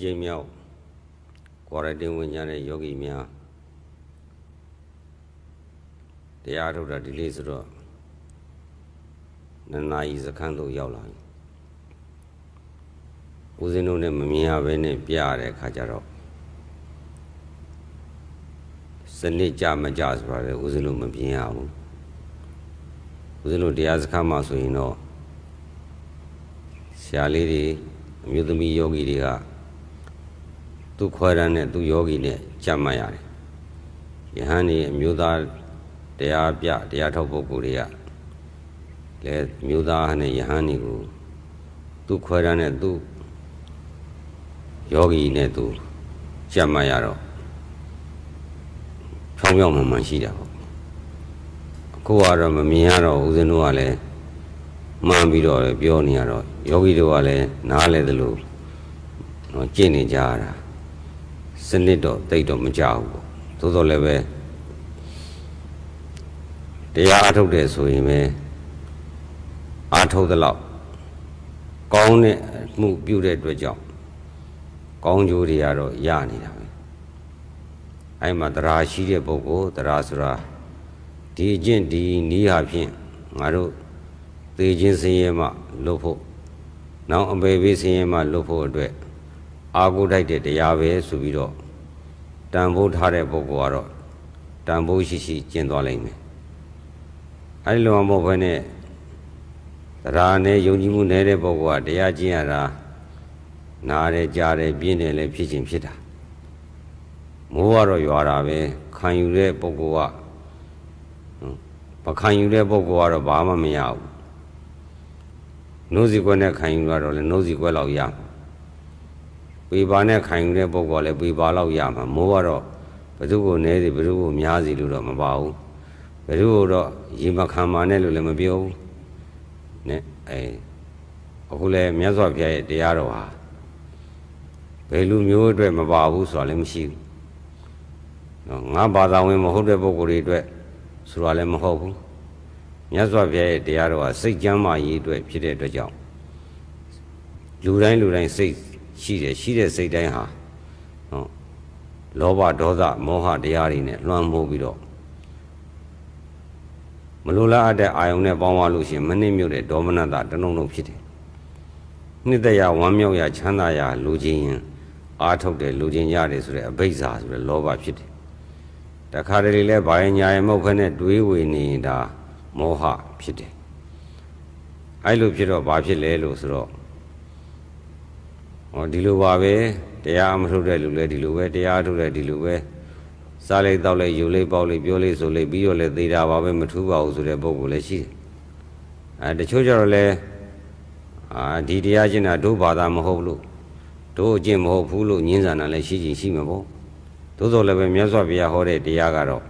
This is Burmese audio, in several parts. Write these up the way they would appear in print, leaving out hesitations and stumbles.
ချိန်မြောက်ကွာရတင်းဝင်ကြတဲ့ယောဂီများတရားထုတ်တာဒီလေးဆိုတော့နှစ်နာရီစခန်းသို့ရောက်လာပြီဦးဇင်းတို့နဲ့မမြင်ရဘဲနဲ့ပြရတဲ့အခါကျတော့စနစ်ကြမကြဆိုတာလေဦးဇင်းတို့မပြင်းရဘူးဦးဇင်းတို့တရားစခန်းမှာဆိုရင်တော့ဆရာလေးတွေအမျိုးသမီးယောဂီတွေကသူခွဲရမ်းနဲ့သူယောဂီနဲ့ကြမ်းမှတ်ရတယ်ယဟန်ဒီအမျိုးသားတရားပြတရားထုတ်ပုဂ္ဂိုလ်တွေကလည်းမျိုးသားနဲ့ယဟန်ဒီကိုသူခွဲရမ်းနဲ့သူယောဂီနဲ့သူကြမ်းမှတ်ရတော့ဖြောင်းဖြောင်းမှန်မှန်ရှိတာပေါ့အခုကတော့မမြင်ရတော့ဦးဇင်းတို့ကလည်းမှန်ပြီးတော့ပြောနေရတော့ယောဂီတို့ကလည်းနားလဲသလိုကျင့်နေကြရတာစနစ်တော့တိတ်တော့မကြဘူးပေါ့သို့တော်လည်းပဲတရားအားထုတ်တယ်ဆိုရင်ပဲအားထုတ်သလောက်ကောင်းတဲ့မှုပြုတဲ့အတွက်ကြောင့်ကောင်းကျိုးတွေကတော့ရနေတာပဲအဲ့မှာတရားရှိတဲ့ပုဂ္ဂိုလ်တရားဆိုတာဒီအကျင့်ဒီနည်းဟာဖြင့်ငါတို့သေခြင်းစင်းရဲမှလုပ်ဖို့နောက်အပေပေးစင်းရဲမှလုပ်ဖို့အတွက်အာကိုထိုက်တဲ့တရားပဲဆိုပြီးတော့တန်ဖိုးထားတဲ့ပုဂ္ဂိုလ်ကတော့တန်ဖိုးရှိရှိကျင့်သွားလိမ့်မယ်အဲဒီလိုမဟုတ်ဘဲနဲ့တရားနဲ့ယုံကြည်မှုနေတဲ့ပုဂ္ဂိုလ်ကတရားကျင့်ရတာနားတယ်ကြားတယ်ပြင်းတယ်လည်းဖြစ်ခြင်းဖြစ်တာမိုးကတော့ရွာတာပဲခံယူတဲ့ပုဂ္ဂိုလ်ကမခံယူတဲ့ပုဂ္ဂိုလ်ကတော့ဘာမှမရဘူးနှုတ်စီကွက်နဲ့ခံယူရတော့လည်းနှုတ်စီကွက်လောက်ရမှာပေပါနဲ့ခံယူတဲ့ပုဂ္ဂိုလ်လည်းပေပါလောက်ရမှာမိုးကတော့ဘယ်သူကိုနည်းစီဘယ်သူကိုများစီလို့တော့မပါဘူးဘယ်သူကိုတော့ရေမခံပါနဲ့လို့လည်းမပြောဘူးနဲ့အခုလည်းမြတ်စွာဘုရားရဲ့တရားတော်ဟာဘယ်လူမျိုးအတွက်မပါဘူးဆိုတာလည်းမရှိဘူးငါဘာသာဝင်မဟုတ်တဲ့ပုဂ္ဂိုလ်တွေအတွက်ဆိုတာလည်းမဟုတ်ဘူးမြတ်စွာဘုရားရဲ့တရားတော်ဟာစိတ်ကျမ်းမာရေးအတွက်ဖြစ်တဲ့အတွက်ကြောင့်လူတိုင်းစိတ်ရှိတဲ့စိတ်တိုင်းဟာလောဘဒေါသမောဟတရားတွေနဲ့လွှမ်းမိုးပြီးတော့မလိုလားအပ်တဲ့အာယုန်နဲ့ပေါင်းသွားလို့ရှိရင်မနှိမ့်မြုပ်တဲ့ဒေါမနတတနှုံနှုံဖြစ်တယ်နှစ်သက်ရဝမ်းမြောက်ရချမ်းသာရလူချင်းရင်အားထုတ်တယ်လူချင်းရတယ်ဆိုတဲ့အဘိဇ္ဇာဆိုတဲ့လောဘဖြစ်တယ်တခါတလေလဲဘာရင်ညာရင်မဟုတ်ခနဲ့တွေးဝေနေတာမောဟဖြစ်တယ်အဲ့လိုဖြစ်တော့ဘာဖြစ်လဲလို့ဆိုတော့ဒီလိုပါပဲတရားမထုတ်တဲ့လူလဲဒီလိုပဲတရားထုတ်တဲ့ဒီလိုပဲစားလိုက်တောက်လိုက်ယူလိုက်ပေါက်လိုက်ပြောလိုက်ဆိုလိုက်ပြီးတော့လဲသေတာပါပဲမထူးပါဘူးဆိုတဲ့ပုဂ္ဂိုလ်လည်းရှိတယ်တချို့ကျတော့လဲဒီတရားကျင့်တာတို့ဘာသာမဟုတ်လို့တို့အကျင့်မဟုတ်ဘူးလို့ညင်းဆန်တာလည်းရှိမှာပေါ့သို့သော်လည်းပဲမြတ်စွာဘုရားဟောတဲ့တရားကတော့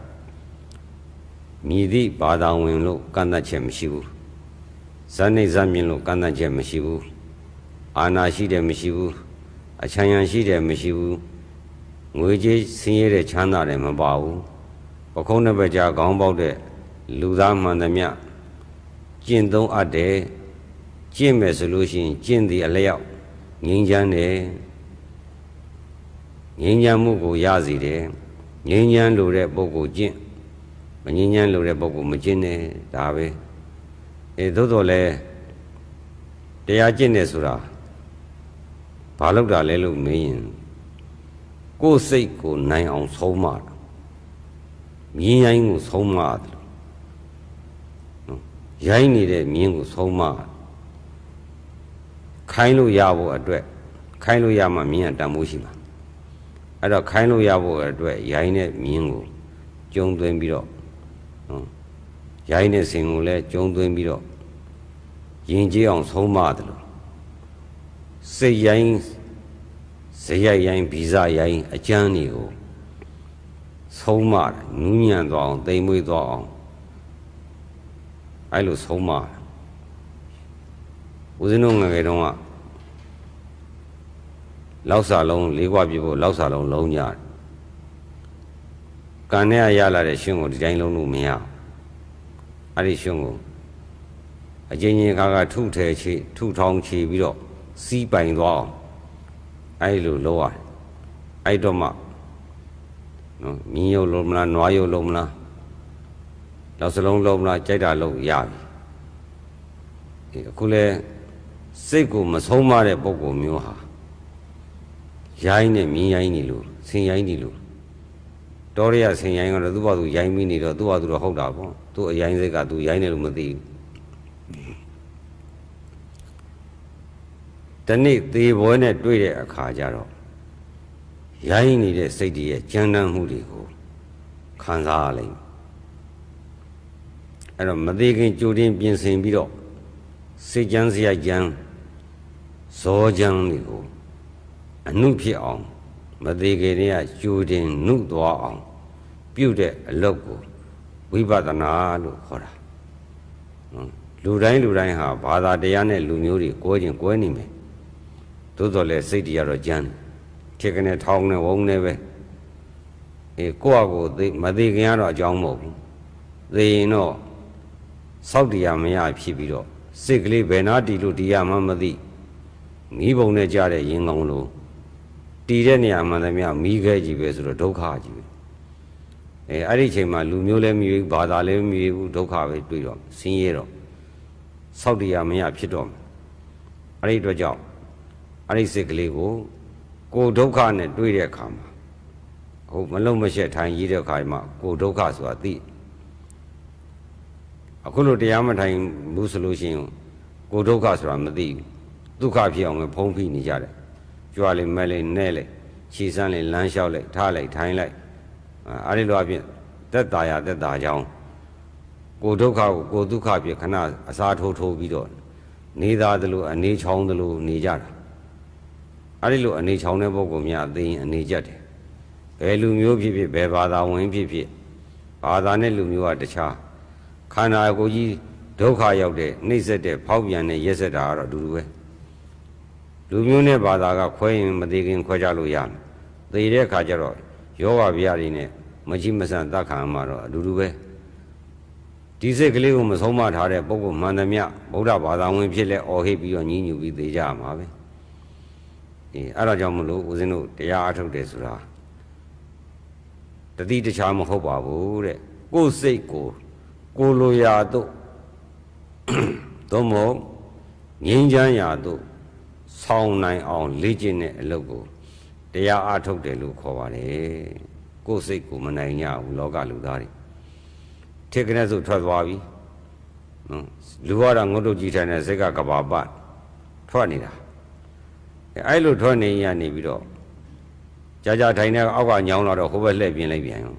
မြည်သည့်ဘာသာဝင်လို့ကန့်သတ်ချက်မရှိဘူးဇာနေဇာမြင်လို့ကန့်သတ်ချက်မရှိဘူးအာနာရှိတယ်မရှိဘူးအချမ်းရံရှိတယ်မရှိဘူးငွေကြေးဆင်းရဲတဲ့ချမ်းသာတယ်မပါဘူးပခုံးတစ်ပတ်ကြာခေါင်းပေါက်တဲ့လူသားမှန်သမျှကျင့်သုံးအပ်တယ်ကျင့်မယ်ဆိုလို့ရှိရင်ကျင့်သည်အလျောက်ငြိမ်းချမ်းတယ်ငြိမ်းချမ်းမှုကိုရစေတယ်ငြိမ်းချမ်းလိုတဲ့ပုဂ္ဂိုလ်ကျင့်မငြိမ်းချမ်းလိုတဲ့ပုဂ္ဂိုလ်မကျင့်နဲ့ဒါပဲသို့တော်လဲတရားကျင့်တယ်ဆိုတာဘာလို့တာလဲလို့မေးရင်ကိုယ်စိတ်ကိုနိုင်အောင်ဆုံးမတာမြင်းရိုင်းကိုဆုံးမတယ်ရိုင်းနေတဲ့မြင်းကိုဆုံးမခိုင်းလို့ရဖို့အတွက်ခိုင်းလို့ရမှမြင်းကတန်ဖိုးရှိမှာအဲ့တော့ခိုင်းလို့ရဖို့အတွက်ရိုင်းတဲ့မြင်းကိုကျုံသွင်းပြီးတော့ရိုင်းတဲ့စင်ကိုလည်းကျုံသွင်းပြီးတော့ရင်ကျေးအောင်ဆုံးမတယ်လို့စိတ်ရိုင်းဇယိုက်ရိုင်းဗီဇရိုင်းအကျမ်းတွေကိုဆုံးမတယ်နူးညံ့သွားအောင်တိမ်မွေးသွားအောင်အဲ့လိုဆုံးမတယ်ဦးဇင်းတို့ငယ်ငယ်တုန်းကလောက်စာလုံးလေးခွပြဖို့လောက်စာလုံးလုံးကြတယ်ကံနဲ့ရလာတဲ့ရှင်ကိုဒီတိုင်းလုံးလို့မရအဲ့ဒီရှင်ကိုအချင်းချင်းခါထုထဲချီထုထောင်းချီပြီးတော့စီးပိုင်သွားအောင် အဲ့လိုလောရတယ်အဲ့တော့မှနော်မြင်းရုပ်လုံးမလားနွားရုပ်လုံးမလားနောက်စလုံးလုံးမလားကြိုက်တာလုံးရပြီအခုလဲစိတ်ကိုမဆုံးမတဲ့ပုံကိုမျိုးဟာရိုင်းနဲ့မြင်းရိုင်းနေလို့ဆင်ရိုင်းနေလို့တော်ရရဆင်ရိုင်းကတော့သူ့ဘာသူရိုင်းမိနေတော့သူ့ဘာသူတော့ဟုတ်တာပေါ့သူ့အရိုင်းစိတ်ကသူရိုင်းတယ်လို့မသိဘူးတနေ့သေးပွဲနဲ့တွေ့တဲ့အခါကျတော့ရိုင်းနေတဲ့စိတ်တည်းရဲ့ကြမ်းတမ်းမှုတွေကိုခံစားရလိမ့်မယ်အဲ့တော့မသေးခင်ကြိုတင်ပြင်ဆင်ပြီးတော့စိတ်ကြမ်းစရိုက်ကြမ်းဇောကြမ်းတွေကိုအနုဖြစ်အောင်မသေးခင်တည်းကကြိုတင်နှုတ်သွားအောင်ပြုတဲ့အလုပ်ကိုဝိပဿနာလို့ခေါ်တာလူတိုင်းဟာဘာသာတရားနဲ့လူမျိုးတွေကွဲခြင်းကွဲနေမယ်သို့တော်လည်းစိတ်တရားတော့ကြမ်းထစ်ကနေထောင်းနေဝုန်းနေပဲကိုယ့်အကိုမသေးခင်ကတော့အကြောင်းမဟုတ်ဘူးသေရင်တော့စောက်တရားမရဖြစ်ပြီးတော့စိတ်ကလေးဘယ်နာတီလို့တီးရမှမသိမီးပုံနဲ့ကြားတဲ့ရင်ကောင်းလို့တီးတဲ့နေရာမှန်သမျှမီးခဲကြီးပဲဆိုတော့ဒုက္ခကြီးပဲအဲ့ဒီအချိန်မှာလူမျိုးလည်းမမြည်ဘူးဘာသာလည်းမမြည်ဘူးဒုက္ခပဲတွေ့တော့ဆင်းရဲတော့စောက်တရားမရဖြစ်တော့အဲ့ဒီအတွက်ကြောင့်အဲ့ဒီစိတ်ကလေးကိုဒုက္ခနဲ့တွေ့တဲ့အခါမှာမလုံးမရှက်ထိုင်ရည်တဲ့အခါမှာကိုဒုက္ခဆိုတာသိအခုလိုတရားမထိုင်ဘူးဆိုလို့ရှိရင်ကိုဒုက္ခဆိုတာမသိဘူးဒုက္ခဖြစ်အောင်ပဲဖုံးဖိနေကြတယ်ကြွားလိုက်မဲ့လိုက်နဲ့လိုက်ခြေစမ်းလိုက်လမ်းလျှောက်လိုက်ထားလိုက်ထိုင်လိုက်အဲ့ဒီလိုအပြင်သက်တာကြောင်းကိုဒုက္ခကိုဒုက္ခဖြစ်ခဏအစားထိုးပြီးတော့နေသားသလိုအနေချောင်းသလိုနေကြတာအဲ့ဒီလိုအနေချောင်းတဲ့ပုဂ္ဂိုလ်များသိရင်အနေကြတယ်ဘယ်လူမျိုးဖြစ်ဖြစ်ဘယ်ဘာသာဝင်ဖြစ်ဘာသာနဲ့လူမျိုးကတခြားခန္ဓာကိုယ်ကြီးဒုက္ခရောက်တဲ့နှိမ့်ဆက်တဲ့ဖောက်ပြန်တဲ့ရက်ဆက်တာကတော့အတူတူပဲလူမျိုးနဲ့ဘာသာကခွဲရင်မသေးခင်ခွဲကြလို့ရမယ်သေတဲ့အခါကျတော့ယောဂဗျာတွေနဲ့မချိမဆန်တတ်ခံမှာတော့အတူတူပဲဒီစိတ်ကလေးကိုမဆုံးမထားတဲ့ပုဂ္ဂိုလ်မှန်သမျှဗုဒ္ဓဘာသာဝင်ဖြစ်လဲအော်ဟစ်ပြီးတော့ညှဉ်းညူပြီးသေကြရမှာပဲအဲ့ဒါကြောင့်မလို့ဦးဇင်းတို့တရားအထုတ်တယ်ဆိုတာတတိတခြားမဟုတ်ပါဘူးတဲ့ကိုယ်စိတ်ကိုလိုရာတို့သို့မဟုတ်ငြိမ်းချမ်းရာတို့ဆောင်းနိုင်အောင်လေ့ကျင့်တဲ့အလုပ်ကိုတရားအထုတ်တယ်လို့ခေါ်ပါတယ်ကိုယ်စိတ်ကိုမနိုင်ကြဘူးလောကလူသားတွေထစ်ကနေဆိုထွက်သွားပြီလူရတာငုတ်တုတ်ကြီးထိုင်တဲ့စိတ်ကကဘာပတ်ထွက်နေတာအဲ့လိုထွက်နေရနေပြီးတော့ကြာထိုင်တဲ့အောက်ကညောင်းလာတော့ဟိုဘက်လှည့်ပြင်းလိုက်ပြန်ရော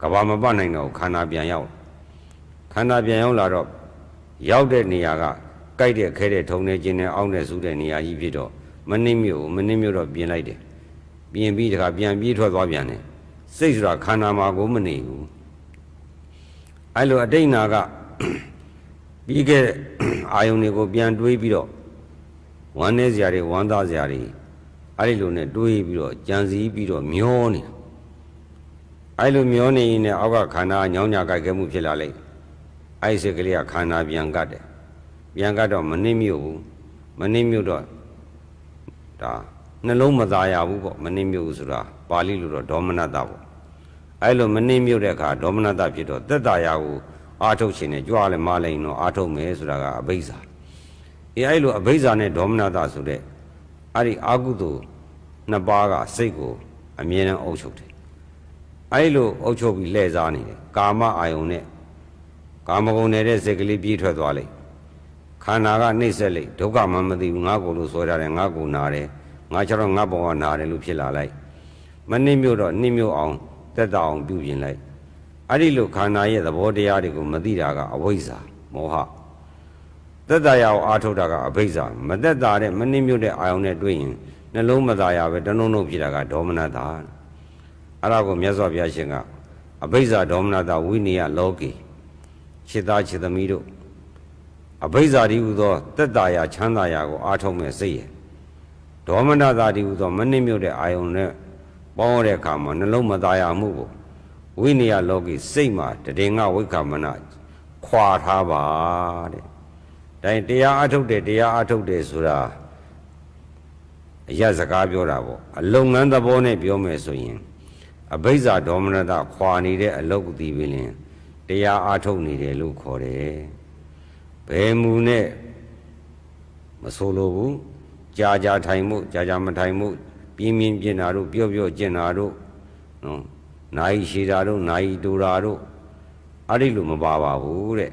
ကဘာမပတ်နိုင်တော့ခန္ဓာပြန်ရောက်လာတော့ရောက်တဲ့နေရာကကြိုက်တဲ့ခဲတဲ့ထုံနေခြင်းနဲ့အောင်းနဲ့စူးတဲ့နေရာကြီးဖြစ်တော့မနှင်းမြို့တော့ပြင်လိုက်တယ်ပြင်ပြီးတခါပြန်ပြေးထွက်သွားပြန်တယ်စိတ်ဆိုတာခန္ဓာမှာကိုမနေဘူးအဲ့လိုအတိတ်နာကပြီးခဲ့အာယုန်တွေကိုပြန်တွေးပြီးတော့ဝမ်းနည်းစရာတွေဝမ်းသာစရာတွေအဲ့ဒီလိုနဲ့တွေးပြီးတော့ကြံစည်ပြီးတော့မျောနေတာအဲ့လိုမျောနေရင်အောက်ကခန္ဓာညောင်းညာကြိုက်ခဲမှုဖြစ်လာလိုက်အဲ့ဒီစိတ်ကလေးကခန္ဓာပြန်ကတ်တယ်ပြန်ကတ်တော့မနှိမ့်မြို့တော့ဒါနှလုံးမသားရဘူးပေါ့မနှိမ့်မြို့ဆိုတာပါဠိလိုတော့ဒေါမနတပေါ့အဲ့လိုမနှိမ့်မြို့တဲ့အခါဒေါမနတဖြစ်တော့သက်တာရာကိုအာထုတ်ခြင်းနဲ့ကြွားလဲမလိုက်တော့အာထုတ်မယ်ဆိုတာကအဘိဇ္ဇာအဲ့လိုအဘိဇ္ဇာနဲ့ဒေါမနတဆိုတဲ့အဲ့ဒီအာကုသိုလ်နှစ်ပါးကစိတ်ကိုအမြဲတမ်းအုပ်ချုပ်တယ်အဲ့လိုအုပ်ချုပ်ပြီးလှည့်စားနေတယ်ကာမအာယုန်နဲ့ကာမဂုဏ်နဲ့စိတ်ကလေးပြေးထွက်သွားလိုက်ခန္ဓာကနှိမ့်ဆက်လိုက်ဒုက္ခမှမသိဘူးငါကိုယ်လို့ဆိုရတယ်ငါကိုယ်နာတယ်ငါကျတော့ငါဘောကနာတယ်လို့ဖြစ်လာလိုက်မနှိမ့်မြို့တော့နှိမ့်မြို့အောင်သက်သာအောင်ပြုပြင်လိုက်အဲ့ဒီလိုခန္ဓာရဲ့သဘောတရားတွေကိုမသိတာကအဝိဇ္ဇာမောဟသက်သာရအောင်အာထုတ်တာကအဘိဇ္ဇာမသက်သာတဲ့မနှိမ့်မြို့တဲ့အာယုန်နဲ့တွေ့ရင်နှလုံးမသာရပဲတနှုံနှုံဖြစ်တာကဒေါမနတာအဲ့ဒါကိုမြတ်စွာဘုရားရှင်ကအဘိဇ္ဇာဒေါမနတာဝိနည်းလောကီခြေသားခြေသမီးတို့အဘိဇ္ဇာတိဟူသောသက်သာရာချမ်းသာရာကိုအာထုတ်မဲ့စိတ်ရဲ့ဒေါမနတာတိဟူသောမနှိမ့်မြုပ်တဲ့အာယုန်နဲ့ပေါင်းရတဲ့အခါမှာနှလုံးမသာရမှုကိုဝိနည်းလောကီစိတ်မှာတည်ငါဝိက္ခမနခွာထားပါတဲ့ဒါရင်တရားအာထုတ်တယ်ဆိုတာ ရစကားပြောတာပေါ့အလုံငန်းသဘောနဲ့ပြောမယ်ဆိုရင်အဘိဇ္ဇာဒေါမနတခွာနေတဲ့အလုတ်အတီးပင်တရားအားထုတ်နေတယ်လို့ခေါ်တယ်ဘယ်မူနဲ့မဆိုလိုဘူးကြာထိုင်မှုကြာမထိုင်မှုပြင်းကျင်တာတို့ပြောကျင်တာတို့နော်နိုင်ရှိတာတို့နိုင်တူတာတို့အဲ့ဒီလိုမပါပါဘူးတဲ့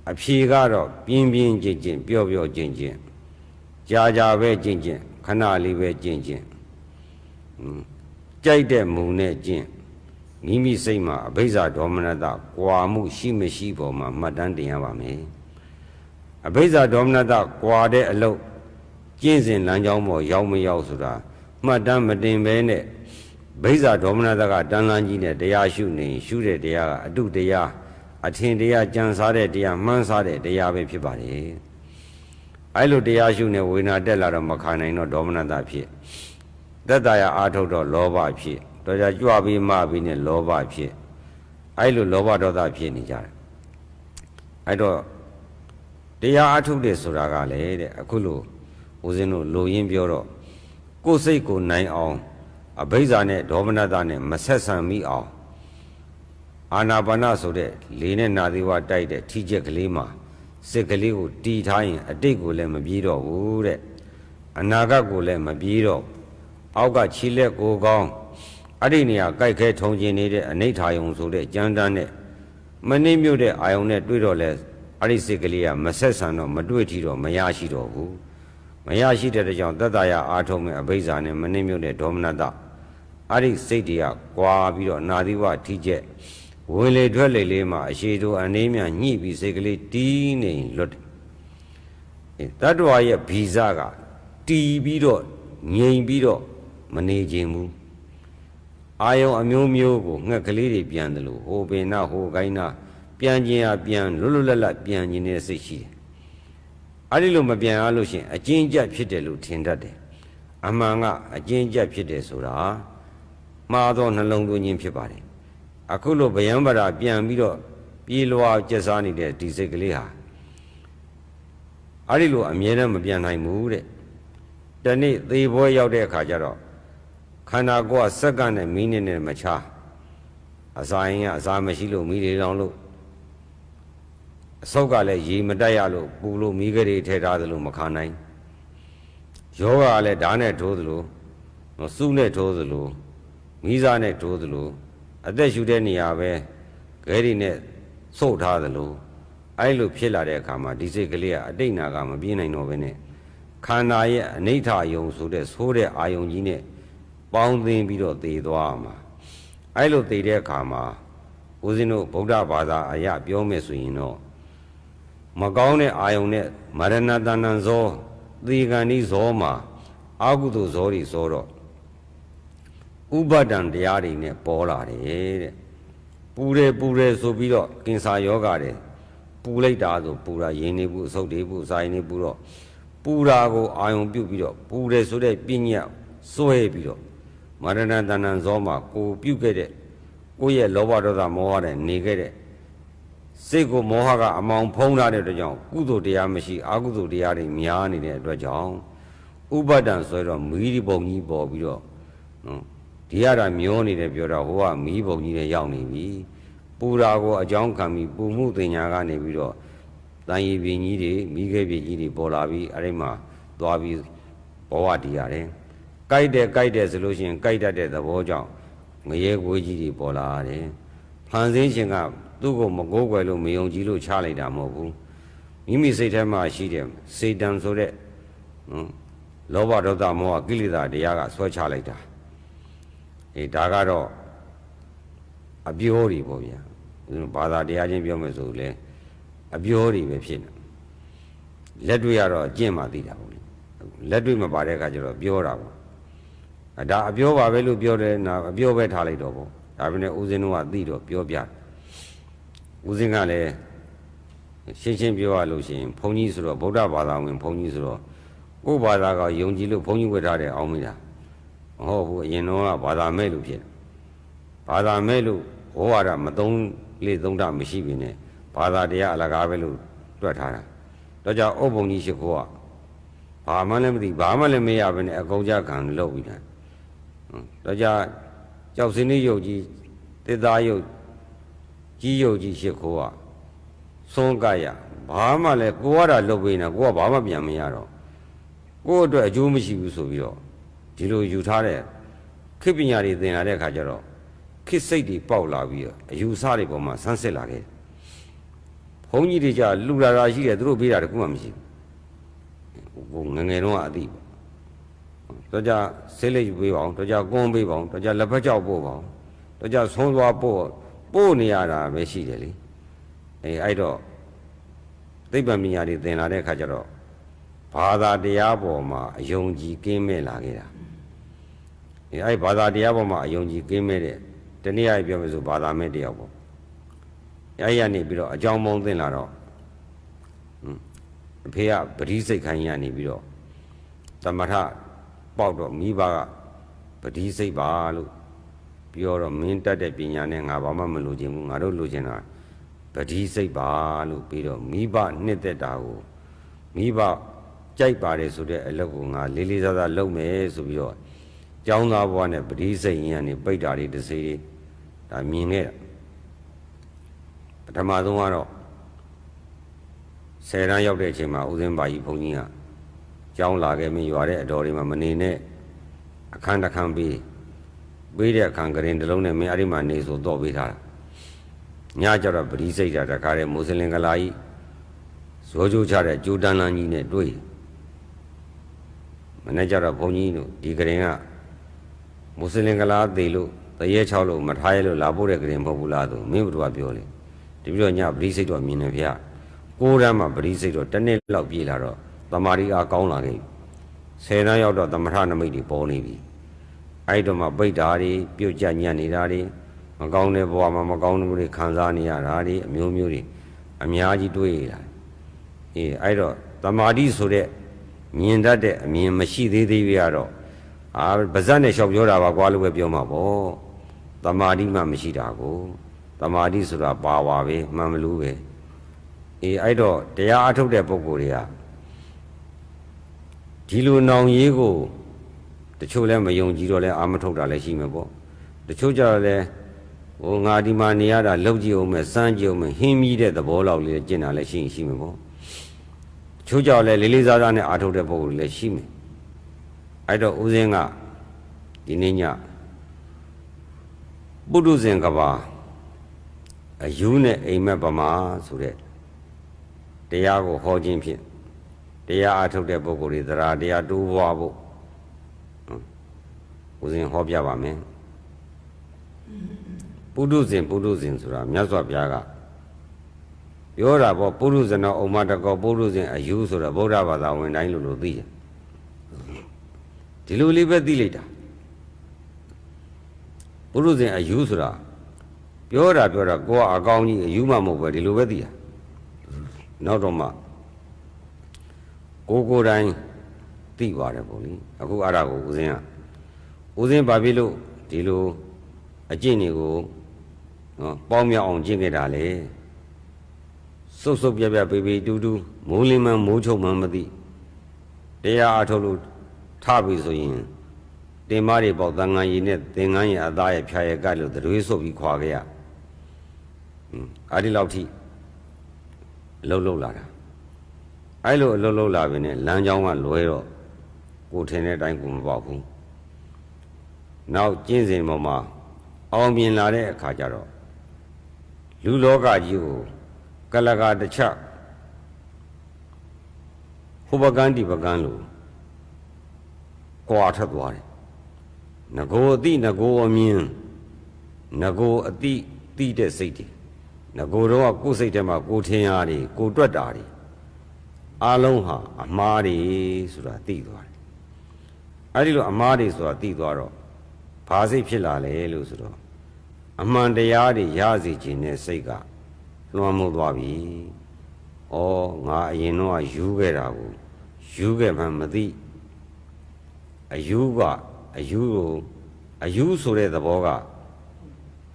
အဖြေကတော့ပြင်းကျင်ပြောကျင်ကြာပဲကျင်ခဏလေးပဲကျင်ကြိုက်တဲ့မူနဲ့ကျင့်မိမိစိတ်မှာအဘိဇ္ဇာဒေါမနတကွာမှုရှိမရှိပေါ်မှာမှတ်တမ်းတင်ရပါမယ်အဘိဇ္ဇာဒေါမနတကွာတဲ့အလုပ်ကျင့်စဉ်လမ်းကြောင်းပေါ်ရောက်မရောက်ဆိုတာမှတ်တမ်းမတင်ဘဲနဲ့ဘိဇ္ဇာဒေါမနတကတန်လန်းကြီးနဲ့တရားရှုနေရှုတဲ့တရားကအတုတရားအထင်တရားကြံစားတဲ့တရားမှန်းစားတဲ့တရားပဲဖြစ်ပါတယ်အဲ့လိုတရားရှုနေဝေဒနာတက်လာတော့မခံနိုင်တော့ဒေါမနတဖြစ်သက်သာရအာထုတ်တော့လောဘဖြစ်တော့ကြွပြီးမှပြီးနဲ့လောဘဖြစ်အဲ့လိုလောဘဒေါသဖြစ်နေကြတယ်အဲ့တော့တရားအာထုတ်တယ်ဆိုတာကလေတဲ့အခုလိုဦးဇင်းတို့လိုရင်းပြောတော့ကိုယ်စိတ်ကိုနိုင်အောင်အဘိဇ္ဇာနဲ့ဒေါမနတနဲ့မဆက်ဆံမိအောင်အာနာပါနဆိုတဲ့လေနဲ့နာသီဝတိုက်တဲ့ထိချက်ကလေးမှာစိတ်ကလေးကိုတီးထားရင်အတိတ်ကိုလည်းမပြေးတော့ဘူးတဲ့အနာဂတ်ကိုလည်းမပြေးတော့အောက်ကခြေလက်ကိုကောင်းအဲ့ဒီနေရာကြိုက်ခဲထုံကျင်နေတဲ့အနိဋ္ဌာယုံဆိုတဲ့ကြမ်းတမ်းနဲ့မနှိမ့်မြုပ်တဲ့အာယုံနဲ့တွေ့တော့လဲအဲ့ဒီစိတ်ကလေးကမဆက်ဆံတော့မတွေ့ထီတော့မရရှိတော့ဘူးမရရှိတဲ့ကြောင့်တတ္တရာအာထုံမဲ့အဘိဇ္ဇာနဲ့မနှိမ့်မြုပ်တဲ့ဒေါမနတအဲ့ဒီစိတ်တွေကကွာပြီးတော့နာသီဝထိချက်ဝင်လေထွက်လေလေးမှာအရှိတို့အနေမြညှိပြီးစိတ်ကလေးတီးနေလွတ်တယ်တတ္တဝါရဲ့ဗီဇကတီးပြီးတော့ငြိမ်ပြီးတော့မနေခြင်းဘူးအာယုံအမျိုးမျိုးကိုငှက်ကလေးတွေပြန်တယ်လို့ဟိုပင်နာဟိုကိုင်းနာပြန်ခြင်းအပြန်လွတ်လွတ်လပ်လပ်ပြန်ခြင်းနဲ့စိတ်ရှိတယ်အဲ့ဒီလိုမပြန်ရလို့ရှင်အကျဉ်းကျပ်ဖြစ်တယ်လို့ထင်တတ်တယ်အမှန်ကအကျဉ်းကျပ်ဖြစ်တယ်ဆိုတာမှားသောနှလုံးသွင်းခြင်းဖြစ်ပါတယ်အခုလိုဗျံပရာပြန်ပြီးတော့ပြေးလွှာကျက်စားနေတဲ့ဒီစိတ်ကလေးဟာအဲ့ဒီလိုအမြဲတမ်းမပြန်နိုင်ဘူးတဲ့တနေ့သေပွဲရောက်တဲ့အခါကျတော့ခန္ဓာကိုယ်ကစက္ကန့်နဲ့မိနစ်နဲ့မချအစာရင်ကအစာမရှိလို့မိတွေလောင်လို့အဆုတ်ကလည်းရေမတက်ရလို့ပူလို့မိကြတွေထဲထားသလိုမခံနိုင်ယောဂကလည်းဓာတ်နဲ့ထိုးသလိုစုနဲ့ထိုးသလိုမိစားနဲ့ထိုးသလိုအသက်ရှူတဲ့နေရာပဲခဲတွေနဲ့စုပ်ထားသလိုအဲ့လိုဖြစ်လာတဲ့အခါမှာဒီစိတ်ကလေးကအတိတ်နာကမပြေးနိုင်တော့ဘဲနဲ့ခန္ဓာရဲ့အနိဋ္ဌာယုံဆိုတဲ့ဆိုးတဲ့အာယုံကြီးနဲ့ပေါင်းသင်းပြီးတော့သေသွားမှာအဲ့လိုသေတဲ့အခါမှာဦးဇင်းတို့ဗုဒ္ဓဘာသာအရပြောမယ်ဆိုရင်တော့မကောင်းတဲ့အာယုံနဲ့မရဏတဏ္ဏဇောသေကံဤဇောမှာအာဟုတုဇောတွေဇောတော့ဥပဒံတရားတွေနဲ့ပေါ်လာတယ်တဲ့ပူတယ်ဆိုပြီးတော့ကင်ဆာယောဂတွေပူလိုက်တာဆိုပူတာရင်နေဘူးအဆုတ်တွေဘူးစာရင်နေဘူးတော့ပူတာကိုအာယုံပြုတ်ပြီးတော့ပူတယ်ဆိုတဲ့ပညာစွဲပြီးတော့မရဏတဏ္ဏဇောမှာကိုပြုတ်ခဲ့တဲ့ကိုယ့်ရဲ့လောဘဒေါသမောဟနဲ့နေခဲ့တဲ့စိတ်ကိုမောဟကအမောင်ဖုံးထားတဲ့အတွက်ကြောင့်ကုသိုလ်တရားမရှိအကုသိုလ်တရားတွေများနေတဲ့အတွက်ကြောင့်ဥပဒံဆိုတော့မီးဒီပုံကြီးပေါ်ပြီးတော့နော်ဒီရတာမျောနေတယ်ပြောတော့ဟိုကမီးပုံကြီးနဲ့ရောက်နေပြီပူတာကိုအကြောင်းခံပြီးပူမှုတင်ညာကနေပြီးတော့တန်ရည်ပင်ကြီးတွေမိခဲပင်ကြီးတွေပေါ်လာပြီးအဲ့ဒီမှာသွားပြီးဘဝတည်ရတယ်ကြိုက်တယ်ဆိုလို့ရှိရင်ကြိုက်တတ်တဲ့သဘောကြောင့်ငရဲကိုယ်ကြီးတွေပေါ်လာတယ်ဖန်ဆင်းခြင်းကသူ့ကိုမကိုးကွယ်လို့မယုံကြည်လို့ချလိုက်တာမဟုတ်ဘူးမိမိစိတ်ထဲမှာရှိတယ်စေတံဆိုတဲ့လောဘဒေါသမောဟကိလေသာတရားကဆွဲချလိုက်တာဒါကတော့အပြောတွေပေါ့ဗျာဘာသာတရားချင်းပြောမယ်ဆိုလဲအပြောတွေပဲဖြစ်နေလက်တွေ့ရတော့အကျင့်မှသိတာပေါ့လေလက်တွေ့မပါတဲ့အခါကျတော့ပြောတာပေါ့ဒါအပြောပါပဲလို့ပြောတယ်နာအပြောပဲထားလိုက်တော့ပေါ့ဒါပေမဲ့ဦးဇင်းတို့ကသိတော့ပြောပြဦးဇင်းကလည်းရှင်းပြောရလို့ရှိရင်ဘုန်းကြီးဆိုတော့ဗုဒ္ဓဘာသာဝင်ဘုန်းကြီးဆိုတော့ကိုယ်ဘာသာကယုံကြည်လို့ဘုန်းကြီးဝတ်ထားတယ်အောင်မလားမဟုတ်ဘူးအရင်တော့ကဘာသာမဲ့လို့ဖြစ်ဘာသာမဲ့လို့ဟောရတာမသုံးလေသုံးတာမရှိပြီနဲ့ဘာသာတရားအလကားပဲလို့တွက်ထားတာတော့ကြောင့်ဥပ္ပုံကြီးရှိခိုးက ဘာမှလည်းမသိဘာမှလည်းမရဘဲနဲ့အကောင်ကြခံလုပ်ပြီးတာတော့ကြကြောက်စင်းလေးရုပ်ကြီးတစ်သားရုပ်ကြီးရုပ်ကြီးရှစ်ခိုးကသွန်းကရဘာမှလည်းကိုရတာလုပ်ပေးနေကိုကဘာမှပြန်မရတော့ကိုယ့်အတွက်အကျိုးမရှိဘူးဆိုပြီးတော့ဒီလိုယူထားတဲ့ခေတ်ပညာတွေသင်လာတဲ့အခါကျတော့ခေတ်စိတ်တွေပေါက်လာပြီးတော့အယူဆတွေပေါ်မှာဆန်းစစ်လာခဲ့ဘုန်းကြီးတွေကြလူလာတာရှိတယ်သူတို့ပေးတာတခုမှမရှိဘူးငငယ်တော့အသိပေါ့တော့ကြဆေးလိပ်ယူပေးပါအောင်တော့ကြကွန်းပေးပါအောင်တော့ကြလက်ဖက်ကြောက်ပို့ပါအောင်တော့ကြဆုံးသွားပို့နေရတာပဲရှိတယ်လေအဲ့တော့သိပ္ပံပညာတွေသင်လာတဲ့အခါကျတော့ဘာသာတရားပေါ်မှာအယုံကြည်ကင်းမဲ့လာခဲ့တာအဲ့ဘာသာတရားပေါ်မှာအယုံကြည်ကင်းမဲ့တဲ့တနည်းအားဖြင့်ပြောမယ်ဆိုဘာသာမဲ့တရားပေါ့အဲ့ရနေပြီးတော့အကြောင်းပေါင်းသင်လာတော့အဖေကပရိစိတ်ခိုင်းရနေပြီးတော့သမထပေါက်တော့မိဘကပရိစိတ်ပါလို့ပြောတော့မင်းတတ်တဲ့ပညာနဲ့ငါဘာမှမလိုချင်ဘူးငါတို့လိုချင်တာပရိစိတ်ပါလို့ပြီးတော့မိဘနှစ်သက်တာကိုမိဘကြိုက်ပါတယ်ဆိုတဲ့အလုပ်ကိုငါလေးလေးစားစားလုပ်မယ်ဆိုပြီးတော့ကျောင်းသားဘဝနဲ့ပရိစိတ်ရင်ကနေပိတ်တာတွေတစ်စေးဒါမြင်ခဲ့တာပထမဆုံးကတော့10 တန်းရောက်တဲ့အချိန်မှာဦးစင်းပါကြီးဘုန်းကြီးကကျောင်းလာခဲ့မင်းရွာတဲ့အတော်တွေမှာမနေနဲ့အခန်းတစ်ခန်းပေးတဲ့အခန်းကရင်တစ်လုံးနဲ့မင်းအဲ့ဒီမှာနေဆိုတော့ပေးထားတာညကျတော့ပရိစိတ်တာတခါတဲ့မွတ်စလင်ကလာကြီးဇောကြိုးချတဲ့ကျိုးတန်းလန်းကြီးနဲ့တွေ့မနေ့ကျတော့ဘုန်းကြီးတို့ဒီကရင်ကမွတ်စလင်ကလာသေးလို့တရေ6လို့မထားရလို့လာဖို့တဲ့ကရင်မဟုတ်ဘူးလားသူမင်းဘုရားပြောလေဒီပြီးတော့ညပရိစိတ်တော့မြင်နေဗျာ9 တန်းမှာပရိစိတ်တော့တစ်နှစ်လောက်ပြေးလာတော့တမာရီအားကောင်းလာခဲ့10 တန်းရောက်တော့သမထနမိတ်တွေပေါ်နေပြီအဲ့တော့မှပိတ်တာတွေပြုတ်ကြညံ့နေတာတွေမကောင်းတဲ့ဘဝမှာမကောင်းတဲ့မှုတွေခံစားနေရတာတွေအမျိုးမျိုးတွေအများကြီးတွေ့ရတာအဲ့တော့တမာတိဆိုတဲ့မြင်တတ်တဲ့အမြင်မရှိသေးသေးရတော့ဗဇတ်နဲ့လျှောက်ပြောတာပါကွာလို့ပဲပြောမှာပေါ့တမာတိမှမရှိတာကိုတမာတိဆိုတာပါဝါပဲမှန်မလို့ပဲအဲ့တော့တရားအထုတ်တဲ့ပုဂ္ဂိုလ်တွေကဒီလိုနောင်ရေးကိုတချို့လည်းမယုံကြည်တော့လဲအာမထုတ်တာလည်းရှိမှာပေါ့တချို့ကြတော့လဲငါဒီမှာနေရတာလောက်ကြည့်အောင်မယ်စမ်းကြည့်အောင်မယ်ဟင်းမြည်တဲ့သဘောလောက်လေးကျင့်တာလည်းရှိမှာပေါ့တချို့ကြတော့လဲလေးလေးစားစားနဲ့အာထုတ်တဲ့ပုဂ္ဂိုလ်လည်းရှိမယ်အဲ့တော့ဦးဇင်းကဒီနေ့ညပုထုဇဉ်ကဘာအယူနဲ့အိမ်မက်ပမာဆိုတဲ့တရားကိုဟောခြင်းဖြင့်တရားအထုတ်တဲ့ပုဂ္ဂိုလ်တွေသရတရားတိုးပွားဖို့ဦးဇင်းဟောပြပါမယ်ပုထုဇဉ်ဆိုတာမြတ်စွာဘုရားကပြောတာပေါ့ပုထုဇဉ်တော်ဥမ္မတကောပုထုဇဉ်အယူဆိုတော့ဗုဒ္ဓဘာသာဝင်တိုင်းလို့သိတယ်ဒီလိုလေးပဲသိလိုက်တာပုထုဇဉ်အယူဆိုတာပြောတာကိုကအကောင်းကြီးအယူမှမဟုတ်ပဲဒီလိုပဲသိတာနောက်တော့မှကိုယ်တိုင်သိပါတယ်ပေါ့လေအခုအဲ့ဒါကိုဦးဇင်းဘာဖြစ်လို့ဒီလိုအကျင့်တွေကိုပေါင်းမြောက်အောင်ကျင့်ခဲ့တာလေစုပ်ပြပြပေးတူမိုးလင်းမှမိုးချုပ်မှမသိတရားအထုတ်လို့ထပြီဆိုရင်တင်မတွေပေါက်သံဃာရည်နဲ့သင်္ကန်းရည်အသားရဖြာရကလို့တွေးဆုပ်ပြီးခွာခဲ့ရအဲ့ဒီလောက်ထိအလုပ်လာတာအဲ့လိုအလုပ်လာပြီနဲ့လမ်းကြောင်းကလွဲတော့ကိုထင်တဲ့အတိုင်းကိုမပေါက်ဘူးနောက်ကျင့်စဉ်ပေါ်မှာအောင်မြင်လာတဲ့အခါကျတော့လူလောကကြီးကိုကလကာတစ်ချက်ဟိုပကန်းဒီပကန်းလို့ကွာထက်သွားတယ်ငကိုအတိငကိုအမြင်ငကိုအတိတိတဲ့စိတ်တွေငကိုတော့ကိုယ်စိတ်ထဲမှာကိုထင်ရတယ်ကိုတွက်တာတွေအားလုံးဟာအမှားတွေဆိုတာသိသွားတယ်အဲ့ဒီလိုအမှားတွေဆိုတာသိသွားတော့ဘာစိတ်ဖြစ်လာလဲလို့ဆိုတော့အမှန်တရားတွေရစေခြင်းနဲ့စိတ်ကလွှမ်းမိုးသွားပြီ။ဩငါအရင်တော့ယူခဲ့တာကိုယူခဲ့မှမသိအယူဆိုတဲ့သဘောက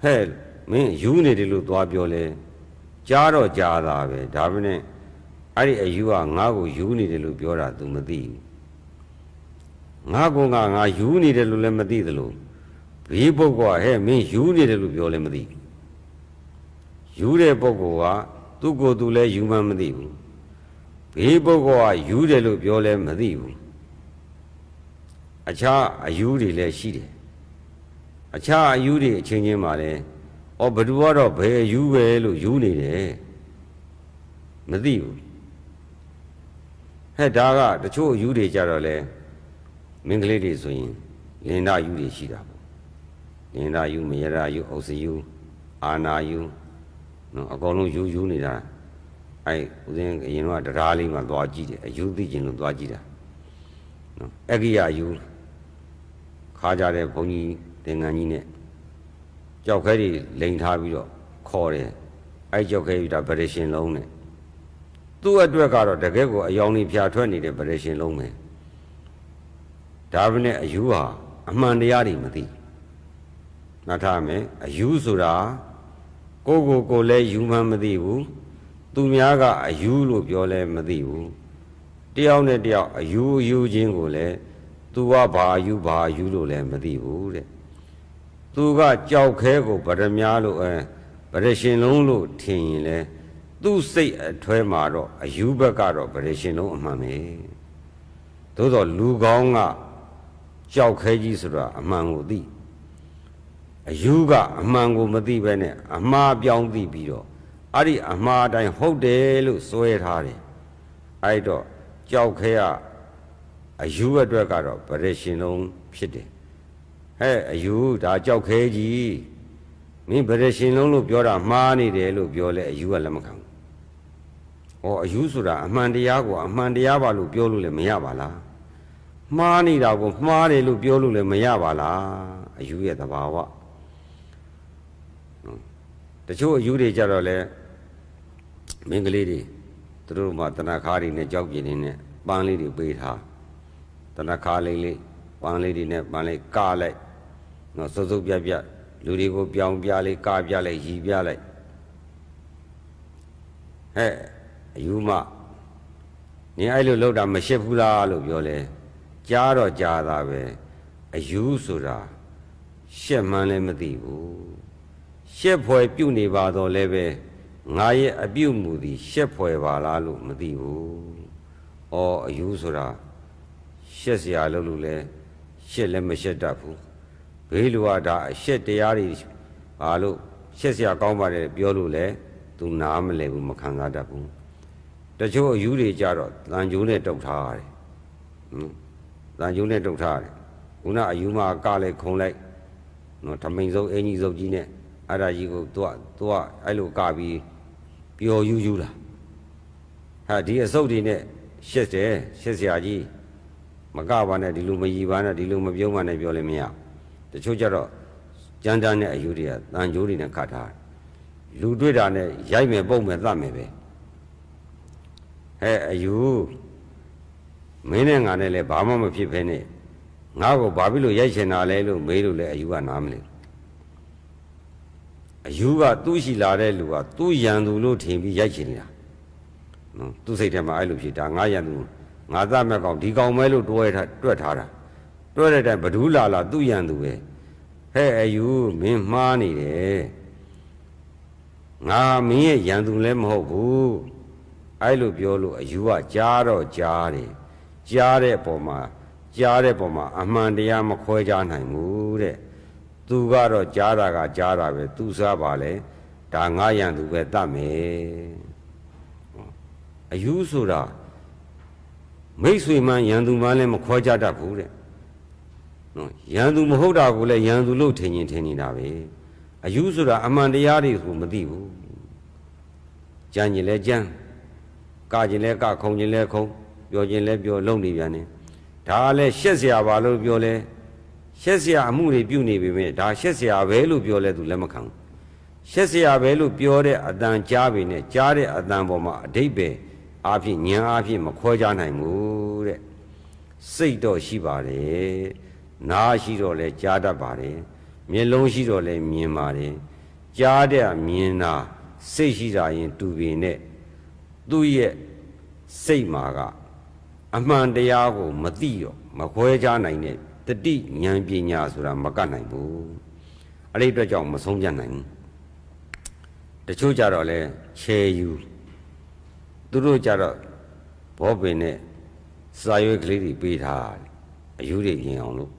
ဟဲ့မင်းယူနေတယ်လို့သွားပြောလဲကြားတော့ကြားတာပဲဒါပေမဲ့အဲ့ဒီအယူကငါ့ကိုယူနေတယ်လို့ပြောတာ तू မသိဘူး ငါကောင်ကငါယူနေတယ်လို့လည်းမသိသလိုဘေးပုဂ္ဂိုလ်ကဟဲ့မင်းယူနေတယ်လို့ပြောလည်းမသိယူတဲ့ပုဂ္ဂိုလ်ကသူ့ကိုယ်သူလည်းယူမှမသိဘူးဘေးပုဂ္ဂိုလ်ကယူတယ်လို့ပြောလည်းမသိဘူးအခြားအယူတွေလည်းရှိတယ်အခြားအယူတွေအချင်းချင်းမှာလည်းဘယ်သူကတော့ဘယ်အယူပဲလို့ယူနေတယ်မသိဘူးဟဲ့ဒါကတချို့အယူတွေကြတော့လေမင်္ဂလိတွေဆိုရင်လင်နာယူတွေရှိတာပေါ့လင်နာယူမယရာယူဩစယူအာနာယူနော်အကုန်လုံးယူနေတာဦးဇင်းအရင်တော့တရားလေးမှသွားကြည့်တယ်အယူသိခြင်းလို့သွားကြည့်တာနော်အဂိယယူခါကြတဲ့ဘုန်းကြီးသင်္ကန်းကြီးနဲ့ကြောက်ခဲတွေလိန်ထားပြီးတော့ခေါ်တယ်ကြောက်ခဲပြီးတာဗရရှင်လုံးနဲ့သူ့အတွက်ကတော့တကယ်ကိုအယောင်လေးဖြာထွက်နေတဲ့ဗရရှင်လုံးပဲဒါပဲနဲ့အယူဟာအမှန်တရားတွေမသိနားထားမယ်အယူဆိုတာကိုလည်းယူမှမသိဘူးသူများကအယူလို့ပြောလဲမသိဘူးတယောက်နဲ့တယောက်အယူချင်းကိုလည်းသူကဘာအယူလို့လည်းမသိဘူးတဲ့သူကကြောက်ခဲကိုဗရမ ्या လို့ဗရရှင်လုံးလို့ထင်ရင်လဲသူ့စိတ်အထွဲမှာတော့အယူဘက်ကတော့ဗရရှင်လုံးအမှန်ပဲသို့သောလူကောင်းကကြောက်ခဲကြီးဆိုတာအမှန်ကိုသိအယူကအမှန်ကိုမသိပဲနဲ့အမှားပြောင်းသိပြီးတော့အဲ့ဒီအမှားတိုင်းဟုတ်တယ်လို့စွဲထားတယ်အဲ့တော့ကြောက်ခဲကအယူအတွက်ကတော့ဗရရှင်လုံးဖြစ်တယ်ဟဲ့အယူဒါကြောက်ခဲကြီးမင်းဗရရှင်လုံးလို့ပြောတာမှားနေတယ်လို့ပြောလဲအယူကလက်မခံဘူးအယူဆိုတာအမှန်တရားကိုအမှန်တရားပါလို့ပြောလို့လည်းမရပါလားမှားနေတာကိုမှားတယ်လို့ပြောလို့လည်းမရပါလားအယူရဲ့သဘာဝတချို့အယူတွေကြတော့လေမင်္ဂလိတွေသူတို့မှတဏ္ဍခါတွေနဲ့ကြောက်ပြင်းနေနဲ့ပန်းလေးတွေပေးထားတဏ္ဍခါလေးပန်းလေးတွေနဲ့ပန်းလေးကားလိုက်နော်စုပ်ပြလူတွေကိုပြောင်းပြလိုက်ကားပြလိုက်ရီပြလိုက်ဟဲ့အယူမနင်အဲ့လိုလောက်တာမရှစ်ဘူးလားလို့ပြောလဲကြားတော့ကြားတာပဲအယူဆိုတာရှက်မှန်းလည်းမသိဘူးရှက်ဖွယ်ပြုတ်နေပါတော့လည်းပဲငါရဲ့အပြုတ်မှုသည်ရှက်ဖွယ်ပါလားလို့မသိဘူးအယူဆိုတာရှက်เสียလို့လဲရှက်လည်းမရှက်တတ်ဘူးဘေးလူကဒါအရှက်တရားတွေဘာလို့ရှက်เสียကောင်းပါတယ်ပြောလို့လဲသူနားမလဲဘူးမခံစားတတ်ဘူးတချို့အယူတွေကြတော့တန်ကြိုးနဲ့တုတ်ထားရတယ်တန်ကြိုးနဲ့တုတ်ထားရတယ်ခုနအယူမှာကလိုက်ခုံလိုက်နော်ထမိန်စုပ်အင်ကြီးစုပ်ကြီးနဲ့အဲ့ဒါကြီးကိုသူကအဲ့လိုကပြီးပျော်ယူလာဟာဒီအစုပ်တွေနဲ့ရှက်တယ်ရှက်เสียကြီးမကပါနဲ့ဒီလိုမရီပါနဲ့ဒီလိုမပြုံးပါနဲ့ပြောလည်းမရတချို့ကြတော့ကြမ်းတမ်းတဲ့အယူတွေကတန်ကြိုးတွေနဲ့ခတ်ထားလူတွေ့တာနဲ့ရိုက်မယ်ပုတ်မယ်သတ်မယ်ပဲဟဲ့အယူမင်းနဲ့ငါနဲ့လည်းဘာမှမဖြစ်ဖ ೇನೆ ငါ့ကိုဘာဖြစ်လို့ရိုက်ချင်တာလဲလို့မေးလို့လဲအယူကနားမလဲအယူကသူ့ရှိလာတဲ့လူကသူ့ရန်သူလို့ထင်ပြီးရိုက်ချင်နေတာနော်သူ့စိတ်ထဲမှာအဲ့လိုဖြစ်တာငါရန်သူငါသားမဲ့ကောင်ဒီကောင်မဲလို့တွက်ထားတာတွက်တဲ့တိုင်ဘဒူးလာသူ့ရန်သူပဲဟဲ့အယူမင်းမှားနေတယ်ငါမင်းရဲ့ရန်သူလည်းမဟုတ်ဘူးအဲ့လိုပြောလို့အယူကကြားတော့ကြားတယ်ကြားတဲ့ပုံမှာအမှန်တရားမခွဲခြားနိုင်ဘူးတဲ့သူကတော့ကြားတာကကြားတာပဲသူစားပါလေဒါငါရန်သူပဲတတ်မယ်အယူဆိုတာမိတ်ဆွေမှရန်သူမှလည်းမခွဲခြားတတ်ဘူးတဲ့နော်ရန်သူမဟုတ်တာကိုလည်းရန်သူလို့ထင်နေတာပဲအယူဆိုတာအမှန်တရားတွေကိုမသိဘူးကြမ်းကျင်လဲကြမ်းကကျင်လဲကခုံကျင်လဲခုံပြောကျင်လဲပြောလုံနေပြန်တယ်ဒါလည်းရှက်เสียပါလို့ပြောလဲရှက်เสียအမှုတွေပြုနေပြီမဲ့ဒါရှက်เสียပဲလို့ပြောလဲသူလက်မခံဘူးရှက်เสียပဲလို့ပြောတဲ့အတန်ကြားပြီနဲ့ကြားတဲ့အတန်ပေါ်မှာအဓိပ္ပာယ်အားဖြင့်ဉာဏ်အားဖြင့်မခွဲခြားနိုင်ဘူးတဲ့စိတ်တော့ရှိပါတယ်နားရှိတော့လဲကြားတတ်ပါတယ်မျက်လုံးရှိတော့လဲမြင်ပါတယ်ကြားတဲ့မြင်တာစိတ်ရှိတာရင်တူပြီနဲ့သူ့ရဲ့စိတ်မှာက အမှန်တရားကိုမသိတော့မခွဲခြားနိုင်တဲ့တတိဉာဏ်ပညာဆိုတာမကတ်နိုင်ဘူးအဲ့ဒီအတွက်ကြောင့်မဆုံးဖြတ်နိုင်ဘူးတချို့ကြတော့လဲချေယူသူတို့ကြတော့ဘောပင်နဲ့စာရွက်ကလေးတွေပေးထားတယ်အယူတွေပြင်အောင်လို့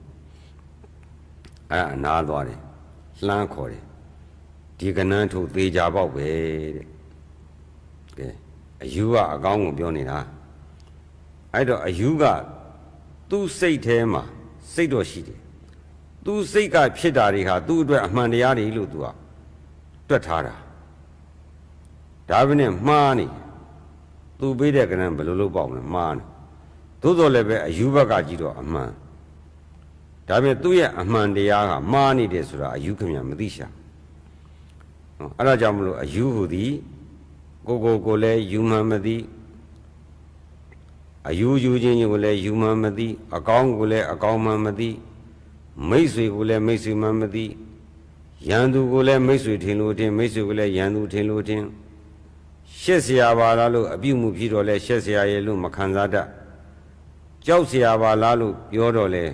အဲ့အနားသွားတယ်လှမ်းခေါ်တယ်ဒီကနန်းထုတ်သေးကြပေါက်ပဲတဲ့ကဲအယူကအကောင်းကိုပြောနေတာအဲ့တော့အယူကသူ့စိတ်ထဲမှာစိတ်တော်ရှိတယ်သူ့စိတ်ကဖြစ်တာတွေဟာသူ့အတွက်အမှန်တရားတွေလို့သူကတွက်ထားတာဒါပဲနဲ့မှားနေသူပေးတဲ့ကနန်းဘယ်လိုလုပ်ပေါ့မလဲမှားနေသို့တော်လည်းပဲအယူဘက်ကကြည့်တော့အမှန်ဒါပေမဲ့သူ့ရဲ့အမှန်တရားကမှားနေတယ်ဆိုတာအယူခင်ဗျမသိရှာအဲ့ဒါကြောင့်မလို့အယူဟူသည်ကိုလည်းယူမှန်မသိအယူယူချင်းကိုလည်းယူမှန်မသိအကောင်းကိုလည်းအကောင်းမှန်မသိမိတ်ဆွေကိုလည်းမိတ်ဆွေမှန်မသိရန်သူကိုလည်းမိတ်ဆွေထင်လို့ထင်မိတ်ဆွေကိုလည်းရန်သူထင်လို့ထင်ရှက်เสียပါလားလို့အပြုမှုဖြစ်တော့လဲရှက်เสียရဲ့လို့မခံစားတတ်ကြောက်เสียပါလားလို့ပြောတော့လဲ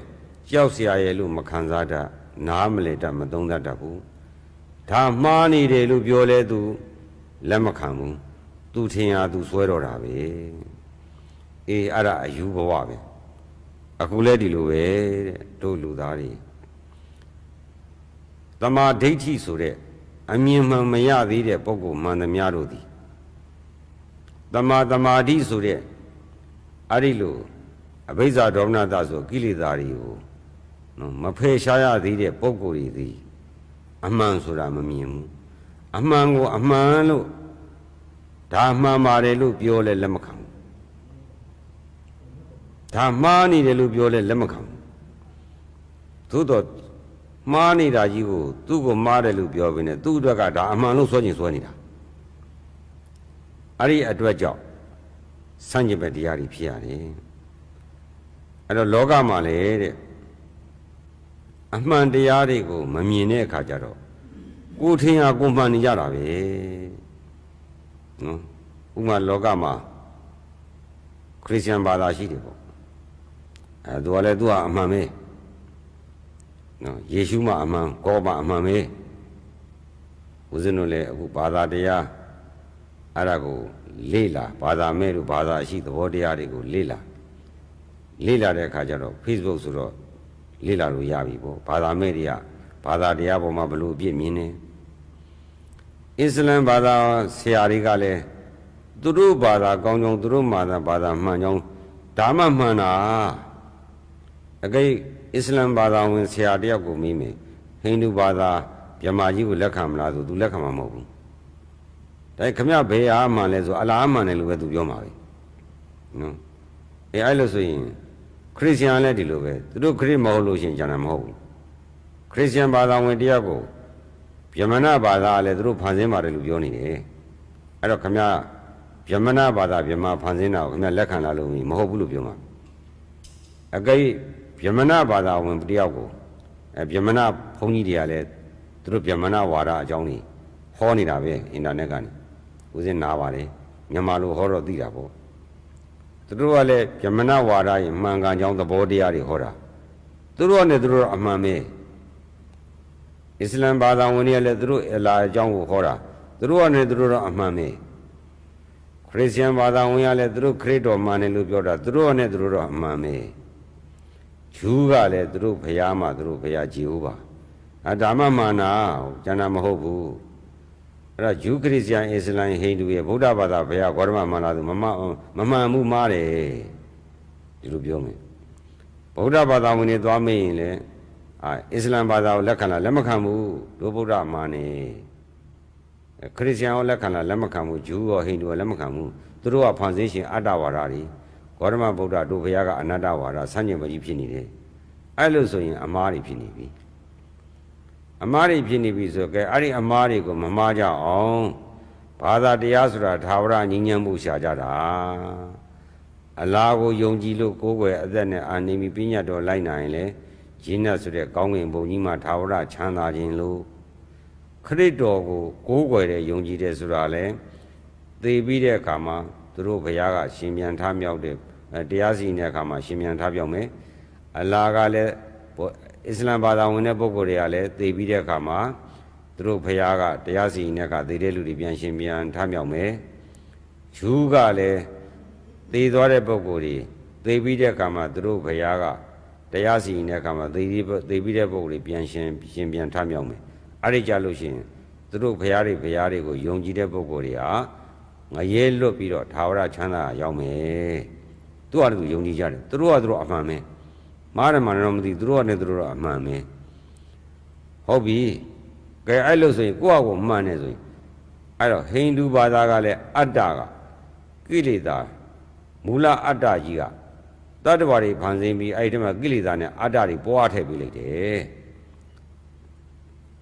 ကြောက်เสียရဲ့လို့မခံစားတတ်နားမလဲတတ်မသုံးတတ်တတ်ဘူးဒါမှားနေတယ်လို့ပြောလဲသူလက်မခံဘူးသူထင်ရသူစွဲတော့တာပဲအေးအဲ့ဒါအယူဘဝပဲအခုလဲဒီလိုပဲတဲ့တို့လူသားတွေသမာဓိဋ္ဌိဆိုတဲ့အမြင်မှန်မရသေးတဲ့ပုဂ္ဂိုလ်မှန်သမျှတို့သည်သမာဓိဆိုတဲ့အဲ့ဒီလိုအဘိဇ္ဇာဒေါမနတဆိုကိလေသာတွေကိုမဖယ်ရှားရသေးတဲ့ပုဂ္ဂိုလ်တွေသည်အမှန်ဆိုတာမမြင်ဘူးအမှန်ကိုအမှန်လို့ဒါမှန်ပါတယ်လို့ပြောလဲလက်မခံဘူးဒါမှားနေတယ်လို့ပြောလဲလက်မခံဘူးသို့တော့မှားနေတာကြီးကိုသူ့ကိုမှားတယ်လို့ပြောပြီးနေသူ့အတွက်ကဒါအမှန်လို့ဆိုချင်ဆိုနေတာအဲ့ဒီအတွက်ကြောင့်စัญญဘက်တရားတွေဖြစ်ရတယ်အဲ့တော့လောကမှာလေတဲ့အမှန်တရားတွေကိုမမြင်တဲ့အခါကျတော့ကိုထင်ရကိုမှန်နေကြတာပဲနော်ဥမာလောကမှာခရစ်ယာန်ဘာသာရှိတယ်ပေါ့သူကလည်းသူကအမှန်ပဲနော်ယေရှုမှအမှန်ကောမှအမှန်ပဲဦးဇင်းတို့လည်းအခုဘာသာတရားအဲ့ဒါကိုလေ့လာဘာသာမဲ့တို့ဘာသာရှိသဘောတရားတွေကိုလေ့လာတဲ့အခါကျတော့ Facebook ဆိုတော့လေ့လာလို့ရပြီပေါ့ဘာသာမဲ့တွေကဘာသာတရားပေါ်မှာဘလို့အပြည့်မြင်နေအစ္စလမ်ဘာသာဆရာတွေကလည်းသူတို့ဘာသာကောင်းကြောင်းသူတို့ဘာသာမှန်ကြောင်းဒါမှမှန်တာအကိအစ္စလမ်ဘာသာဝင်ဆရာတယောက်ကိုမေးမယ်ဟိန္ဒူဘာသာဗြဟ္မာကြီးကိုလက်ခံမလားဆိုသူလက်ခံမှာမဟုတ်ဘူးဒါခမရဘယ်အားမှန်လဲဆိုအလားမှန်တယ်လို့ပဲသူပြောမှာပဲနော်အဲ့လိုဆိုရင်ခရစ်ယာန်လည်းဒီလိုပဲသူတို့ခရစ်မဟုတ်လို့ရှင်ကျန်တာမဟုတ်ဘူးခရစ်ယာန်ဘာသာဝင်တယောက်ကိုဗြဟ္မဏဘာသာလည်းသူတို့ဖန်ဆင်းပါတယ်လို့ပြောနေတယ်အဲ့တော့ခမရဗြဟ္မဏဘာသာဗြဟ္မာဖန်ဆင်းတာကိုခမရလက်ခံလာလို့မဟုတ်ဘူးလို့ပြောမှာအကိဗြဟ္မဏဘာသာဝင်တယောက်ကိုဗြဟ္မဏဘုန်းကြီးတွေကလည်းသူတို့ဗြဟ္မဏဝါဒအကြောင်းတွေဟောနေတာပဲအင်တာနက်ကနေဦးစင်းနားပါတယ်မြန်မာလိုဟောတော့သိတာပေါ့သူတို့ကလည်းဗြဟ္မဏဝါဒရဲ့မှန်ကန်ကြောင်းသဘောတရားတွေဟောတာသူတို့ကလည်းသူတို့အမှန်ပဲအစ္စလမ်ဘာသာဝင်တွေကလည်းသူတို့အလာအကြောင်းကိုဟောတာသူတို့ကလည်းသူတို့အမှန်ပဲခရစ်ယာန်ဘာသာဝင်ကလည်းသူတို့ခရစ်တော်မှန်တယ်လို့ပြောတာသူတို့ကလည်းသူတို့အမှန်ပဲဂျူးကလည်းသူတို့ဘုရားမှသူတို့ဘုရားဂျီဟူးပါဒါမှမှန်တာကျန်တာမဟုတ်ဘူးအဲ့ဒါဂျူးခရစ်ယာန်အစ္စလမ်ဟိန္ဒူရဲ့ဗုဒ္ဓဘာသာဘုရားဂေါတမမှန်လားသူမမှန်မှုမှားတယ်ဒီလိုပြောမယ်ဗုဒ္ဓဘာသာဝင်တွေသွားမေးရင်လည်းအစ္စလမ်ဘာသာကိုလက်ခံလားလက်မခံဘူးတို့ဗုဒ္ဓမှန်နေခရစ်ယာန်ကိုလက်ခံလားလက်မခံဘူးဂျူးရောဟိန္ဒူရောလက်မခံဘူးသူတို့ကဖန်ဆင်းရှင်အတ္တဝါဒတွေဂေါတမဗုဒ္ဓတို့ဘုရားကအနတ္တဝါဒဆန့်ကျင်ဘက်ကြီးဖြစ်နေတယ်အဲ့လိုဆိုရင်အမှားတွေဖြစ်နေပြီအမှားတွေဖြစ်နေပြီဆိုကြအဲ့ဒီအမှားတွေကိုမမှားကြအောင်ဘာသာတရားဆိုတာသာဝရငြိမ်းချမ်းမှုရှာကြတာအလားကိုယုံကြည်လို့ကိုယ်ွယ်အသက်နဲ့အာနေမီပညာတော်လိုက်နိုင်လေဂျင်းတ်ဆိုတဲ့ကောင်းကင်ဘုံကြီးမှာသာဝရချမ်းသာခြင်းလို့ခရစ်တော်ကိုကိုးကွယ်တဲ့ယုံကြည်တဲ့ဆိုတာလေသိပြီးတဲ့အခါမှာသူတို့ဘုရားကရှင်ပြန်ထမြောက်တဲ့ တရားစီရင်တဲ့အခါမှာရှင်ပြန်ထားပြောင်းမယ်အလာကလည်းအစ္စလမ်ဘာသာဝင်တဲ့ပုဂ္ဂိုလ်တွေကလည်းသိပြီးတဲ့အခါမှာသူတို့ဖရာကတရားစီရင်တဲ့အခါသိတဲ့လူတွေပြန်ရှင်ပြန်ထားမြောက်မယ်ယူကလည်းသိသွားတဲ့ပုဂ္ဂိုလ်တွေသိပြီးတဲ့အခါမှာသူတို့ဖရာကတရားစီရင်တဲ့အခါမှာသိပြီးတဲ့ပုဂ္ဂိုလ်တွေပြန်ရှင်ပြန်ထားမြောက်မယ်အဲ့ဒီကြလို့ရှိရင်သူတို့ဖရာတွေကိုယုံကြည်တဲ့ပုဂ္ဂိုလ်တွေဟာငရဲလွတ်ပြီးတော့ထာဝရချမ်းသာရောက်မယ်သူကလည်းသူယုံကြည်ကြတယ်သူတို့ကသူတို့အမှန်ပဲမားတယ်မှန်တော့မသိသူတို့ကလည်းသူတို့ကအမှန်ပဲဟုတ်ပြီကဲအဲ့လို့ဆိုရင်ကိုယ့်အကိုမှန်နေဆိုရင်အဲ့တော့ဟိန္ဒူဘာသာကလည်းအတ္တကကိလေသာမူလအတ္တကြီးကတတ္တဝါတွေဖန်ဆင်းပြီးအဲ့ဒီမှာကိလေသာနဲ့အတ္တတွေပွားထည့်ပေးလိုက်တယ်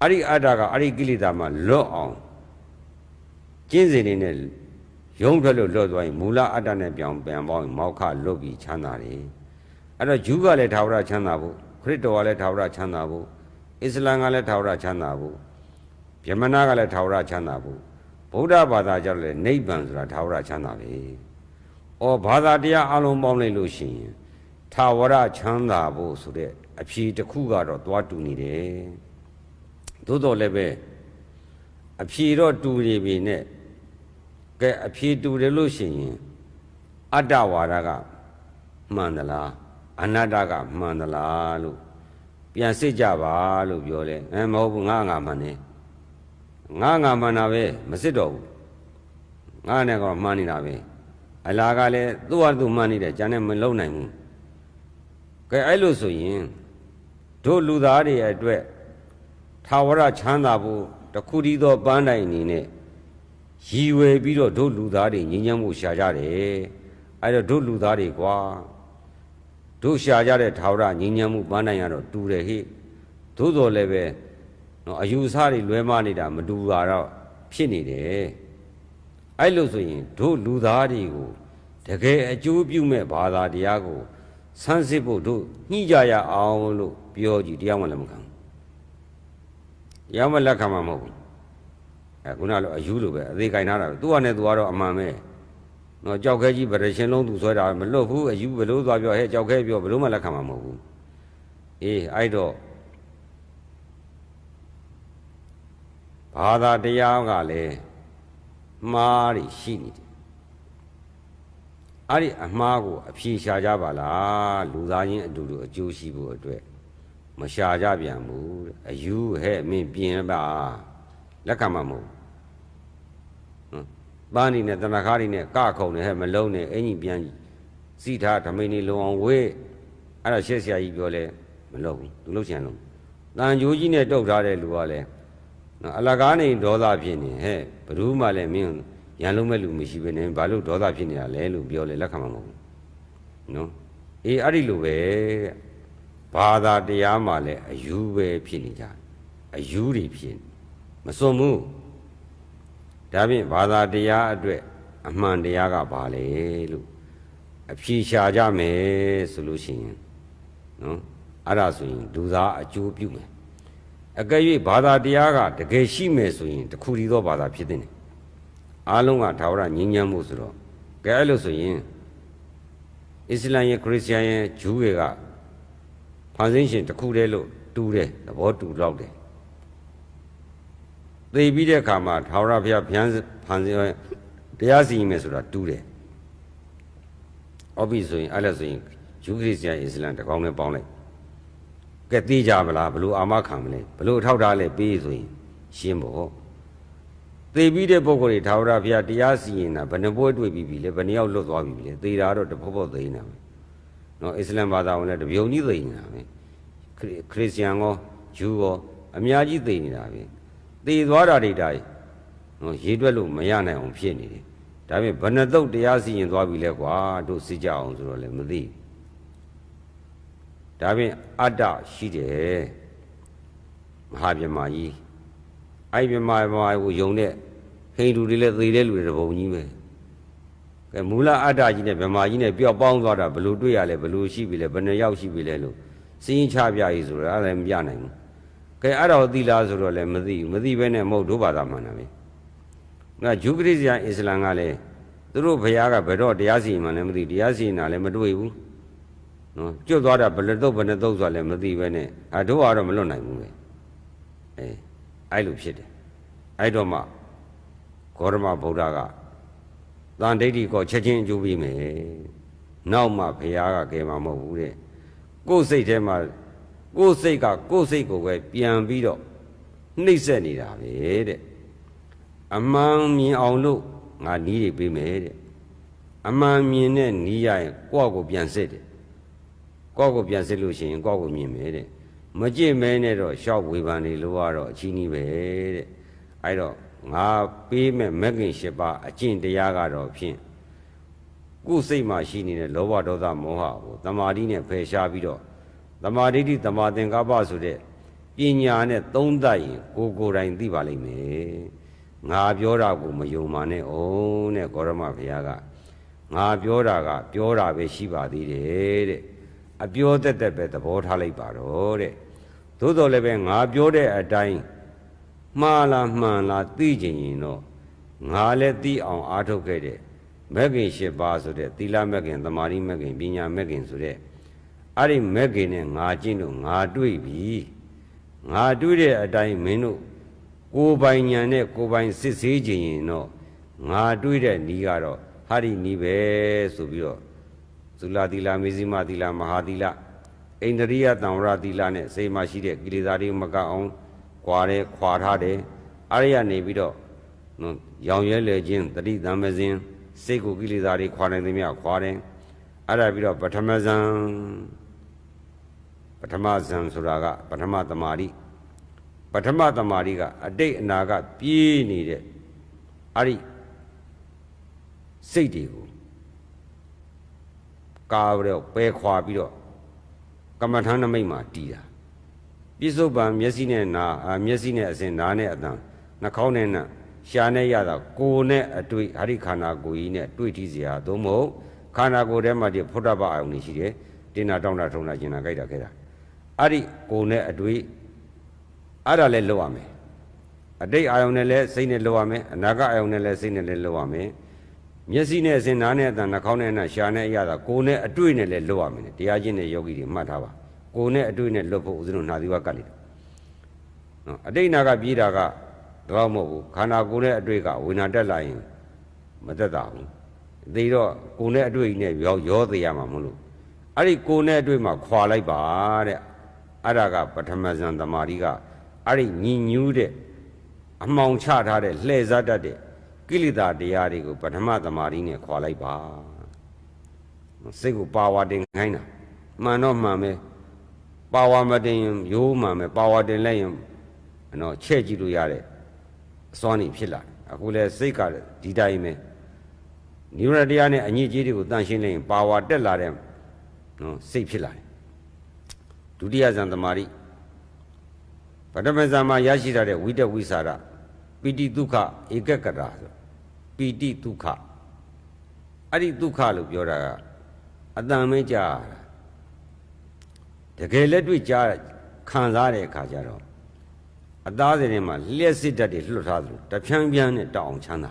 အဲ့ဒီအတ္တကအဲ့ဒီကိလေသာမှာလွတ်အောင်ကျင့်စဉ်တွေနဲ့ရုံးထွက်လို့လွတ်သွားရင်မူလအတ္တနဲ့ပြန်ပေါင်းရင်မောက္ခလွတ်ပြီးချမ်းသာတယ်အဲ့တော့ဂျူးကလည်းထာဝရချမ်းသာဖို့ခရစ်တော်ကလည်းထာဝရချမ်းသာဖို့အစ္စလမ်ကလည်းထာဝရချမ်းသာဖို့ဗြဟ္မဏကလည်းထာဝရချမ်းသာဖို့ဗုဒ္ဓဘာသာကျတော့လည်းနိဗ္ဗာန်ဆိုတာထာဝရချမ်းသာပဲ။အော်ဘာသာတရားအလုံးပေါင်းလိုက်လို့ရှိရင်ထာဝရချမ်းသာဖို့ဆိုတဲ့အဖြေတစ်ခုကတော့သွားတူနေတယ်။သို့တော်လည်းပဲအဖြေတော့တူနေပြီနဲ့ကဲအဖြေတူတယ်လို့ရှိရင်အတ္တဝါဒကမှန်သလားအနတ္တကမှန်သလားလို့ပြန်စစ်ကြပါလို့ပြောတယ်မဟုတ်ဘူးငါမှန်တယ်ငါမှန်တာပဲမစစ်တော့ဘူးငါနဲ့ကတော့မှန်နေတာပဲအလားကလည်းသူ့ဟာသူမှန်နေတယ်ကျန်တဲ့မလုံနိုင်ဘူးကဲအဲ့လိုဆိုရင်တို့လူသားတွေအတွက်ထာဝရချမ်းသာဖို့တခုတည်းသောပန်းတိုင်အနေနဲ့ရည်ဝယ်ပြီးတော့တို့လူသားတွေငြိမ်းချမ်းမှုရှာကြတယ်အဲ့တော့တို့လူသားတွေကွာတို့ရှာကြတဲ့ထာဝရငြိမ်းချမ်းမှုပန်းတိုင်ကတော့တူတယ်ဟိသို့တော်လည်းပဲနော်အယူအဆတွေလွဲမှားနေတာမတူတာတော့ဖြစ်နေတယ်အဲ့လို့ဆိုရင်တို့လူသားတွေကိုတကယ်အကျိုးပြုမဲ့ဘာသာတရားကိုဆန်းစစ်ဖို့တို့ညှိကြရအောင်လို့ပြောကြည့်တရားမှလည်းမခံဘူးတရားမှလက်ခံမှာမဟုတ်ဘူးခုနလိုအယူလိုပဲအသေးကင်ထားတာပဲသူကနဲ့သူကတော့အမှန်ပဲနော်ကြောက်ခဲကြီးဗရရှင်လုံးသူဆွဲတာမလွတ်ဘူးအယူဘလို့သွားပြောဟဲ့ကြောက်ခဲပြောဘလို့မှလက်ခံမှာမဟုတ်ဘူးအေးအဲ့တော့ဘာသာတရားကလည်းမှားတွေရှိနေတယ်အဲ့ဒီအမှားကိုအဖြေရှာကြပါလားလူသားချင်းအတူတူအကျိုးရှိဖို့အတွက်မရှာကြပြန်ဘူးအယူဟဲ့မင်းပြင်ပါလက်ခံမှာမဟုတ်ပန်းနေနဲ့တဏှာတွေနဲ့ကခုံနေဟဲ့မလုံးနဲ့အင်ကြီးပြန်စီထားဓမိန်နေလုံအောင်ဝေးအဲ့ဒါရှက်ဆရာကြီးပြောလဲမလုပ်ဘူးသူလုပ်ချင်လို့တန်ကြိုးကြီးနဲ့တုတ်ထားတဲ့လူကလည်းအလကားနေဒေါသဖြစ်နေဟဲ့ဘယ်သူမှလည်းမင်းရန်လုံးမဲ့လူမရှိဘဲနဲ့ဘာလို့ဒေါသဖြစ်နေတာလဲလို့ပြောလဲလက်ခံမှာမဟုတ်ဘူးနော်အေးအဲ့ဒီလိုပဲဘာသာတရားမှလည်းအယူပဲဖြစ်နေကြအယူတွေဖြစ်မစွန့်ဘူးဒါဖြင့်ဘာသာတရားအတွက်အမှန်တရားကဘာလဲလို့အဖြေရှာကြမယ်ဆိုလို့ရှိရင်နော်အဲ့ဒါဆိုရင်လူသားအကျိုးပြုမယ်အကယ်၍ဘာသာတရားကတကယ်ရှိမယ်ဆိုရင်တခုတည်းသောဘာသာဖြစ်တဲ့အားလုံးကထာဝရငြိမ်းချမ်းမှုဆိုတော့ကဲအဲ့လိုဆိုရင်အစ္စလာမ်ရဲ့ခရစ်ယာန်ရဲ့ဂျူးတွေကဖန်ဆင်းရှင်တခုတည်းလို့တူတယ်သဘောတူတော့တယ်သိပြီးတဲ့အခါမှာထာဝရဘုရားဖန်ဆင်းတရားစီရင်မယ်ဆိုတာတူတယ်။အော်ပြီဆိုရင်အဲ့လိုဆိုရင်ဂျူးခရစ်ယာန်အစ္စလာမ်တကောင်းနဲ့ပေါင်းလိုက်ကဲသိကြမလားဘလို့အာမခံမလဲဘလို့ထောက်ထားလဲပြီးဆိုရင်ရှင်းဖို့သိပြီးတဲ့ပုဂ္ဂိုလ်တွေထာဝရဘုရားတရားစီရင်တာဘယ်နှပွဲတွေ့ပြီးပြီလဲဘယ်နှယောက်လွတ်သွားပြီလဲသိတာတော့တဖို့ဖို့သိနေတာပဲ။နော်အစ္စလာမ်ဘာသာဝင်လည်းတပြုံကြီးသိနေတာပဲခရစ်ယာန်ရောဂျူးရောအများကြီးသိနေတာပဲ။သိသွားတာတွေတိုင်းနော်ရေးတွက်လို့မရနိုင်အောင်ဖြစ်နေတယ်။ဒါပေမဲ့ဘယ်နှသုတ်တရားစီရင်သွားပြီလဲကွာတို့စစ်ကြအောင်ဆိုတော့လည်းမသိဘူး။ဒါပြင်အတ္တရှိတယ်မဟာပြမကြီးအဲ့ပြမကိုယုံတဲ့ဟိန္ဒူတွေလည်းသေတဲ့လူတွေတပုံကြီးပဲကဲမူလအတ္တကြီးနဲ့ဗမာကြီးနဲ့ပျောက်ပေါင်းသွားတာဘယ်လိုတွေ့ရလဲဘယ်လိုရှိပြီလဲဘယ်နှယောက်ရှိပြီလဲလို့စင်းချပြရေးဆိုတော့အဲ့ဒါလည်းမပြနိုင်ဘူးကဲအဲ့ဒါကိုသိလားဆိုတော့လည်းမသိဘူးမသိဘဲနဲ့မဟုတ်ဒုဘာသာမှန်တာပဲငါဂျူးခရစ်ယာန်အစ္စလာမ်ကလည်းသူ သူတို့ဘုရားကဘယ်တော့တရားစီရင်မှလည်းမသိတရားစီရင်တာလည်းမတွေ့ဘူးနော်ကျွတ်သွားတာဘယ်နဲ့တုတ်ဆိုလည်းမသိပဲနဲ့တို့ကတော့မလွတ်နိုင်ဘူးပဲအဲ့လိုဖြစ်တယ်အဲ့တော့မှဂေါတမဗုဒ္ဓကတန်ဒိဋ္ဌိကိုချက်ချင်းအကျိုးပေးမယ်နောက်မှဘုရားကကဲမှာမဟုတ်ဘူးတဲ့ကိုယ်စိတ်ထဲမှာကိုယ်စိတ်ကကိုယ်စိတ်ကိုပဲပြန်ပြီးတော့နှိမ့်ဆက်နေတာပဲတဲ့အမှန်မြင်အောင်လို့ငါနီးတွေပေးမယ်တဲ့အမှန်မြင်တဲ့နီးရရင်ကိုယ့်ကိုပြန်စစ်တယ်ကိုယ့်ကိုပြန်စစ်လို့ရှိရင်ကိုယ့်ကိုမြင်မယ်တဲ့မကြည့်မဲနဲ့တော့ရှောက်ဝေဖန်နေလို့ကတော့အချင်းကြီးပဲတဲ့အဲ့တော့ငါပေးမဲ့မဂ္ဂင်၈ပါးအကျင့်တရားကတော့ဖြင့်ကိုယ်စိတ်မှာရှိနေတဲ့လောဘဒေါသမောဟကိုတမာတိနဲ့ဖယ်ရှားပြီးတော့တမာဒိဋ္ဌိတမာသင်္ကပ္ပဆိုတဲ့ပညာနဲ့သုံးသပ်ရင်ကိုယ်တိုင်သိပါလိမ့်မယ်ငါပြောတာကိုမယုံပါနဲ့အောင်တဲ့ဂေါတမဘုရားကငါပြောတာကပြောတာပဲရှိပါသေးတယ်တဲ့အပြောသက်သက်ပဲသဘောထားလိုက်ပါတော့တဲ့သို့တော်လည်းပဲငါပြောတဲ့အတိုင်းမှားလားမှန်လားသိချင်ရင်တော့ငါလည်းသိအောင်အားထုတ်ခဲ့တဲ့မဂ္ဂင်၈ပါးဆိုတဲ့သီလမဂ္ဂင်သမာဓိမဂ္ဂင်ပညာမဂ္ဂင်ဆိုတဲ့အဲ့ဒီမဂ္ဂင်နဲ့ငါကျင့်လို့ငါတွေ့ပြီငါတွေ့တဲ့အတိုင်းမင်းတို့ကိုယ်ပိုင်ညာနဲ့ကိုယ်ပိုင်စစ်ဆေးခြင်းရင်တော့ငါတွေ့တဲ့ဤကတော့ဟာဒီဤပဲဆိုပြီးတော့ဇူလာသီလမေဇိမသီလမဟာသီလအိန္ဒြိယတံဝရသီလနဲ့စိတ်မှရှိတဲ့ကိလေသာတွေမကအောင်ခွာထားတယ်အဲ့ဒီကနေပြီးတော့ရောင်ရဲလေခြင်းတတိတံမဇင်စိတ်ကိုကိလေသာတွေခွာနိုင်သမျှခွာတယ်အဲ့ဒါပြီးတော့ပထမဇံဆိုတာကပထမတမာတိပထမတမာတိကအတိတ်အနာကပြေးနေတဲ့အဲ့ဒီစိတ်တွေကိုကာပြီးတော့ပယ်ခွာပြီးတော့ကမ္မထာနမိတ်မှာတည်တာပြစ္ဆုတ်ပံမျက်စိနဲ့အစဉ်နားနဲ့အတန်နှာခေါင်းနဲ့နံရှာနဲ့ရတာကိုယ်နဲ့အတွေ့ဟာဒီခန္ဓာကိုယ်ကြီးနဲ့တွေ့ထိစရာသို့မဟုတ်ခန္ဓာကိုယ်ထဲမှာဒီဖုဒ္ဓဘာအာယုန်ရှိတယ်တင်တာတောင်းတာထုံတာကျင်တာကြိုက်တာခဲတာအဲ့ဒီကိုယ်နဲ့အတွေ့အဲ့ဒါလည်းလုပ်ရမယ်အတိတ်အာယုန်နဲ့လည်းစိတ်နဲ့လုပ်ရမယ်အနာဂတ်အာယုန်နဲ့လည်းစိတ်နဲ့လည်းလုပ်ရမယ်မျက်စိနဲ့အစဉ်နားနဲ့အတန်နှာခေါင်းနဲ့နံရှာနဲ့ရတာကိုယ်နဲ့အတွေ့နဲ့လည်းလုပ်ရမယ်တရားချင်းတဲ့ယောဂီတွေမှတ်ထားပါကိုယ်နဲ့အတွေ့နဲ့လွတ်ဖို့ဦးဇင်းတို့နှာသီးဝကတ်လိုက်တယ်နော်အတိတ်နာကပြေးတာကတော့မဟုတ်ဘူးခန္ဓာကိုယ်နဲ့အတွေ့ကဝိညာဉ်တက်လာရင်မသက်သာဘူးသိတော့ကိုယ်နဲ့အတွေ့နဲ့ရောသေးရမှာမလို့အဲ့ဒီကိုယ်နဲ့အတွေ့မှာခွာလိုက်ပါတဲ့အဲ့ဒါကပထမဇန်သမာဓိကအဲ့ဒီညီညူးတဲ့အမှောင်ချထားတဲ့လှည့်စားတတ်တဲ့ကိလေသာတရားတွေကိုပထမသမာဓိနဲ့ခွာလိုက်ပါစိတ်ကိုပါဝါတင်ခိုင်းတာမှန်တော့မှန်ပဲပါဝါမတင်ရင်ရိုးမှန်ပဲပါဝါတင်လိုက်ရင်ချဲ့ကြည့်လို့ရတဲ့အစွမ်းနေဖြစ်လာအခုလဲစိတ်ကဒီတိုင်းပဲနိရောဓတရားနဲ့အညစ်အကြေးတွေကိုတန့်ရှင်းလိုက်ရင်ပါဝါတက်လာတဲ့စိတ်ဖြစ်လာတယ်ဒုတိယဇန်သမာဓိပထမဇန်မှာရရှိထားတဲ့ဝိတ္တဝိသရာပိတိဒုက္ခဧကကရာဆိုပိတိဒုက္ခအဲ့ဒီဒုက္ခလို့ပြောတာကအတန်မင်းကြားတကယ်လက်တွေ့ကြားခံစားတဲ့အခါကျတော့အသားစင်းမှာလျှက်စစ်တတ်တွေလွတ်ထားသလိုတဖြန်းဖြန်းနဲ့တောက်အောင်ချမ်းသာ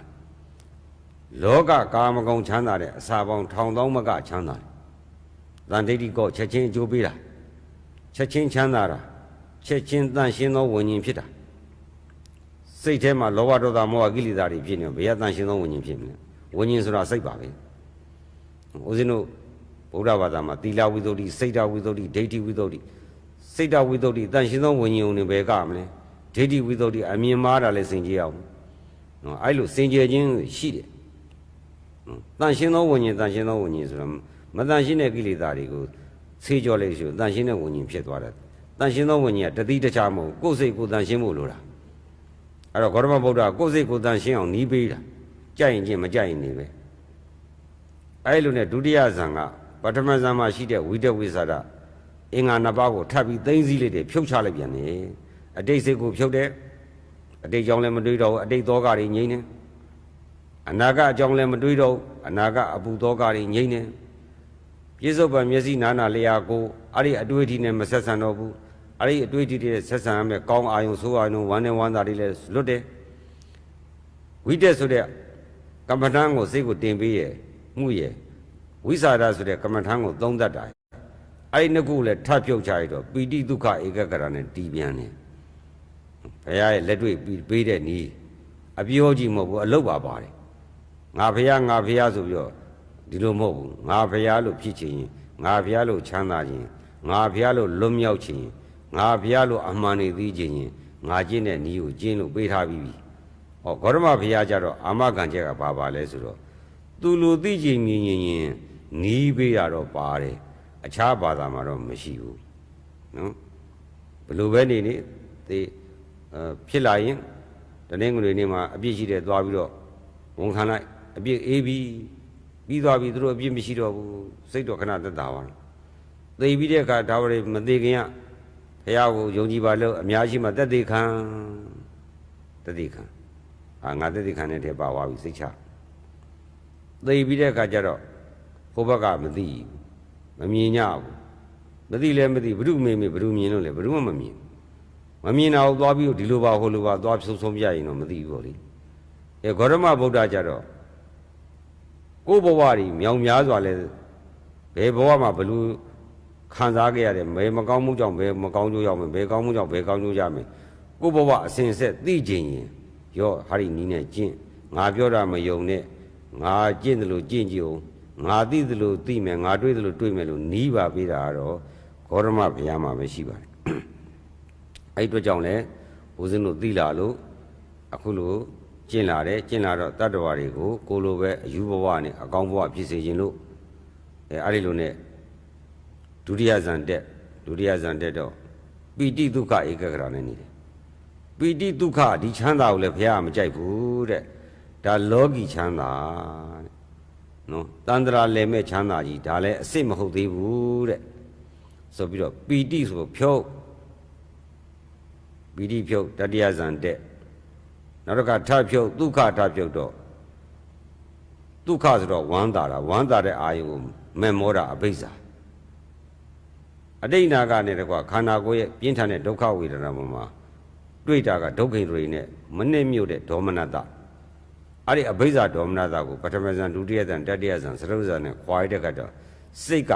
လောကကာမဂုဏ်ချမ်းသာတဲ့အစာပေါင်းထောင်သောမကချမ်းသာတယ်တန်ဒိဋ္ဌိကောချက်ချင်းအကျိုးပေးတာချက်ချင်းချမ်းသာတာချက်ချင်းတန်ရှင်းသောဝิญဉ်ဖြစ်တာစိတ်ထဲမှာလောဘဒေါသမောဟကိလေသာတွေဖြစ်နေဘယ်ရတန်ရှင်းသောဝิญဉ်ဖြစ်မလဲဝิญဉ်ဆိုတာစိတ်ပါပဲဦးဇင်းတို့ဗုဒ္ဓဘာသာမှာသီလဝိသုဒ္ဓိစိတ်တဝိသုဒ္ဓိဒိဋ္ဌိဝိသုဒ္ဓိစိတ်တဝိသုဒ္ဓိတန်ရှင်းသောဝิญဉ်ုံတွေဘယ်ကမလဲဒိဋ္ဌိဝိသုဒ္ဓိအမြင်မှားတာလည်းစင်ကြယ်အောင်နော်အဲ့လိုစင်ကြယ်ခြင်းရှိတယ်တန်ရှင်းသောဝิญဉ်ဆိုတာမတန်ရှင်းတဲ့ကိလေသာတွေကိုဆေးကြောလိုက်ဆိုတန်ရှင်းတဲ့ဝิญဉ်ဖြစ်သွားတယ်တန်ရှင်းသောဝิญဉ်ကတတိတခြားမဟုတ်ကိုယ်စိတ်ကိုတန်ရှင်းဖို့လိုတာအဲ့တော့ဂေါတမဗုဒ္ဓကိုယ်စိတ်ကိုတန်ရှင်းအောင်နီးပေးတာကြိုက်ရင်ချင်းမကြိုက်ရင်နေပဲအဲ့လိုနဲ့ဒုတိယဇန်ကပထမဇန်မှာရှိတဲ့ဝိတ္တဝိသရာအင်္ဂါနှစ်ပါးကိုထပ်ပြီးသိသိလေးတွေဖြုတ်ချလိုက်ပြန်တယ်အတိတ်စိတ်ကိုဖြုတ်တယ်အတိတ်ကြောင့်လည်းမတွေးတော့ဘူးအတိတ်သောကတွေငြိမ့်တယ်အနာဂတ်အကြောင်းလည်းမတွေးတော့ဘူးအနာဂတ်အပူသောကတွေငြိမ့်တယ်ပြစ္ဆုတ်ပံမျက်စိနာနာလျာကိုအဲ့ဒီအတွေ့အထိနဲ့မဆက်ဆံတော့ဘူးအဲ့ဒီအတွေ့အထိတွေဆက်ဆံရမယ်ကောင်းအာယုံဆိုးအာယုံဝမ်းနဲ့ဝမ်းသာတွေလည်းလွတ်တယ်ဝိတက်ဆိုတဲ့ ကမ္မထံကိုစိတ်ကိုတင်ပေးရဲ့မှုရဲ့ဝိသရာဆိုတဲ့ကမ္မထံကိုသုံးတတ်တာအဲ့ဒီနှစ်ခုလည်းထပ်ပြုတ်ချရတော့ပီတိဒုက္ခဧကကရနဲ့တည်ပြန်တယ်ဘုရားရဲ့လက်တွေ့ပေးတဲ့နည်းအပြောကြီးမဟုတ်ဘူးအလုတ်ပါပါတယ်ငါဘုရားဆိုပြီးတော့ဒီလိုမဟုတ်ဘူးငါဘုရားလို့ဖြစ်ချင်ရင်ငါဘုရားလို့ချမ်းသာခြင်းငါဘုရားလို့လွတ်မြောက်ခြင်းငါဘုရားလို့အမှန်နေသိခြင်းရင်ငါကျင့်တဲ့နည်းကိုကျင့်လို့ပေးထားပြီးပြီဟောဂေါရမဘုရားကြတော့အာမခံချက်ကပါလဲဆိုတော့သူလူသိခြင်းမြင်ရင်နီးပေးရတော့ပါတယ်အခြားဘာသာမှာတော့မရှိဘူးနော်ဘယ်လိုပဲနေသေဖြစ်လာရင်တနင်္ဂနွေနေ့မှာအပြစ်ရှိတဲ့သွားပြီးတော့ဝန်ခံလိုက်အပြစ်အေးပြီးသွားပြီသူတို့အပြစ်မရှိတော့ဘူးစိတ်တော့ခဏသက်သာသွားသိပြီးတဲ့အခါဒါဝရမသေးခင်ကဘုရားကိုယုံကြည်ပါလို့အများရှိမှသက်သေခံငါသက်သေခံတဲ့ထဲပါသွားပြီစိတ်ချသိပြီးတဲ့အခါကျတော့ဟိုဘက်ကမသိမမြင်ညဘူးမသိလည်းမသိဘုရုမေဘုရုမြင်လို့လေဘုရုမမြင်တာကိုသွားပြီးဒီလိုပါဟိုလိုပါသွားဆုံးပြရင်တော့မသိဘူးပေါ့လေအဲဂေါရမဗုဒ္ဓကျတော့ကိုယ်ဘဝကြီးမြောင်များစွာလဲဘယ်ဘဝမှာဘလူခံစားခဲ့ရတယ်ဘယ်မကောင်းမှုကြောင့်ဘယ်မကောင်းကျိုးရောက်မယ်ဘယ်ကောင်းမှုကြောင့်ဘယ်ကောင်းကျိုးရမယ်ကိုယ်ဘဝအစဉ်ဆက်သိခြင်းရင်ရောဟာဒီနီးနဲ့ကျင့်ငါပြောတာမယုံနဲ့ငါကျင့်တယ်လို့ကျင့်ကြည့်အောင်ငါသိတယ်လို့သိမယ်ငါတွေးတယ်လို့တွေးမယ်လို့နီးပါပေးတာတော့ဂေါရမဘုရားမှာပဲရှိပါတယ်အဲ့အတွက်ကြောင့်လဲဦးဇင်းတို့သိလာလို့အခုလို့ကျင့်လာတော့တတ္တဝါတွေကိုကိုလိုပဲအယူဘဝနဲ့အကောင်းဘဝဖြစ်စေခြင်းလို့အဲ့ဒီလိုနဲ့ဒုတိယဇန်တက်တော့ပီတိဒုက္ခဧကဂရနဲ့နေတယ်ပီတိဒုက္ခဒီချမ်းသာကိုလည်းဘုရားမကြိုက်ဘူးတဲ့ဒါလောကီချမ်းသာတဲ့နော်တန္တရာလည်းမဲ့ချမ်းသာကြီးဒါလည်းအစစ်မဟုတ်သေးဘူးတဲ့ဆိုပြီးတော့ပီတိဆိုဖြုတ်ပီတိဖြုတ်တတိယဇန်တက်နောက်တစ်ခါထဖြုတ်ဒုက္ခထဖြုတ်တော့ဒုက္ခဆိုတော့ဝမ်းသာတဲ့အာယုကိုမဲ့မောတာအဘိဇ္ဇာအတိတ်နာကနဲ့တကွာခန္ဓာကိုယ်ရဲ့ပြင်းထန်တဲ့ဒုက္ခဝေဒနာပေါ်မှာတွေ့တာကဒုက္ခိန္ဒြေနဲ့မနစ်မြုပ်တဲ့ဒေါမနတအဲ့ဒီအဘိဇ္ဇာဒေါမနတကိုပထမဇန်ဒုတိယဇန်တတိယဇန်သရုပ်ဇန်နဲ့ခွာရတဲ့ကတော့စိတ်က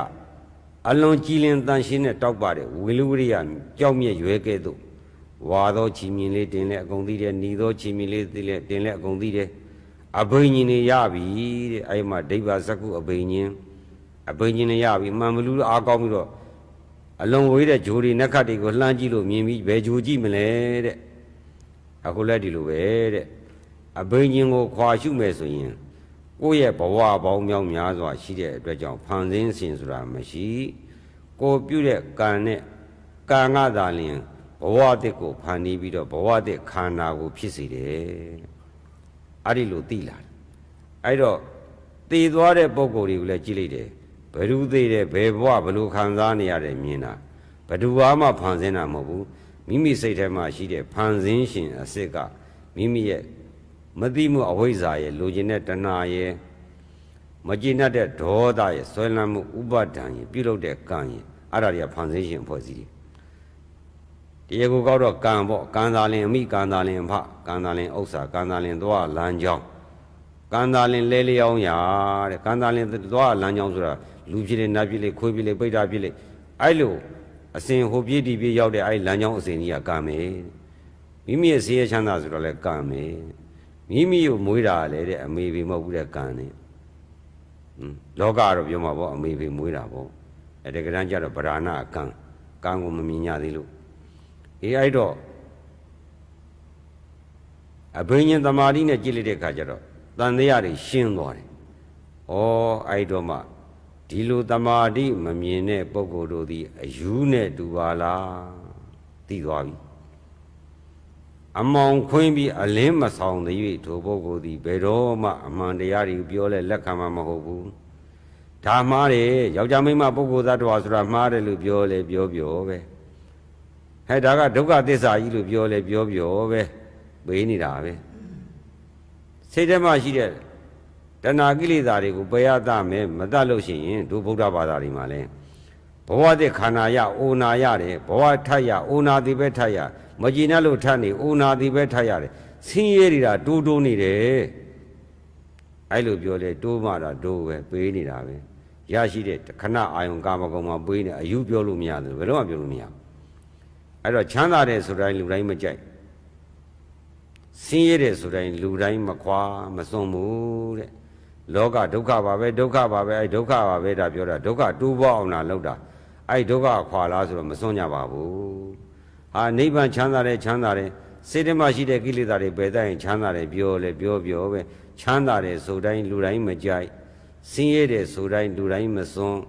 အလွန်ကြည်လင်တန်ရှင်းတဲ့တောက်ပတဲ့ဝေလူဝရိယကြောက်မြက်ရွယ်ကဲ့သို့ဝါသောချီမြင်လေးတင်လဲအကုန်သိတယ်หนีသောချီမြင်လေးတင်လဲအကုန်သိတယ်အဘိညာဉ်တွေရပြီတဲ့အဲ့မှာဒိဗ္ဗစကုအဘိညာဉ်တွေရပြီမှန်မလူအားကောင်းပြီးတော့အလွန်ဝေးတဲ့ဂျိုတွေနက်ခတ်တွေကိုလှမ်းကြည့်လို့မြင်ပြီးဘယ်ဂျိုကြည့်မလဲတဲ့အခုလည်းဒီလိုပဲတဲ့အဘိညာဉ်ကိုခွာရှုမယ်ဆိုရင်ကိုယ့်ရဲ့ဘဝပေါင်းမြောက်များစွာရှိတဲ့အတွက်ကြောင့်ဖန်ဆင်းခြင်းဆိုတာမရှိကိုပြုတဲ့ကံနဲ့ကံကသာလျှင်ဘဝအတစ်ကိုဖန်တီးပြီးတော့ဘဝအတစ်ခန္ဓာကိုဖြစ်စေတယ်အဲ့ဒီလိုသိလာတယ်အဲ့တော့သိသွားတဲ့ပုံကိုယ်တွေကိုလည်းကြည့်လိုက်တယ်ဘယ်သူသိတယ်ဘယ်ဘဝဘယ်လိုခံစားနေရတယ်မြင်တာဘယ်သူမှဖန်ဆင်းတာမဟုတ်ဘူးမိမိစိတ်ထဲမှာရှိတဲ့ဖန်ဆင်းရှင်အစစ်ကမိမိရဲ့မသိမှုအဝိဇ္ဇာရဲ့လိုချင်တဲ့တဏှာရဲ့မကျေနပ်တဲ့ဒေါသရဲ့ဆွဲလန်းမှုဥပါဒံရဲ့ပြုလုပ်တဲ့ကံရဲ့အဲ့ဒါတွေကဖန်ဆင်းရှင်အဖွဲ့အစည်းတွေတရားကိုကောက်တော့ကံပေါ့ကံသာလင်အမိကံသာလင်ဖကံသာလင်ဥစ္စာကံသာလင်သွားလမ်းကြောင်းကံသာလင်လဲလျောင်းရာတဲ့ကံသာလင်သွားလမ်းကြောင်းဆိုတာလူဖြစ်လေနတ်ဖြစ်လေခွေးဖြစ်လေပိဋ္ဌာဖြစ်လေအဲ့လိုအစဉ်ဟိုပြည့်ဒီပြည့်ရောက်တဲ့အဲ့လမ်းကြောင်းအစဉ်ကြီးကကံပဲမိမိရဲ့ဈေးရချမ်းသာဆိုတော့လဲကံပဲမိမိကိုမွေးတာလေတဲ့အမေဖေမဟုတ်ဘူးတဲ့ကံနဲ့လောကကတော့ပြောမှာပေါ့အမေဖေမွေးတာပေါ့အဲ့ဒီကံကြတော့ဗราဏကံကိုမမြင်ရသေးလို့အဲ့တော့အဘိညာဉ်သမာဓိနဲ့ကြည့်လိုက်တဲ့အခါကျတော့တန်တရားတွေရှင်းသွားတယ်။ဩအဲ့တော့မှဒီလိုသမာဓိမမြင်တဲ့ပုဂ္ဂိုလ်တို့သည်အယူနဲ့တူပါလားသိသွားပြီ။အမောင်ခွင်းပြီးအလင်းမဆောင်တဲ့၍ထိုပုဂ္ဂိုလ်သည်ဘယ်တော့မှအမှန်တရားတွေပြောလဲလက်ခံမှာမဟုတ်ဘူး။ဒါမှားတယ်ယောက်ျားမိန်းမပုဂ္ဂိုလ်သတ္တဝါဆိုတာမှားတယ်လို့ပြောလဲပြောပဲ။ဟဲ့ဒါကဒုက္ခသစ္စာကြီးလို့ပြောလဲပြောပဲပေးနေတာပဲစိတ်ထဲမှာရှိတဲ့တဏှာကိလေသာတွေကိုပယ်ရတမယ်မတတ်လို့ရှိရင်တို့ဗုဒ္ဓဘာသာတွေမှာလဲဘဝတဲ့ခန္ဓာရအိုနာရတယ်ဘဝထတ်ရအိုနာတိပဲထတ်ရမကြည်နဲ့လို့ထတ်နေအိုနာတိပဲထတ်ရတယ်ဆင်းရဲနေတာတိုးနေတယ် အဲ့လိုပြောလေတိုးမှတာတိုးပဲပေးနေတာပဲရရှိတဲ့ခဏအာယုံကာမဂုဏ်မှာပေးနေအယူပြောလို့မရတယ်ဘယ်တော့မှပြောလို့မရအဲ့တော့ချမ်းသာတဲ့ဆိုတိုင်းလူတိုင်းမကြိုက်ဆင်းရဲတဲ့ဆိုတိုင်းလူတိုင်းမခွာမစွန့်ဘူးတဲ့လောကဒုက္ခပါပဲဒုက္ခပါပဲအဲ့ဒုက္ခပါပဲဒါပြောတာဒုက္ခတိုးပွားအောင်လားလောက်တာအဲ့ဒုက္ခခွာလားဆိုတော့မစွန့်ကြပါဘူးဟာနိဗ္ဗာန်ချမ်းသာတဲ့စေတမရှိတဲ့ကိလေသာတွေပယ်တတ်ရင်ချမ်းသာတယ်ပြောလေပြောပဲချမ်းသာတယ်ဆိုတိုင်းလူတိုင်းမကြိုက်ဆင်းရဲတယ်ဆိုတိုင်းလူတိုင်းမစွန့်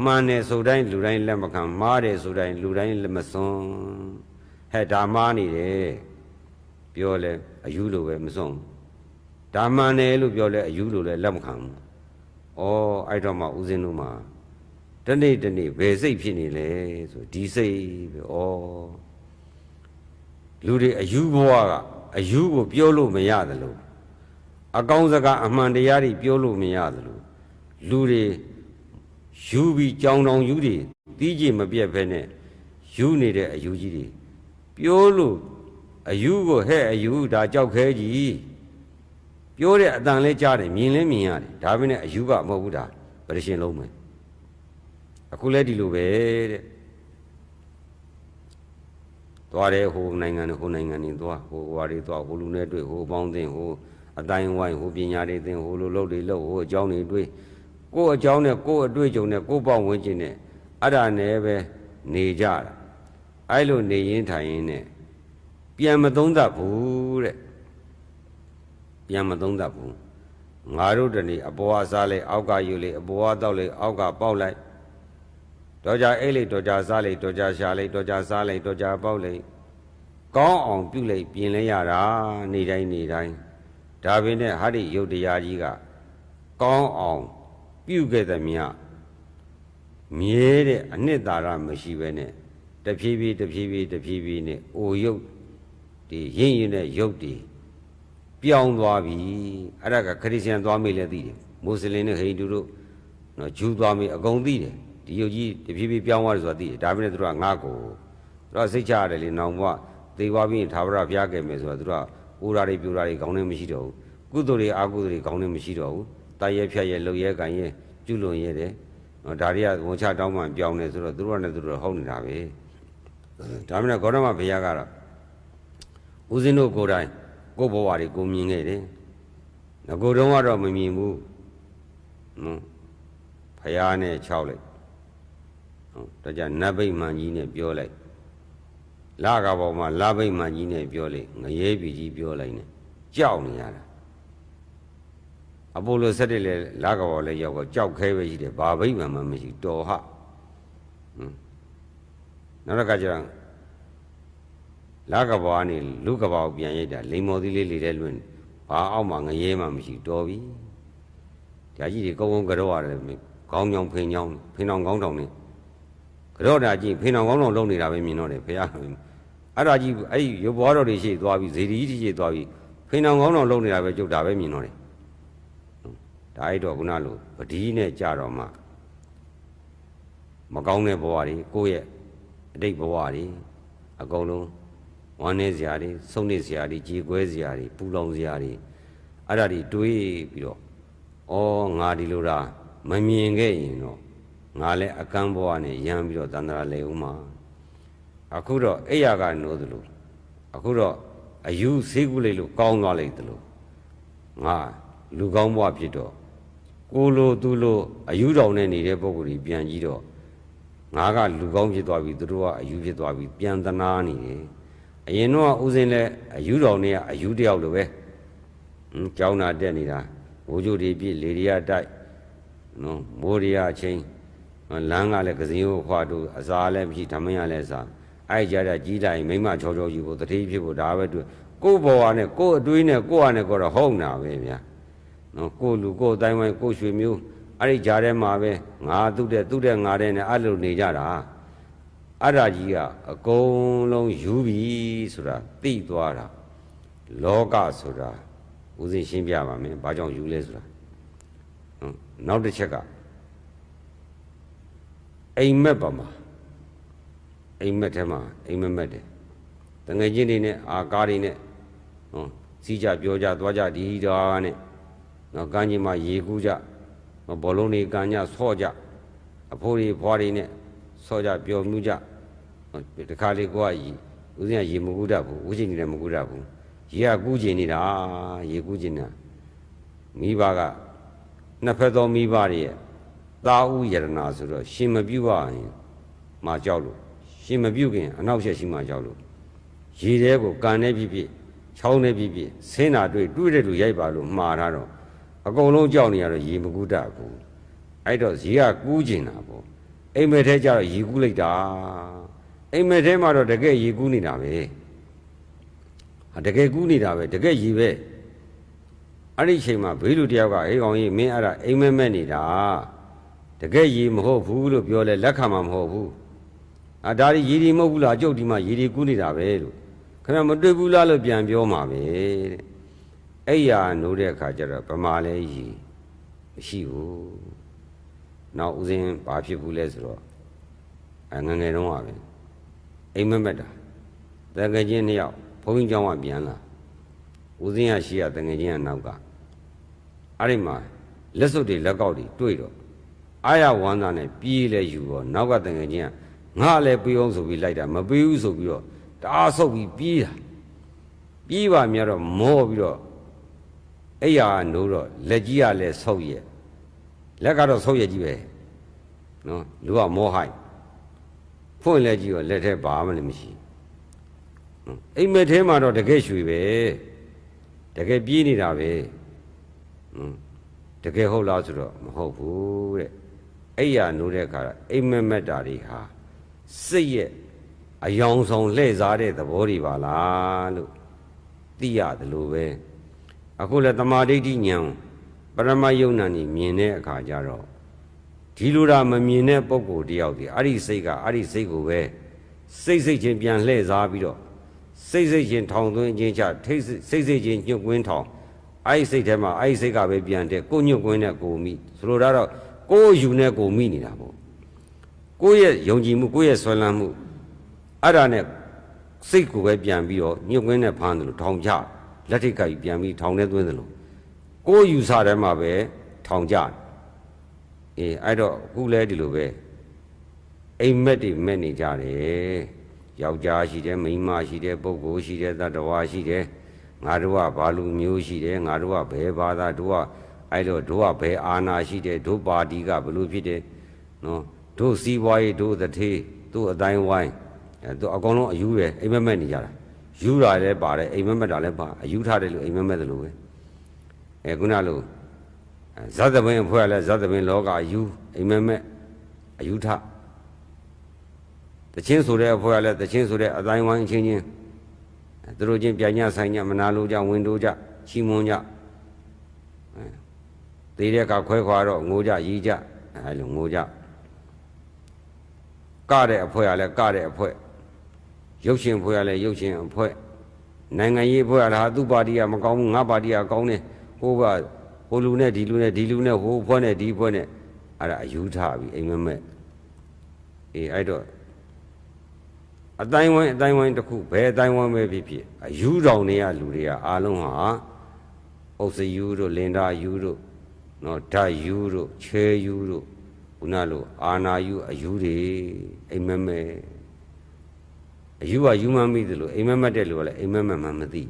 မှန်တယ်ဆိုတိုင်းလူတိုင်းလက်မခံမှားတယ်ဆိုတိုင်းလူတိုင်းလက်မစွန့်ဟဲ့ဒါမှားနေတယ်ပြောလဲအယူလိုပဲမစွန့်ဒါမှန်တယ်လို့ပြောလဲအယူလိုလဲလက်မခံဘူးဩအဲ့တော့မှဦးဇင်းတို့မှာတနေ့ဘယ်စိတ်ဖြစ်နေလဲဆိုဒီစိတ်ပဲဩလူတွေအယူဘဝကအယူကိုပြောလို့မရတယ်လို့အကောင်းစကားအမှန်တရားတွေပြောလို့မရတယ်လို့လူတွေယူပြီးကြောင်တောင်ယူတွေတီးကြည့်မပြတ်ဖဲနဲ့ယူနေတဲ့အယူကြီးတွေပြောလို့အယူကိုဟဲ့အယူဒါကြောက်ခဲကြီးပြောတဲ့အတန်လဲကြားတယ်မြင်လဲမြင်ရတယ်ဒါပဲနဲ့အယူကမဟုတ်ဘူးဒါပရိရှင်လုံးမယ်အခုလဲဒီလိုပဲတဲ့သွားတယ်ဟိုနိုင်ငံနဲ့ဟိုနိုင်ငံနဲ့သွားဟိုဟွာတွေသွားဟိုလူနဲ့တွေ့ဟိုပေါင်းသိဟိုအတိုင်းဝိုင်းဟိုပညာတွေသင်ဟိုလိုလုပ်တွေလုပ်ဟိုအကြောင်းတွေတွေ့ကိုယ့်အကြောင်းနဲ့ကိုယ့်အတွေ့အကြုံနဲ့ကိုယ့်ပေါင်းဝင်ခြင်းနဲ့အဲ့ဒါနဲ့ပဲနေကြတာအဲ့လိုနေရင်ထိုင်ရင်နဲ့ပြန်မသုံးသပ်ဘူးတဲ့ပြန်မသုံးသပ်ဘူးငါတို့တနေ့အပေါ်အစားလိုက်အောက်ကယူလိုက်အပေါ်အတောက်လိုက်အောက်ကပေါက်လိုက်တော်ကြအိတ်လိုက်တော်ကြစားလိုက်တော်ကြရှာလိုက်တော်ကြစားလိုက်တော်ကြပေါက်လိုက်ကောင်းအောင်ပြုလိုက်ပြင်လဲရတာနေတိုင်းဒါပင်နဲ့ဟာဒီယုတ်တရားကြီးကကောင်းအောင်ပြုခဲ့သမျှမြဲတဲ့အနှစ်သာရမရှိဘဲနဲ့တဖြည်းဖြည်းနဲ့အိုယုတ်ဒီရင်းတဲ့ယုတ်ဒီပြောင်းသွားပြီအဲ့ဒါကခရစ်ယာန်သွားမိလဲသိတယ်မွတ်စလင်နဲ့ဟိန္ဒူတို့နော်ဂျူးသွားမိအကုန်သိတယ်ဒီယုတ်ကြီးတဖြည်းဖြည်းပြောင်းသွားတယ်ဆိုတာသိတယ်ဒါပေမဲ့သူတို့ကငါ့ကိုသူတို့စိတ်ချရတယ်လေနောင်ဘဝသေသွားပြီးသာဝရဘုရားကဲမယ်ဆိုတာသူတို့ကအိုရာတွေပြူရာတွေခေါင်းထဲမရှိတော့ဘူးကုသိုလ်တွေအကုသိုလ်တွေခေါင်းထဲမရှိတော့ဘူးတာရဲဖြတ်ရဲလှုပ်ရဲကန်ရဲကျွလွန်ရဲတယ်ဒါတွေကဝန်ချတောင်းမှပြောင်းနေဆိုတော့သူတို့ကလည်းသူတို့ဟုတ်နေတာပဲဒါမှမဟုတ်ဂေါတမဘုရားကတော့ဦးဇင်းတို့ကိုယ်တိုင်ကိုယ်ဘဝတွေကိုမြင်ခဲ့တယ်ငကိုယ်တုံးကတော့မမြင်ဘူးဘုရားနဲ့ခြောက်လိုက်တော့ကြနတ်ဗိမာန်ကြီးနဲ့ပြောလိုက်လာကပေါ်မှာလာဗိမာန်ကြီးနဲ့ပြောလိုက်ငရဲပြီကြီးပြောလိုက်နဲ့ကြောက်နေရတာအပိုလို17လဲလာကပေါ်လဲရောက်တော့ကြောက်ခဲပဲရှိတယ်ဘာဗိမာန်မှမရှိတော်ဟနောက်တစ်ခါကျတော့လာကပေါ်ကနေလူကပေါ်ပြန်ရိုက်တာလိန်မော်သီးလေးလေတဲ့လွင့်ဘာအောက်မှာငရဲမှမရှိတော်ပြီဒါကြီးတွေကုန်းကြောရတယ်ခေါင်းညောင်ဖိန်ညောင်တောင်ခေါင်းတောင်နေကြောတာကြီးဖိန်တောင်ခေါင်းတောင်လုံနေတာပဲမြင်တော့တယ်ဘုရားအဲ့ဒါကြီးအဲ့ဒီရုပ်ဘွားတော်တွေရှိသွားပြီဇေဒီကြီးရှိသွားပြီဖိန်တောင်ခေါင်းတောင်လုံနေတာပဲကျုပ်ဒါပဲမြင်တော့တယ်ဒါအဲ့တော့ခုနလိုပတိနဲ့ကြတော့မှမကောင်းတဲ့ဘဝတွေကိုယ့်ရဲ့အတိတ်ဘဝတွေအကုန်လုံးဝမ်းနည်းစရာတွေဆုံးနေစရာတွေကြေကွဲစရာတွေပူလောင်စရာတွေအဲ့ဒါတွေတွေးပြီးတော့ဩငါဒီလိုလားမမြင်ခဲ့ရင်တော့ငါလည်းအကန့်ဘဝနဲ့ရမ်းပြီးတော့တန်ត្រာလေဦးမှာအခုတော့အိယာကနိုးသလိုအခုတော့အယူဆေးကူးလိုက်လို့ကောင်းသွားလိုက်သလိုငါလူကောင်းဘဝဖြစ်တော့ကိုလိုသူလိုအယူတော်နဲ့နေတဲ့ပုဂ္ဂိုလ်ကြီးပြန်ကြည့်တော့ငါကလူကောင်းဖြစ်သွားပြီသူတို့ကအယူဖြစ်သွားပြီပြန်သနာနေတယ်အရင်တော့ဥစဉ်လဲအယူတော်နဲ့ကအယူတယောက်လိုပဲကျောင်းသာတက်နေတာဘိုးကျိုးတွေပြည့်လေရီယာတိုက်နော်မိုးရီယာအချင်းလမ်းကလည်းကစင်းကိုခွာတို့အစာလည်းမရှိဓမ္မရလည်းစားအဲ့ကြတဲ့ကြီးတိုင်းမိမချောချောယူဖို့တတိဖြစ်ဖို့ဒါပဲတွေ့ကိုယ့်ဘဝနဲ့ကိုယ့်အတွေးနဲ့ကိုယ့်ဟာနဲ့ကိုယ်တော့ဟုတ်နာပဲဗျာနော်ကိုယ့်လူကိုယ့်အတိုင်းဝိုင်းကိုယ့်ရွှေမျိုးအဲ့ဒီကြားထဲမှာပဲငါသူ့တဲ့ငါတဲ့နဲ့အဲ့လိုနေကြတာအဲ့ဒါကြီးကအကုန်လုံးယူပြီဆိုတာသိသွားတာလောကဆိုတာဦးဇင်းရှင်းပြပါမယ်ဘာကြောင့်ယူလဲဆိုတာနောက်တစ်ချက်ကအိမ်မက်ပါမှာအိမ်မက်ထဲမှာအိမ်မက်တယ်တငယ်ချင်းတွေနဲ့အာကားတွေနဲ့စီးကြပြောကြသွားကြဒီတော်နဲ့ နော်ကံကြီးမှာရေကူးကြဘောလုံးတွေကန်ကြဆော့ကြအဖိုးတွေဖွားတွေနဲ့ဆော့ကြပျော်မြူးကြတခါလေကိုကဦးဇင်းကရေမကူးတတ်ဘူးဦးဇင်းနေလည်းမကူးတတ်ဘူးရေကကူးကျင်နေတာရေကူးကျင်တာမိဘကနှစ်ဖက်သောမိဘတွေရဲ့သာဥယရနာဆိုတော့ရှင်မပြုတ်ရရင်မှကြောက်လို့ရှင်မပြုတ်ခင်အနောက်ရှက်ရှိမှကြောက်လို့ရေထဲကိုကန်နေပြီဖြစ်ချောင်းနေပြီဖြစ်ဆင်းတာတွေ့တဲ့လူရိုက်ပါလို့မှားထားတော့အကုန်လုံးကြောက်နေရတော့ရေမကူးတတ်ဘူးအဲ့တော့ရေကကူးကျင်တာပေါ့အိမ်မက်ထဲကျတော့ရေကူးလိုက်တာအိမ်မက်ထဲမှာတော့တကယ်ရေကူးနေတာပဲတကယ်ကူးနေတာပဲတကယ်ရေပဲအဲ့ဒီအချိန်မှာဘေးလူတယောက်ကအေးကောင်ကြီးမင်းအဲ့ဒါအိမ်မက်နေတာတကယ်ရေမဟုတ်ဘူးလို့ပြောလဲလက်ခံမှာမဟုတ်ဘူးဒါဒီရေဒီမဟုတ်ဘူးလားအကျုပ်ဒီမှာရေဒီကူးနေတာပဲလို့ခင်ဗျမတွေ့ဘူးလားလို့ပြန်ပြောမှာပဲတဲ့အဲ့ရနိုးတဲ့အခါကျတော့ဗမာလဲရေမရှိဘူးနောက်ဦးစင်းဘာဖြစ်ဘူးလဲဆိုတော့ငငယ်တုန်းကပဲအိမ်မက်တာတကယ်ချင်းနှစ်ယောက်ဘုန်းကြီးကျောင်းကပြန်လာဦးစင်းရရှိရတကယ်ချင်းကနောက်ကအဲ့ဒီမှာလက်စွပ်တွေလက်ကောက်တွေတွေ့တော့အာရဝမ်းသာနဲ့ပြေးလဲယူတော့နောက်ကတကယ်ချင်းကငါလည်းပြေးအောင်ဆိုပြီးလိုက်တာမပြေးဘူးဆိုပြီးတော့တအားဆုပ်ပြီးပြေးတာပြေးပါမြတ်တော့မောပြီးတော့အဲ့ရနိုးတော့လက်ကြီးကလည်းဆုပ်ရဲ့လက်ကတော့ဆုပ်ရဲ့ကြီးပဲနော်လူကမောဟိုက်ဖွင့်လက်ကြီးတော့လက်ထဲဘာမှလည်းမရှိအိမ်မက်ထဲမှာတော့တကယ်ရွှေပဲတကယ်ပြေးနေတာပဲတကယ်ဟုတ်လားဆိုတော့မဟုတ်ဘူးတဲ့အဲ့ရနိုးတဲ့အခါအိမ်မက်တာတွေဟာစိတ်ရဲ့အယောင်ဆောင်လှည့်စားတဲ့သဘောတွေပါလားလို့သိရတယ်လို့ပဲအခုလည်းတမာဒိဋ္ဌိဉာဏ်ပရမယုံနာနေမြင်တဲ့အခါကျတော့ဒီလိုတာမမြင်တဲ့ပုဂ္ဂိုလ်တယောက်ဒီအဲ့ဒီစိတ်ကိုပဲစိတ်ချင်းပြန်လှည့်စားပြီးတော့စိတ်ချင်းထောင်သွင်းခြင်းချစိတ်ချင်းညှို့ကွင်းထောင်အဲ့ဒီစိတ်ထဲမှာအဲ့ဒီစိတ်ကပဲပြန်တဲ့ကိုညှို့ကွင်းနဲ့ကိုမိဆိုလိုတာတော့ကိုယူနဲ့ကိုမိနေတာပေါ့ကိုရဲ့ယုံကြည်မှုကိုရဲ့ဆွဲလန်းမှုအဲ့ဒါနဲ့စိတ်ကိုပဲပြန်ပြီးတော့ညှို့ကွင်းနဲ့ဖမ်းတယ်လို့ထောင်ချလက်ထိတ်ကကြီးပြန်ပြီးထောင်ထဲသွင်းတယ်လို့ကိုယူဆထဲမှာပဲထောင်ကြအဲ့တော့အခုလဲဒီလိုပဲအိမ်မက်တွေမက်နေကြတယ်ယောက်ျားရှိတယ်မိန်းမရှိတယ်ပုဂ္ဂိုလ်ရှိတယ်သတ္တဝါရှိတယ်ငါတို့ကဘာလူမျိုးရှိတယ်ငါတို့ကဘယ်ဘာသာတို့ကအဲ့တော့တို့ကဘယ်အာဏာရှိတယ်တို့ပါတီကဘလို့ဖြစ်တယ်နော်တို့စီးပွားရေးတို့တထေးတို့အတိုင်းဝိုင်းတို့အကောင်လုံးအယူပဲအိမ်မက်မက်နေကြတာယူတာလည်းပါတယ်အိမ်မက်မက်တာလည်းပါအယူထားတယ်လို့အိမ်မက်မက်တယ်လို့ပဲခုနလိုဇတ်သမင်းအဖွဲ့ကလည်းဇတ်သမင်းလောကအယူအိမ်မက်မက်အယူထတချင်းဆိုတဲ့အဖွဲ့ကလည်းတချင်းဆိုတဲ့အတိုင်းဝိုင်းချင်းချင်းသူတို့ချင်းပြန်ညဆိုင်ညမနာလို့ကြဝင်တို့ကြချီးမွမ်းကြသေးတဲ့ကခွဲခွာတော့ငိုကြရီးကြအဲ့လိုငိုကြကတဲ့အဖွဲ့ကလည်းကတဲ့အဖွဲ့ရုပ်ရှင်အဖွဲ့ကလည်းရုပ်ရှင်အဖွဲ့နိုင်ငံရေးအဖွဲ့ကလည်းသူ့ပါတီကမကောင်းဘူးငါပါတီကကောင်းတယ်ဟိုကဟိုလူနဲ့ဒီလူနဲ့ဒီလူနဲ့ဟိုအဖွဲ့နဲ့ဒီအဖွဲ့နဲ့အဲ့ဒါအယူထားပြီအိမ်မက်မက်အဲ့တော့အတိုင်းဝိုင်းတစ်ခုဘယ်အတိုင်းဝိုင်းပဲဖြစ်ဖြစ်အယူတော်နေရလူတွေကအားလုံးဟာဥစ္စယူတို့လင်္ကာယူတို့နော်ဓာယူတို့ချဲယူတို့ခုနလိုအာနာယူအယူတွေအိမ်မက်မက်အယူကယူမှမိတယ်လို့အိမ်မက်မက်တဲ့လူကလည်းအိမ်မက်မက်မှမသိ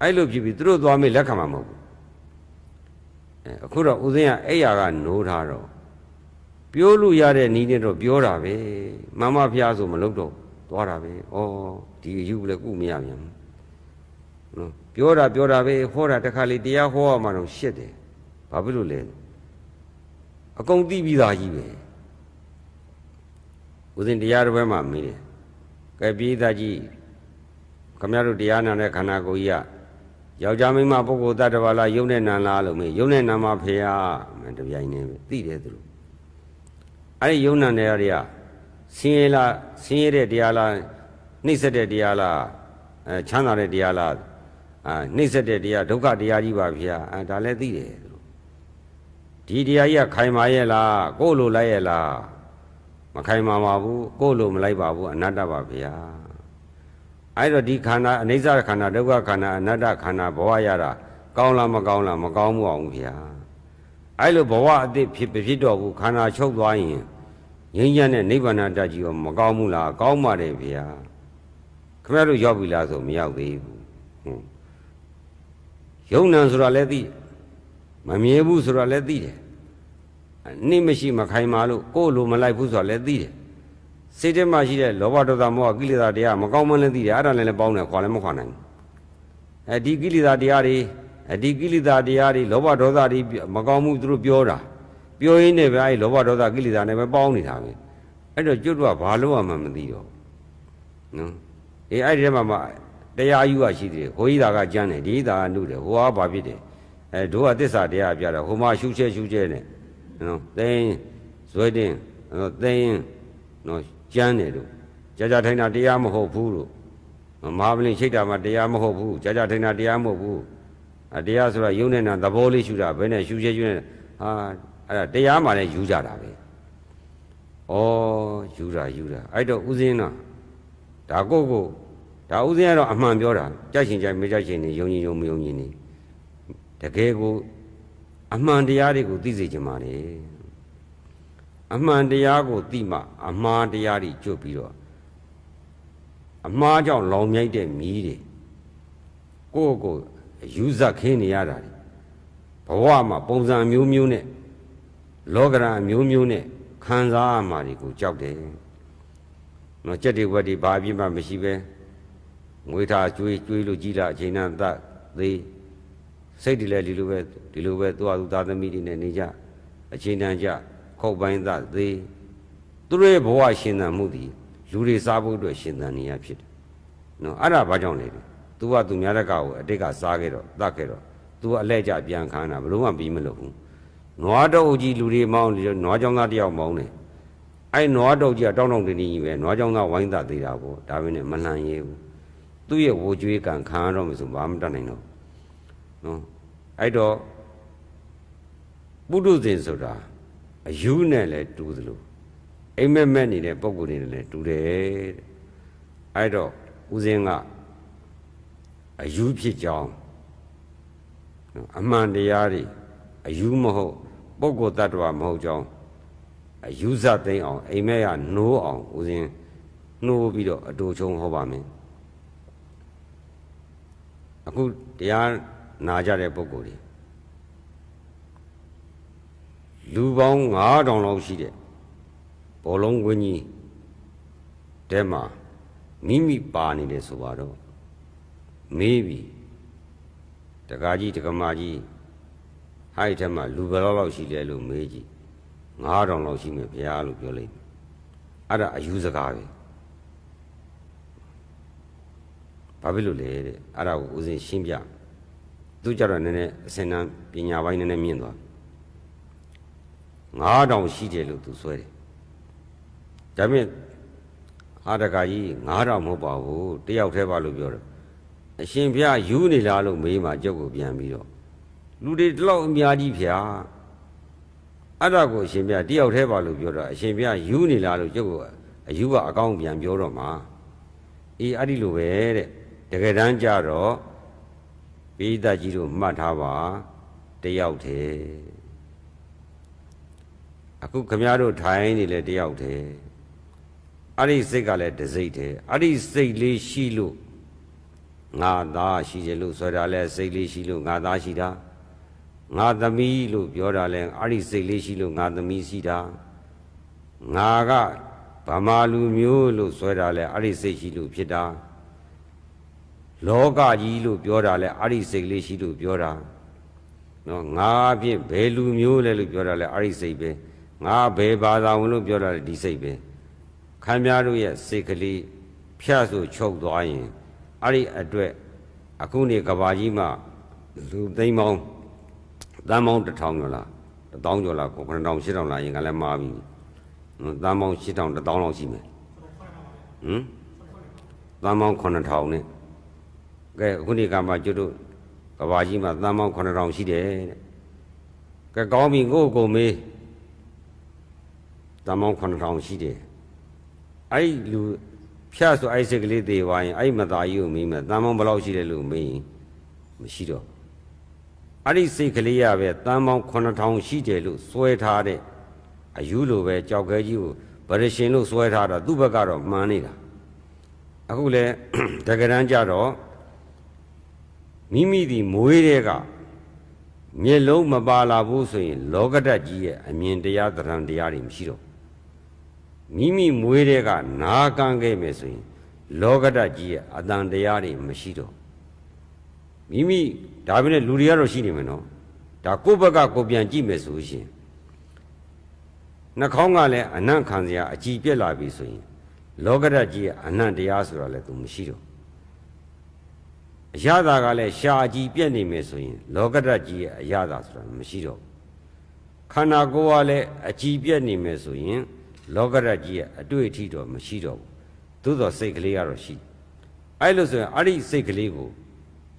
အဲ့လိုဖြစ်ပြီးသူတို့သွားမေးလက်ခံမှာမဟုတ်ဘူးအခုတော့ဦးစင်းကအဲ့ရကနိုးထားတော့ပြောလို့ရတဲ့နီးနဲ့တော့ပြောတာပဲမမဖျားဆိုမလုပ်တော့သွားတာပဲဩဒီအယူလည်းကုမရပြန်နော်ပြောတာပဲဟောတာတခါလေတရားဟောရမှတော့ရှစ်တယ်ဘာဖြစ်လို့လဲအကုန်သိပြီးသားကြီးပဲဦးစင်းတရားတစ်ဘက်မှာမေးတယ်ကဲပြည်သားကြီးခမရတို့တရားနာတဲ့ခန္ဓာကိုယ်ကြီးကယောက်ျားမိန်းမပုဂ္ဂိုလ်တ attva လားယုံနဲ့နာလားလို့မေးယုံနဲ့နာမှာဖေရတပြိုင်နေပဲသိတယ်သူတို့အဲ့ဒီယုံနာတဲ့တွေကဆင်းရဲလားဆင်းရဲတဲ့တရားလားနှိမ့်ဆက်တဲ့တရားလားချမ်းသာတဲ့တရားလားနှိမ့်ဆက်တဲ့တရားဒုက္ခတရားကြီးပါဗျာဒါလည်းသိတယ်သူတို့ဒီတရားကြီးကခိုင်မာရဲ့လားကိုယ်လိုလိုက်ရဲ့လားမခိုင်မာပါဘူးကိုယ်လိုမလိုက်ပါဘူးအနတ္တပါဗျာအဲ့တော့ဒီခန္ဓာအနိစ္စခန္ဓာဒုက္ခခန္ဓာအနတ္တခန္ဓာဘဝရတာ ကောင်းလားမကောင်းလားမကောင်းမှုအောင်ဗျာအဲ့လိုဘဝအသစ်ဖြစ်တော့ဘူးခန္ဓာချုပ်သွားရင်ငြိမ်းချမ်းတဲ့နိဗ္ဗာန်တတ်ကြီးရောမကောင်းဘူးလားကောင်းပါတယ်ဗျာခင်ဗျားတို့ရောက်ပြီလားဆိုမရောက်သေးဘူးယုံနံဆိုတာလည်းသိမမြဲဘူးဆိုတာလည်းသိတယ်နှိမရှိမခိုင်မာလို့ကိုယ်လိုမလိုက်ဘူးဆိုတာလည်းသိတယ်စိတ်ထဲမှာရှိတဲ့လောဘဒေါသမောဟကိလေသာတရားမကောင်းမှလည်းသိတယ်အဲ့ဒါလည်းပေါင်းတယ်ခွာလည်းမခွာနိုင်ဘူးဒီကိလေသာတရားတွေဒီကိလေသာတရားတွေလောဘဒေါသတွေမကောင်းမှုသူတို့ပြောတာပြောရင်းနဲ့ပဲအဲ့လောဘဒေါသကိလေသာနဲ့ပဲပေါင်းနေတာပဲအဲ့တော့ကျွတ်တော့ဘာလို့မှမသိတော့နော်အဲ့ဒီထဲမှာတရားအယူကရှိသေးတယ်ဟိုကြီးသာကကြမ်းတယ်ဒီသာကနှုတ်တယ်ဟိုကဘာဖြစ်တယ်တို့ကသစ္စာတရားပြတာဟိုမှာရှုချဲနဲ့နော်သိင်းဇွဲတင်သိင်းနော်ကြမ်းတယ်လို့ကြာထိုင်တာတရားမဟုတ်ဘူးလို့မဟာပလင်ရှိတာမှတရားမဟုတ်ဘူးကြာထိုင်တာတရားမဟုတ်ဘူးတရားဆိုတာယုံနေတာသဘောလေးရှုတာဘယ်နဲ့ရှုချဲဟာအဲ့ဒါတရားမှလည်းယူကြတာပဲဩယူတာအဲ့တော့ဥစဉ်တော့ဒါကိုဒါဥစဉ်ကတော့အမှန်ပြောတာကြိုက်ရှင်ကြိုက်မကြိုက်ရှင်နေယုံရင်ယုံမယုံရင်နေတကယ်ကိုအမှန်တရားတွေကိုသိစေချင်ပါလေအမှန်တရားကိုသိမှအမှားတရားတွေကျွတ်ပြီးတော့အမှားကြောင့်လောင်မြိုက်တဲ့မြီးတွေကိုယူဇက်ခင်းနေရတာဘဝမှာပုံစံမျိုးမျိုးနဲ့လောကရန်မျိုးမျိုးနဲ့ခံစားရမှာတွေကိုကြောက်တယ်နော်ကြက်တွေဝက်တွေဘာအပြစ်မှမရှိပဲငွေထားကျွေးလို့ကြီးလာအချိန်နဲ့သတ်သေးစိတ်တွေလည်းဒီလိုပဲသူ့ဟာသူသားသမီးတွေနဲ့နေကြအချိန်တန်ကြခုတ်ပိုင်းသတ်သေးသူတို့ရဲ့ဘဝရှင်သန်မှုသည်လူတွေစားဖို့အတွက်ရှင်သန်နေရဖြစ်တယ်နော်အဲ့ဒါဘာကြောင့်လဲသူကသူများတကာကိုအတိတ်ကစားခဲ့တော့တတ်ခဲ့တော့သူကအလဲကျပြန်ခန်းတာဘလို့မှပြီးမလို့ဘူးနွားတော့ကြီးလူတွေမောင်းနွားကြောင်သားတယောက်မောင်းတယ်အဲ့နွားတော့ကြီးကတောင်းတင်းကြီးပဲနွားကြောင်သားဝိုင်းသသေးတာပေါ့ဒါပဲနဲ့မလှန်ရဲဘူးသူ့ရဲ့ဝိုးကြွေးကံခံရတော့မှဆိုဘာမှတတ်နိုင်တော့နော်အဲ့တော့ပုထုဇဉ်ဆိုတာအယူနဲ့လည်းတူသလိုအိမ်မက်မက်နေတဲ့ပုံကိုယ်တွေနဲ့လည်းတူတယ်တဲ့အဲ့တော့ဦးဇင်းကအယူဖြစ်ကြောင်းအမှန်တရားတွေအယူမဟုတ်ပုဂ္ဂိုလ်တ attva မဟုတ်ကြောင်းအယူဇသိမ်းအောင်အိမ်မက်ကနိုးအောင်ဦးဇင်းနှိုးပြီးတော့အတူချုံဟောပါမယ်အခုတရားနာကြတဲ့ပုဂ္ဂိုလ်တွေလူပေါင်း9000လောက်ရှိတဲ့ဘောလုံးဝင်းကြီးတဲမှာမိမိပါနေတယ်ဆိုပါတော့မေးပြီတကားကြီးတကမာကြီးဟိုက်ထဲမှာလူဘယ်လောက်ရှိလဲလို့မေးကြည့်9000လောက်ရှိမယ်ဗျာလို့ပြောလိုက်အဲ့ဒါအယူစကားပဲဘာဖြစ်လို့လဲတဲ့အဲ့ဒါကိုဦးစင်ရှင်းပြသူကြတော့နည်းနည်းအစင်တန်းပညာပိုင်းနည်းနည်းမြင့်သွား9000ရှိတယ်လို့သူဆွဲတယ်ဒါပေမဲ့အာတကာကြီး9000မဟုတ်ပါဘူးတယောက်တည်းပါလို့ပြောတယ်အရှင်ဘုရားယူနေလားလို့မေးမှကြောက်ကိုပြန်ပြီးတော့လူတွေတလောက်အများကြီးဗျာအဲ့ဒါကိုအရှင်ဘုရားတယောက်တည်းပါလို့ပြောတော့အရှင်ဘုရားယူနေလားလို့ကြောက်ကိုအယူကအကောင်းပြန်ပြောတော့မှာအေးအဲ့ဒီလိုပဲတဲ့တကယ်တမ်းကြတော့ပိဋကကြီးတို့မှတ်ထားပါတယောက်တည်းအခုခမည်းတော်ထိုင်နေလေတယောက်တည်းအဲ့ဒီစိတ်ကလည်းတစိတ်တည်းအဲ့ဒီစိတ်လေးရှိလို့ငါသားရှိတယ်လို့ဆိုတာလဲစိတ်လေးရှိလို့ငါသားရှိတာငါသမီးလို့ပြောတာလဲအဲ့ဒီစိတ်လေးရှိလို့ငါသမီးရှိတာငါကဗမာလူမျိုးလို့ဆွဲတာလဲအဲ့ဒီစိတ်ရှိလို့ဖြစ်တာလောကကြီးလို့ပြောတာလဲအဲ့ဒီစိတ်လေးရှိလို့ပြောတာနော်ငါအဖြစ်ဘယ်လူမျိုးလဲလို့ပြောတာလဲအဲ့ဒီစိတ်ပဲငါဘယ်ဘာသာဝင်လို့ပြောတာလဲဒီစိတ်ပဲခမ်းများတို့ရဲ့စိတ်ကလေးဖြတ်ဆိုချုပ်သွားရင်အဲ့ဒီအတွက်အခုနေကဘာကြီးမှာလူသိန်းပေါင်းတန်းပေါင်း1000ကျော်လား1000ကျော်လား9000 8000လားရင်ကလည်းမှားပြီတန်းပေါင်း8000 1000လောက်ရှိမယ်တန်းပေါင်း9000နဲ့ကဲအခုနေကမှကျွတ်တို့ကဘာကြီးမှာတန်းပေါင်း9000ရှိတယ်တဲ့ကဲကောင်းပြီကိုမေးတန်းပေါင်း9000ရှိတယ်အဲ့လူဖြတ်ဆိုအဲ့စိတ်ကလေးသေးသွားရင်အဲ့မသားကြီးကိုမေးမယ်တန်းပေါင်းဘယ်လောက်ရှိတယ်လို့မေးရင်မရှိတော့ အဲ့ဒီစိတ်ကလေးရပဲတန်ပေါင်း9000ရှိတယ်လို့စွဲထားတဲ့အယူလိုပဲကြောက်ခဲကြီးကိုဗရရှင်လို့စွဲထားတော့သူ့ဘက်ကတော့မှန်နေတာအခုလေတကယ်တမ်းကြတော့မိမိဒီမွေးတဲ့ကမျက်လုံးမပါလာဘူးဆိုရင်လောကဓာတ်ကြီးရဲ့အမြင်တရားသဏ္ဍာန်တရားတွေမရှိတော့မိမိမွေးတဲ့ကနာကန်းခဲ့မယ်ဆိုရင်လောကဓာတ်ကြီးရဲ့အတန်တရားတွေမရှိတော့မိမိဒါပဲနဲ့လူတွေကတော့ရှိနေမယ်နော်ဒါကိုယ့်ဘက်ကကိုပြန်ကြည့်မယ်ဆိုရှင်နှာခေါင်းကလည်းအနံ့ခံစရာအကြည်ပြက်လာပြီဆိုရင်လောကဓာတ်ကြီးရဲ့အနံ့တရားဆိုတာလည်းသူမရှိတော့အရသာကလည်းရှာအကြည်ပြက်နေမယ်ဆိုရင်လောကဓာတ်ကြီးရဲ့အရသာဆိုတာမရှိတော့ခန္ဓာကိုယ်ကလည်းအကြည်ပြက်နေမယ်ဆိုရင်လောကဓာတ်ကြီးရဲ့အတွေ့အထိတော့မရှိတော့ဘူးသို့သောစိတ်ကလေးကတော့ရှိအဲ့လိုဆိုရင်အဲ့ဒီစိတ်ကလေးကို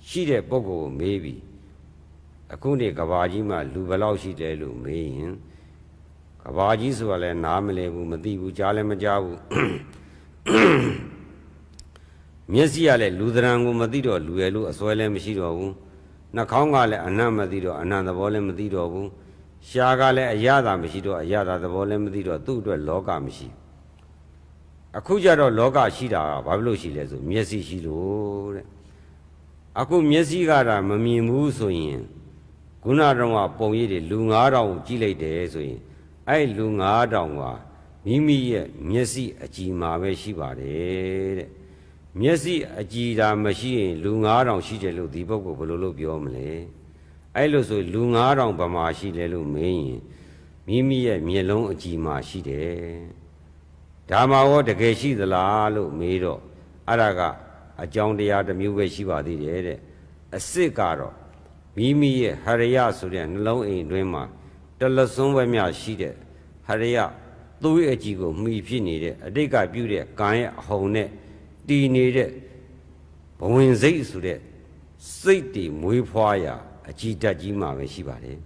ရှိတဲ့ပုဂ္ဂိုလ်ကိုမေးပြီးအခုနေကဘာကြီးမှာလူဘယ်လောက်ရှိတယ်လို့မေးရင်ကဘာကြီးဆိုတာလည်းနားမလဲဘူးမသိဘူးကြားလည်းမကြားဘူးမျက်စိကလည်းလူသဏ္ဍာန်ကိုမသိတော့လူရလို့အစွဲလည်းမရှိတော့ဘူးနှာခေါင်းကလည်းအနံ့မသိတော့အနံ့သဘောလည်းမသိတော့ဘူးရှားကလည်းအရသာမရှိတော့အရသာသဘောလည်းမသိတော့သူ့အတွက်လောကမရှိအခုကြတော့လောကရှိတာကဘာဖြစ်လို့ရှိလဲဆိုမျက်စိရှိလို့တဲ့အခုမျက်စိကတာမမြင်ဘူးဆိုရင်ခုနတော့ကပုံရိပ်တွေလူ9000ကိုကြည့်လိုက်တယ်ဆိုရင်အဲ့လူ9000ကမိမိရဲ့မျက်စိအကြည်မှာပဲရှိပါတယ်တဲ့မျက်စိအကြည်သာမရှိရင်လူ9000ရှိတယ်လို့ဒီပုဂ္ဂိုလ်ဘယ်လိုလုပ်ပြောမလဲအဲ့လိုဆိုလူ9000ဗမာရှိတယ်လို့မင်းရင်မိမိရဲ့မျက်လုံးအကြည်မှာရှိတယ်ဒါမှရောတကယ်ရှိသလားလို့မေးတော့အဲ့ဒါကအကြောင်းတရားတစ်မျိုးပဲရှိပါသေးတယ်တဲ့အစစ်ကတော့မိမိရဲ့ဟရိယဆိုတဲ့နှလုံးအိမ်တွင်းမှာတလစွန်းပဲမြရှိတဲ့ဟရိယသူ့ရဲ့အကြည်ကိုမှီဖြစ်နေတဲ့အတိတ်ကပြုတဲ့ကံရဲ့အဟုန်နဲ့တည်နေတဲ့ဘဝင်စိတ်ဆိုတဲ့စိတ်တွေမွေးဖွားရာအကြည်ဓာတ်ကြီးမှာပဲရှိပါတယ်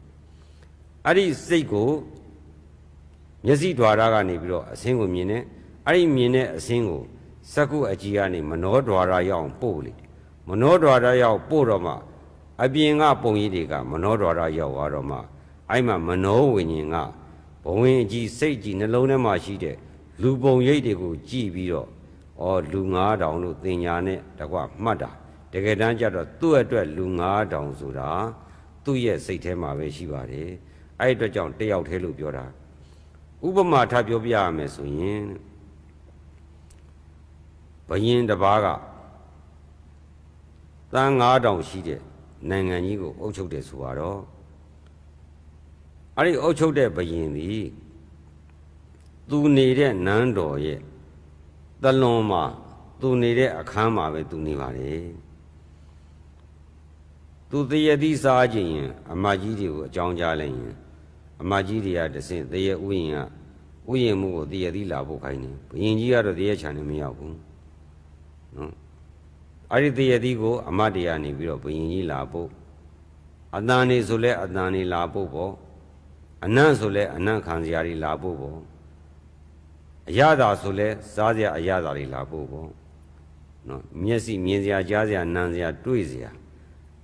အဲ့ဒီစိတ်ကိုမျက်စိဓာရကနေပြီးတော့အစင်းကိုမြင်တယ်အဲ့ဒီမြင်တဲ့အစင်းကိုစက္ကုအကြည်ကနေမနောဓာရရောက်ပို့လေမနောဓာရရောက်ပို့တော့မှအပြင်ကပုံရိပ်တွေကမနောဓာရရောက်သွားတော့မှအဲ့မှာမနောဝိညာဉ်ကဘဝင်အကြည်စိတ်ကြည်နှလုံးထဲမှာရှိတဲ့လူပုံရိပ်တွေကိုကြည့်ပြီးတော့လူ9000လို့သင်ညာနဲ့တကွမှတ်တာတကယ်တမ်းကျတော့သူ့အတွက်လူ9000ဆိုတာသူ့ရဲ့စိတ်ထဲမှာပဲရှိပါတယ်အဲ့အတွက်ကြောင့်တယောက်တည်းလို့ပြောတာဥပမာထားပြောပြရမယ်ဆိုရင်ဘယင်တစ်ပါးကတန်9000ရှိတဲ့နိုင်ငံကြီးကိုအုပ်ချုပ်တယ်ဆိုတော့အဲ့ဒီအုပ်ချုပ်တဲ့ဘယင်သည်သူနေတဲ့နန်းတော်ရဲ့တလွန်မှာသူနေတဲ့အခန်းမှာပဲသူနေပါတယ်သူတရသည်စားခြင်းရင်အမကြီးတွေကိုအကြောင်းကြားလိုက်ရင်အမကြီးတွေကတဆင့်တရဥယျာဉ်ကဥယျာဉ်မှုကိုတရသည်လာဖို့ခိုင်းတယ်ဘယင်ကြီးကတော့တရချန်နေမရောက်ဘူးနော်အဲ့ဒီတရသည်ကိုအမတရားနေပြီးတော့ဘယင်ကြီးလာဖို့အတန်နေဆိုလဲအတန်နေလာဖို့ပေါ့အနံ့ဆိုလဲအနံ့ခံစရာတွေလာဖို့ပေါ့အရသာဆိုလဲစားစရာအရသာတွေလာဖို့ပေါ့နော်မျက်စိမြင်စရာကြားစရာနားစရာတွေ့စရာ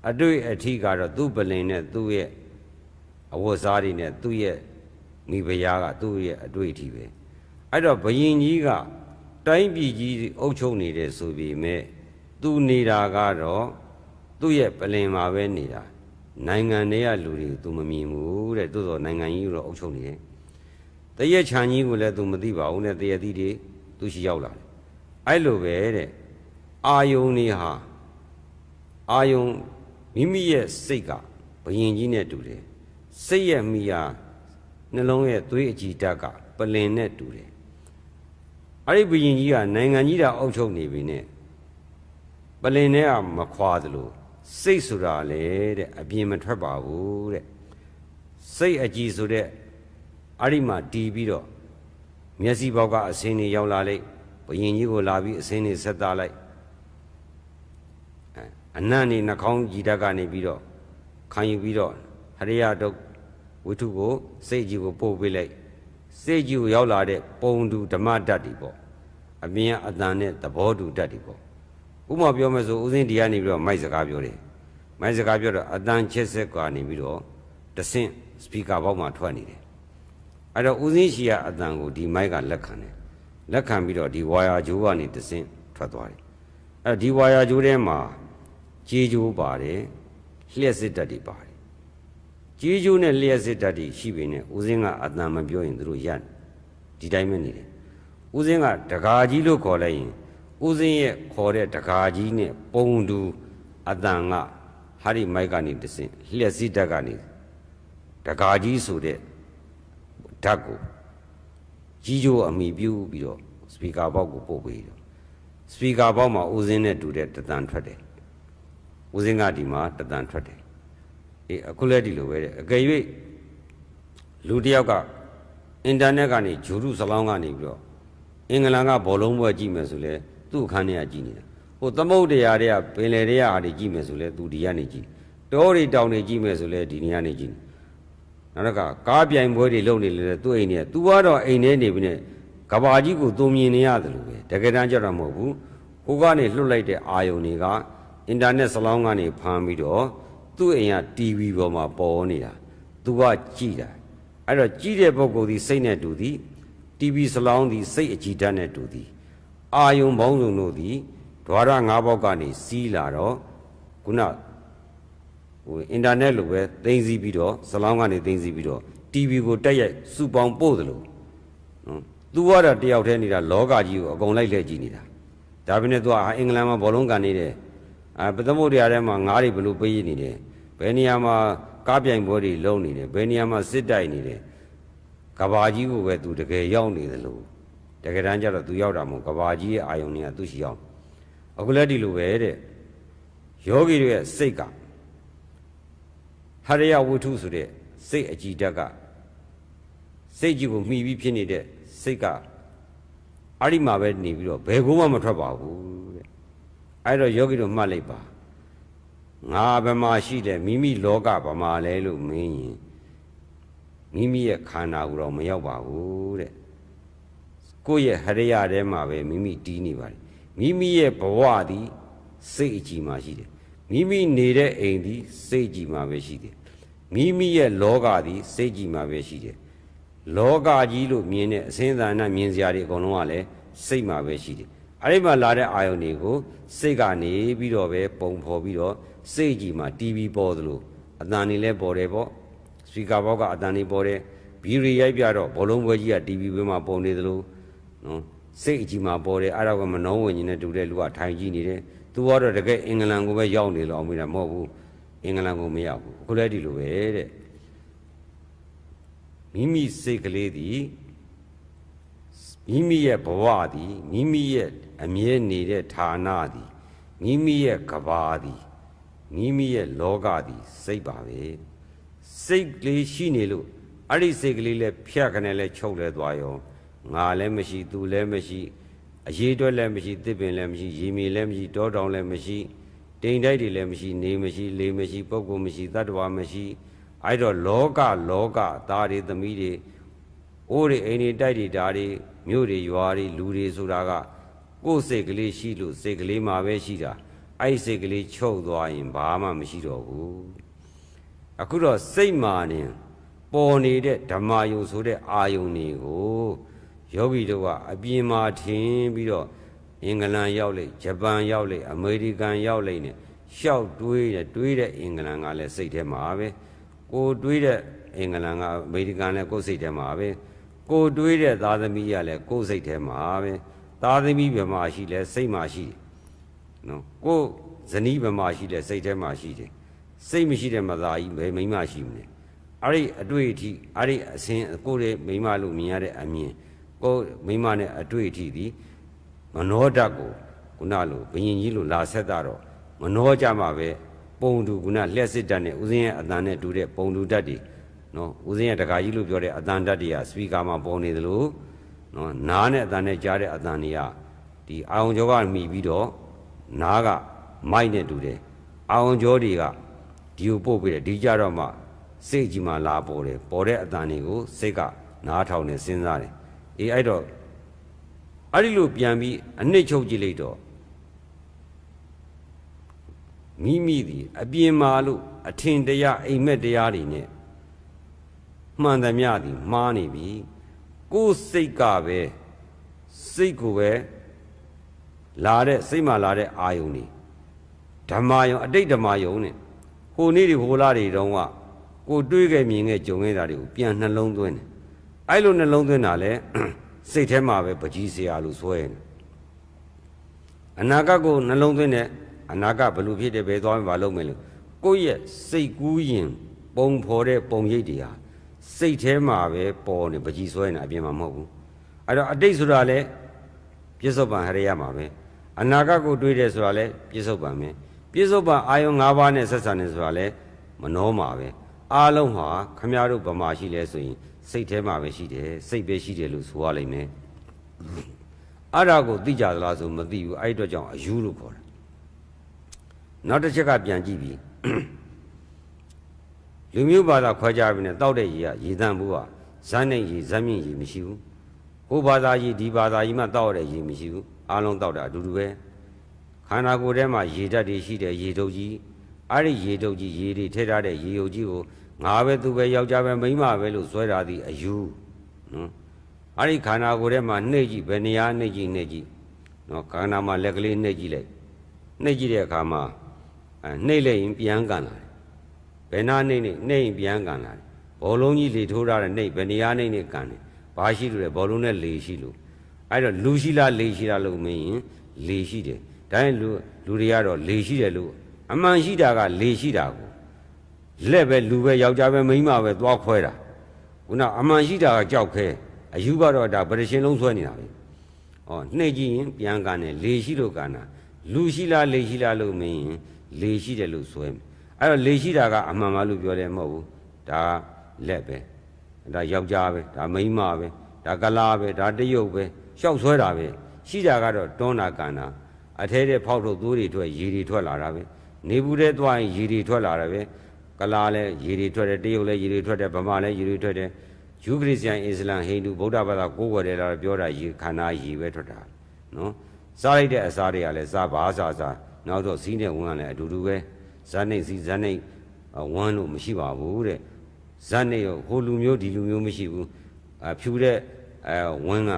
အတွေ့အထိကတော့သူ့ပလင်နဲ့သူ့ရဲ့အဝတ်စားတွေနဲ့သူ့ရဲ့မိဖုရားကသူ့ရဲ့အတွေ့အထိပဲအဲ့တော့ဘယင်ကြီးကတိုင်းပြည်ကြီးအုပ်ချုပ်နေတယ်ဆိုပြီးမဲ့သူနေတာကတော့သူ့ရဲ့ပလင်မှာပဲနေတာနိုင်ငံတွေကလူတွေကိုသူမမြင်ဘူးတဲ့သို့သောနိုင်ငံကြီးကိုတော့အုပ်ချုပ်နေတယ်တရက်ချန်ကြီးကိုလည်းသူမသိပါဘူးနဲ့တရက်သီးတွေသူရှိရောက်လာတယ်အဲ့လိုပဲတဲ့အာယုန်တွေဟာအာယုန်မိမိရဲ့စိတ်ကဘယင်ကြီးနဲ့တူတယ်စိတ်ရဲ့မိယာနှလုံးရဲ့သွေးအကြည်ဓာတ်ကပလင်နဲ့တူတယ်အဲ့ဒီဘယင်ကြီးကနိုင်ငံကြီးတာအုပ်ချုပ်နေပြီနဲ့ပလင်နဲ့ကမခွာသလိုစိတ်ဆိုတာလေတဲ့အပြင်မထွက်ပါဘူးတဲ့စိတ်အကြည်ဆိုတဲ့အဲ့ဒီမှာတီးပြီးတော့မျက်စိဘောက်ကအစင်းတွေရောက်လာလိုက်ဘယင်ကြီးကိုလာပြီးအစင်းတွေဆက်သားလိုက်အနံ့နေနှာခေါင်းကြည်ဓာတ်ကနေပြီးတော့ခံယူပြီးတော့ဟရိယတုတ်ဝိထုကိုစိတ်ကြီးကိုပို့ပေးလိုက်စိတ်ကြီးကိုရောက်လာတဲ့ပုံတူဓမ္မဓာတ်တွေပေါ့အမြင်အတန်နဲ့သဘောတူဓာတ်တွေပေါ့ဥပမာပြောမယ်ဆိုဦးစင်းဒီကနေပြီးတော့မိုက်စကားပြောတယ် မိုက်စကားပြောတော့အတန်ချစ်ဆက်ကနေပြီးတော့တဆင့်စပီကာဘောက်မှာထွက်နေတယ်အဲ့တော့ဦးစင်းရှိကအတန်ကိုဒီမိုက်ကလက်ခံတယ်လက်ခံပြီးတော့ဒီဝါယာဂျိုးကနေတဆင့်ထွက်သွားတယ်အဲ့ဒီဝါယာဂျိုးထဲမှာကြေးဂျိုးပါတယ်လျှက်စစ်တက်တွေပါတယ်ကြေးဂျိုးနဲ့လျှက်စစ်တက်တွေရှိပေနဲ့ဦးစင်းကအတန်မပြောရင်သူတို့ရပ်ဒီတိုင်းပဲနေတယ်ဦးစင်းကတကာကြီးလို့ခေါ်လိုက်ရင်ဦးစင်းရဲ့ခေါ်တဲ့တကာကြီးနဲ့ပုံတူအတန်ကဟာဒီမိုက်ကနေတဆင့်လျှက်စစ်တက်ကနေတကာကြီးဆိုတဲ့ဓာတ်ကိုကြီးကျိုးအမိပြုပြီးတော့စပီကာဘောက်ကိုပို့ပေးတော့စပီကာဘောက်မှာဦးစင်းနဲ့တူတဲ့တတန်ထွက်တယ်ဦးစင်းကဒီမှာတတန်ထွက်တယ်အေးအခုလည်းဒီလိုပဲတဲ့အကယ်၍လူတစ်ယောက်ကအင်တာနက်ကနေဂျူရုစလောင်းကနေပြီးတော့အင်္ဂလန်ကဘောလုံးပွဲကြည့်မယ်ဆိုလဲသူ့အခန်းထဲကကြည့်နေတာဟိုသမုတ်တရားတွေကပင်လယ်တွေကဟာတွေကြည့်မယ်ဆိုလဲသူဒီကနေကြည့်တောတွေတောင်တွေကြည့်မယ်ဆိုလဲဒီနေရာနေကြည့်နောက်တော့ကားပြိုင်ပွဲတွေလုပ်နေလေသူ့အိမ်เนี่ย तू ကတော့အိမ်ထဲနေပြီးနဲ့ကဘာကြီးကိုသူမြင်နေရတယ်လို့ပဲတကယ်တမ်းကြတော့မဟုတ်ဘူးဟိုကနေလွတ်လိုက်တဲ့အာယုန်တွေကအင်တာနက်စလောင်းကနေဖမ်းပြီးတော့သူ့အိမ်က TV ပေါ်မှာပေါ်နေတာ तू ကကြည့်တာအဲ့တော့ကြည့်တဲ့ပုဂ္ဂိုလ်ဒီစိတ်နဲ့တူသည် TV စလောင်းဒီစိတ်အကြည်ဓာတ်နဲ့တူသည်အာယုန်ဘောင်းစုံတို့သည်ဓဝါရ၅ပေါက်ကနေစီးလာတော့ခုနဟိုအင်တာနက်လိုပဲသိမ်းစီးပြီးတော့ဇလောင်းကနေသိမ်းစီးပြီးတော့ TV ကိုတက်ရိုက်စူပေါင်ပို့တယ်လို့နော်သူကတော့တယောက်တည်းနေတာလောကကြီးကိုအကုန်လိုက်လှည့်ကြည့်နေတာဒါပေမဲ့သူကအင်္ဂလန်မှာဘောလုံးကန်နေတယ်ပသမုတ်တရားထဲမှာငားတွေဘလို့ပေးရနေတယ်ဘယ်နေရာမှာကားပြိုင်ပွဲတွေလုပ်နေတယ်ဘယ်နေရာမှာစစ်တိုက်နေတယ်ကဘာကြီးကိုပဲသူတကယ်ရောက်နေတယ်လို့တကယ်တမ်းကျတော့သူရောက်တာမဟုတ်ကဘာကြီးရဲ့အာယုန်တွေကသူ့ရှိရောက်အခုလည်းဒီလိုပဲတဲ့ယောဂီတွေရဲ့စိတ်ကဟရိယဝိထုဆိုတဲ့စိတ်အကြည်ဓာတ်ကစိတ်ကြီးကိုမှီပြီးဖြစ်နေတဲ့စိတ်ကအဲ့ဒီမှာပဲနေပြီးတော့ဘယ်ကိုမှမထွက်ပါဘူးတဲ့အဲ့တော့ယောဂီတို့မှတ်လိုက်ပါငါဘယ်မှာရှိတယ်မိမိလောကဘယ်မှာလဲလို့မင်းရင်မိမိရဲ့ခန္ဓာကိုတော့မရောက်ပါဘူးတဲ့ကိုယ့်ရဲ့ဟရိယထဲမှာပဲမိမိတီးနေပါတယ်မိမိရဲ့ဘဝသည်စိတ်အကြည်မှာရှိတယ်မိမိနေတဲ့အိမ်သည်စိတ်ကြည်မှာပဲရှိတယ်မိမိရဲ့လောကသည်စိတ်ကြည်မှာပဲရှိတယ်လောကကြီးလို့မြင်တဲ့အစင်းသာနာမြင်စရာတွေအကုန်လုံးကလည်းစိတ်မှာပဲရှိတယ်အဲ့ဒီမှာလာတဲ့အာယုန်တွေကိုစိတ်ကနေပြီးတော့ပဲပုံဖော်ပြီးတော့စိတ်ကြည်မှာ TV ပေါ်သလိုအတန်တွေလည်းပေါ်တယ်ပေါ့စပီကာဘောက်ကအတန်တွေပေါ်တယ်ဘီရီရိုက်ပြတော့ဘောလုံးပွဲကြီးက TV ဘက်မှာပုံနေသလိုနော်စိတ်အကြည်မှာပေါ်တယ်အဲ့ဒါကမနှောဝင်နေတဲ့တူတဲ့လူကထိုင်ကြည့်နေတယ်သူကတော့တကယ်အင်္ဂလန်ကိုပဲရောက်နေလို့အောင်မိတာမဟုတ်ဘူးအင်္ဂလန်ကိုမရောက်ဘူးအခုလည်းဒီလိုပဲတဲ့မိမိစိတ်ကလေးသည်မိမိရဲ့ဘဝသည်မိမိရဲ့အမြဲနေတဲ့ဌာနသည်မိမိရဲ့ကဘာသည်မိမိရဲ့လောကသည်စိတ်ပါပဲစိတ်ကလေးရှိနေလို့အဲ့ဒီစိတ်ကလေးလည်းဖြတ်ခနဲ့လည်းချုပ်လဲသွားရောငါလည်းမရှိသူလည်းမရှိအရေးတွက်လည်းမရှိတစ်ပင်လည်းမရှိရေမြေလည်းမရှိတောတောင်လည်းမရှိတိမ်တိုက်တွေလည်းမရှိနေမရှိလေမရှိပုဂ္ဂိုလ်မရှိတတ္တဝါမရှိအဲ့တော့လောကသားတွေသမီးတွေအိုးတွေအိမ်တွေတိုက်တွေဓာတွေမြို့တွေရွာတွေလူတွေဆိုတာကကိုယ်စိတ်ကလေးရှိလို့စိတ်ကလေးမှာပဲရှိတာအဲ့စိတ်ကလေးချုပ်သွားရင်ဘာမှမရှိတော့ဘူးအခုတော့စိတ်မာနေပေါ်နေတဲ့ဓမ္မယုံဆိုတဲ့အာယုန်တွေကိုယောဂီတို့ကအပြင်မှာထင်ပြီးတော့အင်္ဂလန်ရောက်လေဂျပန်ရောက်လေအမေရိကန်ရောက်လေနဲ့ရှောက်တွေးတဲ့အင်္ဂလန်ကလည်းစိတ်ထဲမှာပဲကိုတွေးတဲ့အင်္ဂလန်ကအမေရိကန်လည်းကိုယ်စိတ်ထဲမှာပဲကိုတွေးတဲ့သားသမီးကလည်းကိုယ်စိတ်ထဲမှာပဲသားသမီးဘယ်မှာရှိလဲစိတ်မှာရှိတယ်နော်ကိုဇနီးဘယ်မှာရှိလဲစိတ်ထဲမှာရှိတယ်စိတ်မရှိတဲ့မသားကြီးဘယ်မိမရှိမလဲအဲ့ဒီအတွေ့အထိအဲ့ဒီအစဉ်ကိုယ်ရဲ့မိမလို့မြင်ရတဲ့အမြင်ကိုမိမနဲ့အတွေ့အထိဒီမနောဓာတ်ကိုခုနလိုဘယင်ကြီးလိုလာဆက်တာတော့မနောကြမှာပဲပုံတူခုနလျှက်စစ်ဓာတ်နဲ့ဦးစင်းရဲ့အတန်နဲ့တူတဲ့ပုံတူဓာတ်တွေနော်ဦးစင်းရဲ့တခါကြီးလို့ပြောတဲ့အတန်ဓာတ်တွေကစပီကာမှာပေါ်နေသလိုနော်နားနဲ့အတန်နဲ့ကြားတဲ့အတန်တွေကဒီအာရုံကြောကမှီပြီးတော့နားကမိုက်နဲ့တူတယ်အာရုံကြောတွေကဒီကိုပို့ပြီးတယ်ဒီကြတော့မှစိတ်ကြီးမှလာပေါ်တယ်ပေါ်တဲ့အတန်တွေကိုစိတ်ကနားထောင်နေစဉ်းစားတယ်အေးအဲ့တော့အဲ့ဒီလိုပြန်ပြီးအနှစ်ချုပ်ကြည့်လိုက်တော့ မိမိသည်အပြင်မာလို့အထင်တရားအိမ်မက်တရားတွေနဲ့မှန်သမျှသည်မှားနေပြီကိုယ်စိတ်ကပဲစိတ်ကိုပဲလာတဲ့စိတ်မှလာတဲ့အာယုန်တွေဓမ္မယုံအတိတ်ဓမ္မယုံနဲ့ဟိုနေ့တွေဟိုလာတွေတုန်းကကိုတွေးခဲ့မြင်ခဲ့ကြုံခဲ့တာတွေကိုပြန်နှလုံးသွင်းတယ်အဲ့လိုနှလုံးသွင်းတာလဲစိတ်ထဲမှာပဲပကြီးစရာလို့ဆွဲနေအနာဂတ်ကိုနှလုံးသွင်းတဲ့အနာဂတ်ဘယ်လိုဖြစ်တယ်ဘယ်သွားမှမလုပ်မယ်လို့ကိုယ့်ရဲ့စိတ်ကူးရင်ပုံဖော်တဲ့ပုံရိပ်တွေဟာစိတ်ထဲမှာပဲပေါ်နေပကြီးဆွဲနေအပြင်မှာမဟုတ်ဘူးအဲ့တော့အတိတ်ဆိုတာလဲပြစ္ဆုတ်ပံဟရိယမှာပဲအနာဂတ်ကိုတွေးတယ်ဆိုတာလဲပြစ္ဆုတ်ပံပဲပြစ္ဆုတ်ပံအာယုံ၅ပါးနဲ့ဆက်ဆံနေဆိုတာလဲမနှောမှာပဲအားလုံးဟာခမည်းတော်ဗမာရှိလဲဆိုရင်စိတ်ထဲမှာပဲရှိတယ်စိတ်ပဲရှိတယ်လို့ဆိုရလိမ့်မယ်အဲ့ဒါကိုသိကြသလားဆိုမသိဘူးအဲ့အတွက်ကြောင့်အယူလို့ခေါ်တယ်နောက်တစ်ချက်ကပြန်ကြည့်ပြီးလူမျိုးဘာသာခွဲခြားပြီးနဲ့တောက်တဲ့ရေကရေတန့်ဘူးကဇန်းနဲ့ရေဇန်းမြင့်ရေမရှိဘူးဟိုဘာသာကြီးဒီဘာသာကြီးမှတောက်တဲ့ရေမရှိဘူးအားလုံးတောက်တာအတူတူပဲခန္ဓာကိုယ်ထဲမှာရေဓာတ်တွေရှိတယ်ရေထုပ်ကြီးအဲ့ဒီရေထုပ်ကြီးရေတွေထည့်ထားတဲ့ရေယုတ်ကြီးကိုငါပဲသူပဲယောက်ျားပဲမိန်းမပဲလို့ဆွဲတာသည်အယူနော်အဲ့ဒီခန္ဓာကိုယ်ထဲမှာနှိပ်ကြည့်ဘယ်နေရာနှိပ်ကြည့်နော်ခန္ဓာမှာလက်ကလေးနှိပ်ကြည့်လိုက်နှိပ်ကြည့်တဲ့အခါမှာနှိပ်လိုက်ရင်ပြန်ကန်လာတယ်ဘယ်နာနှိပ်ရင်ပြန်ကန်လာတယ်ဘောလုံးကြီးလေထိုးထားတဲ့နှိပ်ဘယ်နေရာနှိပ်နဲ့ကန်တယ်ဘာရှိလို့လဲဘောလုံးနဲ့လေရှိလို့အဲ့တော့လူရှိလားလေရှိလားလို့မင်းရင်လေရှိတယ်ဒါရင်လူတွေကတော့လေရှိတယ်လို့အမှန်ရှိတာကလေရှိတာကိုလက်ပဲလူပဲယောက်ျားပဲမိန်းမပဲသွားခွဲတာခုနအမှန်ရှိတာကကြောက်ခဲအယူကတော့ဒါဗရရှင်လုံးဆွဲနေတာပဲဩနှိပ်ကြည့်ရင်ပြန်ကန်တယ်လေရှိလို့ကန်တာလူရှိလားလေရှိလားလို့မင်းရင်လေရှိတယ်လို့ဆွဲမယ်အဲ့တော့လေရှိတာကအမှန်မှလို့ပြောတယ်မဟုတ်ဘူးဒါလက်ပဲဒါယောက်ျားပဲဒါမိန်းမပဲဒါကလားပဲဒါတရုပ်ပဲရှောက်ဆွဲတာပဲရှိတာကတော့တွန်းတာကန်တာအထဲထဲဖောက်ထုတ်သွိုးတွေထွက်ရေတွေထွက်လာတာပဲနေဘူးတဲ့သွားရင်ရေတွေထွက်လာတယ်ပဲကလားလဲရေတွေထွက်တယ်တရုတ်လဲရေတွေထွက်တယ်ဗမာလဲရေတွေထွက်တယ်ယူခရစ်ယာန်အစ္စလမ်ဟိန္ဒူဗုဒ္ဓဘာသာကိုးကွယ်တယ်လားပြောတာရေခန္ဓာရေပဲထွက်တာနော်စားလိုက်တဲ့အစာတွေကလည်းစားပါစားနောက်တော့စီးနဲ့ဝန်းကလည်းအတူတူပဲဇန်နေစီဇန်နေဝန်းလို့မရှိပါဘူးတဲ့ဇန်နေဟိုလူမျိုးဒီလူမျိုးမရှိဘူးဖြူတဲ့ဝန်းက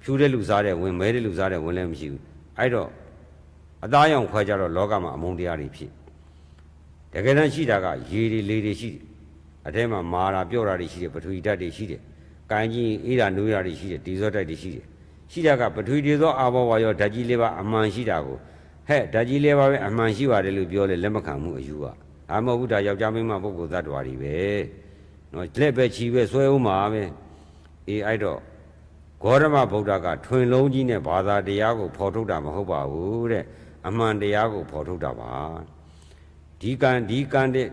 ဖြူတဲ့လူစားတဲ့ဝန်းမဲတဲ့လူစားတဲ့ဝန်းလည်းမရှိဘူးအဲ့တော့အသားရောင်ခွဲကြတော့လောကမှာအမုန်းတရားတွေဖြစ်တကယ်တမ်းရှိတာကရေတွေလေတွေရှိတယ်အထဲမှာမာတာပြော့တာတွေရှိတယ်ပထဝီဓာတ်တွေရှိတယ်ကိုင်းကြီးအေးတာနွေးတာတွေရှိတယ်ဒီဇောဓာတ်တွေရှိတယ်ရှိတာကပထဝီတွေသောအာဘောဝါရောဓာတ်ကြီးလေးပါအမှန်ရှိတာကိုဟဲ့ဓာတ်ကြီးလေးပါပဲအမှန်ရှိပါတယ်လို့ပြောလဲလက်မခံမှုအယူအာမဟုတ်ဘူးဒါယောက်ျားမိန်းမပုဂ္ဂိုလ်သတ္တဝါတွေပဲနော်လက်ပဲချီပဲဆွဲဦးမှာပဲအေးအဲ့တော့ဂေါရမဗုဒ္ဓကထွင်လုံးကြီးနဲ့ဘာသာတရားကိုဖော်ထုတ်တာမဟုတ်ပါဘူးတဲ့အမှန်တရားကိုဖော်ထုတ်တာပါဒီကံတဲ့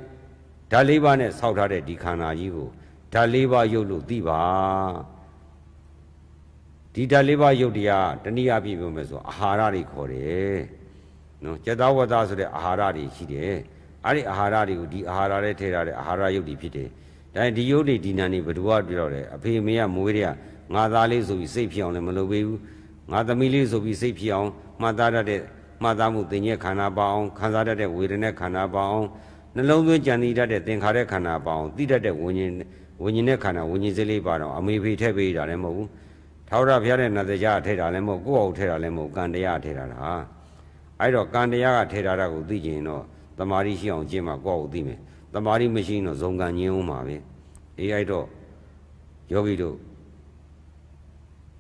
ဓာတ်လေးပါးနဲ့ဆောက်ထားတဲ့ဒီခန္ဓာကြီးကိုဓာတ်လေးပါးရုပ်လို့သိပါဒီဓာတ်လေးပါးရုပ်တရားတနည်းအားဖြင့်ပြောမယ်ဆိုအာဟာရတွေခေါ်တယ်နော်ကျက်သားဝတ္တဆိုတဲ့အာဟာရတွေရှိတယ်အဲ့ဒီအာဟာရတွေကိုဒီအာဟာရတွေထည့်ထားတဲ့အာဟာရရုပ်တွေဖြစ်တယ်ဒါဒီရုပ်တွေဒီနာနေဘယ်သူကပြောတယ်အဖေမေကမွေးတဲ့ငါသားလေးဆိုပြီးစိတ်ဖြစ်အောင်လည်းမလုပ်ပေးဘူးငါသမီးလေးဆိုပြီးစိတ်ဖြစ်အောင်မှတ်သားတတ်တဲ့မှတ်သားမှုသင်ញက်ခန္ဓာပါအောင်ခံစားတတ်တဲ့ဝေဒနာခန္ဓာပါအောင်နှလုံးသွင်းကြံသိတတ်တဲ့သင်္ခါရခန္ဓာပါအောင်သိတတ်တဲ့ဝิญဉ်နဲ့ခန္ဓာဝิญဉ်စလေးပါတော့အမေဖေထည့်ပေးတာလည်းမဟုတ်ဘူးထာဝရဘုရားတဲ့နတ်တရားထည့်တာလည်းမဟုတ်ကိုယ့်အောင်ထည့်တာလည်းမဟုတ်ကံတရားထည့်တာလားအဲ့တော့ကံတရားကထည့်တာကိုသိကျင်တော့တမာရီရှိအောင်ကျင့်မှကိုယ့်အောင်သိမယ်တမာရီမရှိရင်တော့ဇုံကံညင်းအောင်ပါပဲအေးအဲ့တော့ယောဂီတို့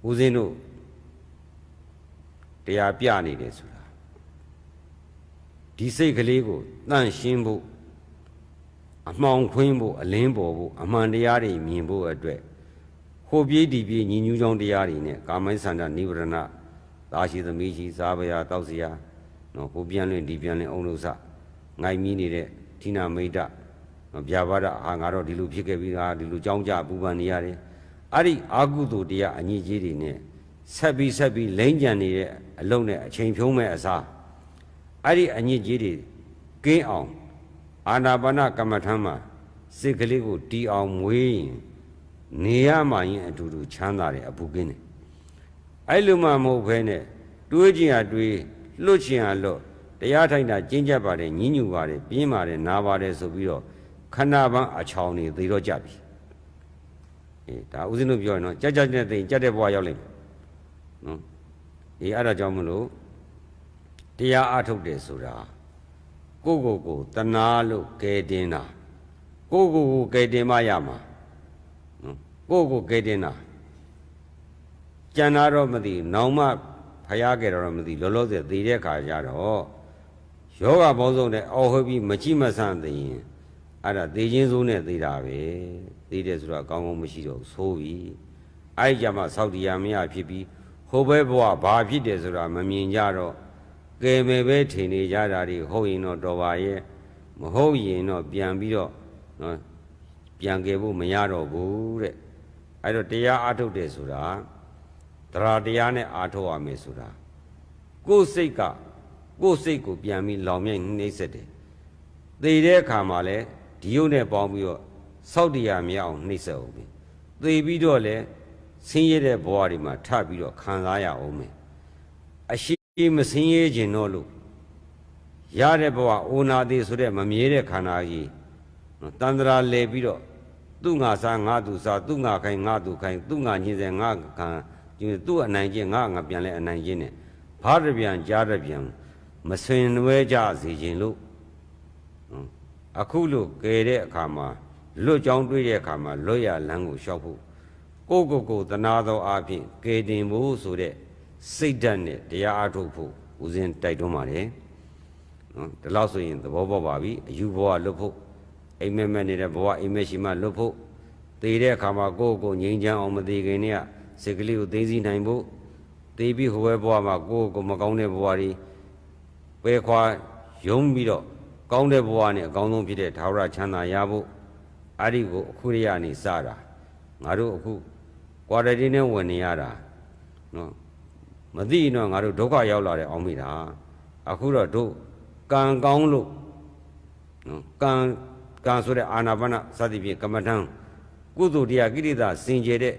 ဦးဇင်းတို့တရားပြနေတယ်ဆိုတာဒီစိတ်ကလေးကိုတန့်ရှင်းဖို့အမှောင်ခွင်းဖို့အလင်းပေါ်ဖို့အမှန်တရားတွေမြင်ဖို့အတွက်ဟိုပြေးဒီပြေးညီညူးကြောင်းတရားတွေနဲ့ကာမိုင်းဆန္ဒနိဗ္ဗာန်သာရှိသမီးရှိစားပါရတောက်စရာနော်ဟိုပြန်လွင်ဒီပြန်လွင်အုံလို့စငိုင်မီးနေတဲ့ဌိနမိတ်တဗျာပါဒဟာငါတော့ဒီလိုဖြစ်ခဲ့ပြီးသားဒီလိုကြောင်းကြပူပန်နေရတယ်အဲ့ဒီအာကုသိုလ်တရားအညစ်အကြေးတွေနဲ့ဆက်ပြီးလိမ့်ကြံနေတဲ့အလုံးနဲ့အချိန်ဖြုံးမဲ့အစားအဲ့ဒီအညစ်အကြေးတွေကင်းအောင်အာနာပါနကမ္မထမ်းမှာစိတ်ကလေးကိုတီအောင်မွေးရင်နေရမှရင်အတူတူချမ်းသာတယ်အပူကင်းတယ်အဲ့လိုမှမဟုတ်ဘဲနဲ့တွေးချင်ရတွေးလွတ်ချင်ရလွတ်တ တရားထိုင်တာကျင့်ကြပ်ပါတယ်ညှဉ်းညူပါတယ်ပြင်းပါတယ်နာပါတယ်ဆိုပြီးတော့ခန္ဓာပန်းအချောင်နေသိတော့ကြပြီဒါဦးဇင်းတို့ပြောရင်တော့ကြက်နဲ့သိရင်ကြက်တဲ့ဘဝရောက်လိမ့်မယ်နော်အဲ့ဒါကြောင့်မလို့တရားအားထုတ်တယ်ဆိုတာကိုတဏှာလို့ကဲတင်တာကိုကဲတင်မှရမှာနော်ကိုကဲတင်တာကြံတာတော့မသိနောင်မှဖျားကြတော့မသိလောလောဆယ်သိတဲ့ခါကျတော့ယောဂဘောဆုံးတဲ့အော်ဟိုပြီးမကြည့်မဆန်းသိရင်အဲ့ဒါသိချင်းစိုးနဲ့သိတာပဲသိတယ်ဆိုတော့အကောင်းမရှိတော့ဆိုးပြီအဲ့ကြမှာသောက်တရားမရဖြစ်ပြီးဟိုဘဲဘဝဘာဖြစ်တယ်ဆိုတာမမြင်ကြတော့ကဲမယ်ပဲထင်နေကြတာဒီဟုတ်ရင်တော့တော်ပါရဲ့မဟုတ်ရင်တော့ပြန်ပြီးတော့နော်ပြန်ကြဖို့မရတော့ဘူးတဲ့အဲ့တော့တရားအားထုတ်တယ်ဆိုတာတရားတရားနဲ့အားထုတ်ရမယ်ဆိုတာကိုယ်စိတ်ကိုပြန်ပြီးလောင်မြိုက်နှိမ့်ဆက်တယ်သိတဲ့အခါမှာလဲဒီယုတ်နဲ့ပေါင်းပြီးတော့စောက်တရားမရအောင်နှိမ့်ဆက်အောင်ပဲသိပြီးတော့လဲဆင်းရဲတဲ့ဘဝတွေမှာထပြီးတော့ခံစားရအောင်မယ်အရှိမဆင်းရဲခြင်းတော့လို့ရတဲ့ဘဝအိုနာသေးဆိုတဲ့မမြဲတဲ့ခန္ဓာကြီးတန်ត្រာလဲပြီးတော့သူ့ငါစားငါသူစားသူ့ငါခိုင်ငါသူခိုင်သူ့ငါညင်စေငါခံသူ့အနိုင်ကျင့်ငါပြန်လဲအနိုင်ကျင့်နဲ့ဘာတပြန်ကြားတပြန်မဆွင်နွဲကြစေခြင်းလို့အခုလို့ကဲတဲ့အခါမှာလွတ်ကြောင်းတွေးတဲ့အခါမှာလွတ်ရလန်းကိုလျှောက်ဖို့ကိုတနာသောအဖြစ်ကဲတင်ဖို့ဆိုတဲ့စိတ်ဓာတ်နဲ့တရားအားထုတ်ဖို့ဦးဇင်းတိုက်တွန်းပါတယ်နော်ဒီလောက်ဆိုရင်သဘောပေါက်ပါပြီအယူဘဝလွတ်ဖို့အိမ်မက်မဲ့နေတဲ့ဘဝအိမ်မက်ရှိမှလွတ်ဖို့သေတဲ့အခါမှာကိုငြိမ်းချမ်းအောင်မသေးခင်နဲ့စိတ်ကလေးကိုသိသိနိုင်ဖို့သေပြီးဟိုဘဲဘဝမှာကိုမကောင်းတဲ့ဘဝတွေပယ်ခွာယုံပြီးတော့ကောင်းတဲ့ဘဝနဲ့အကောင်းဆုံးဖြစ်တဲ့ထာဝရချမ်းသာရဖို့အဲ့ဒီကိုအခုရနေစတာငါတို့အခုကွာရတီနဲ့ဝင်နေရတာနော်မသိရင်တော့ငါတို့ဒုက္ခရောက်လာတယ်အောင်မိတာအခုတော့တို့ကံကောင်းလို့နော်ကံဆိုတဲ့အာနာပါနစသဖြင့်ကမ္မထံကုသိုလ်တရားကိရိတာစင်ကြယ်တဲ့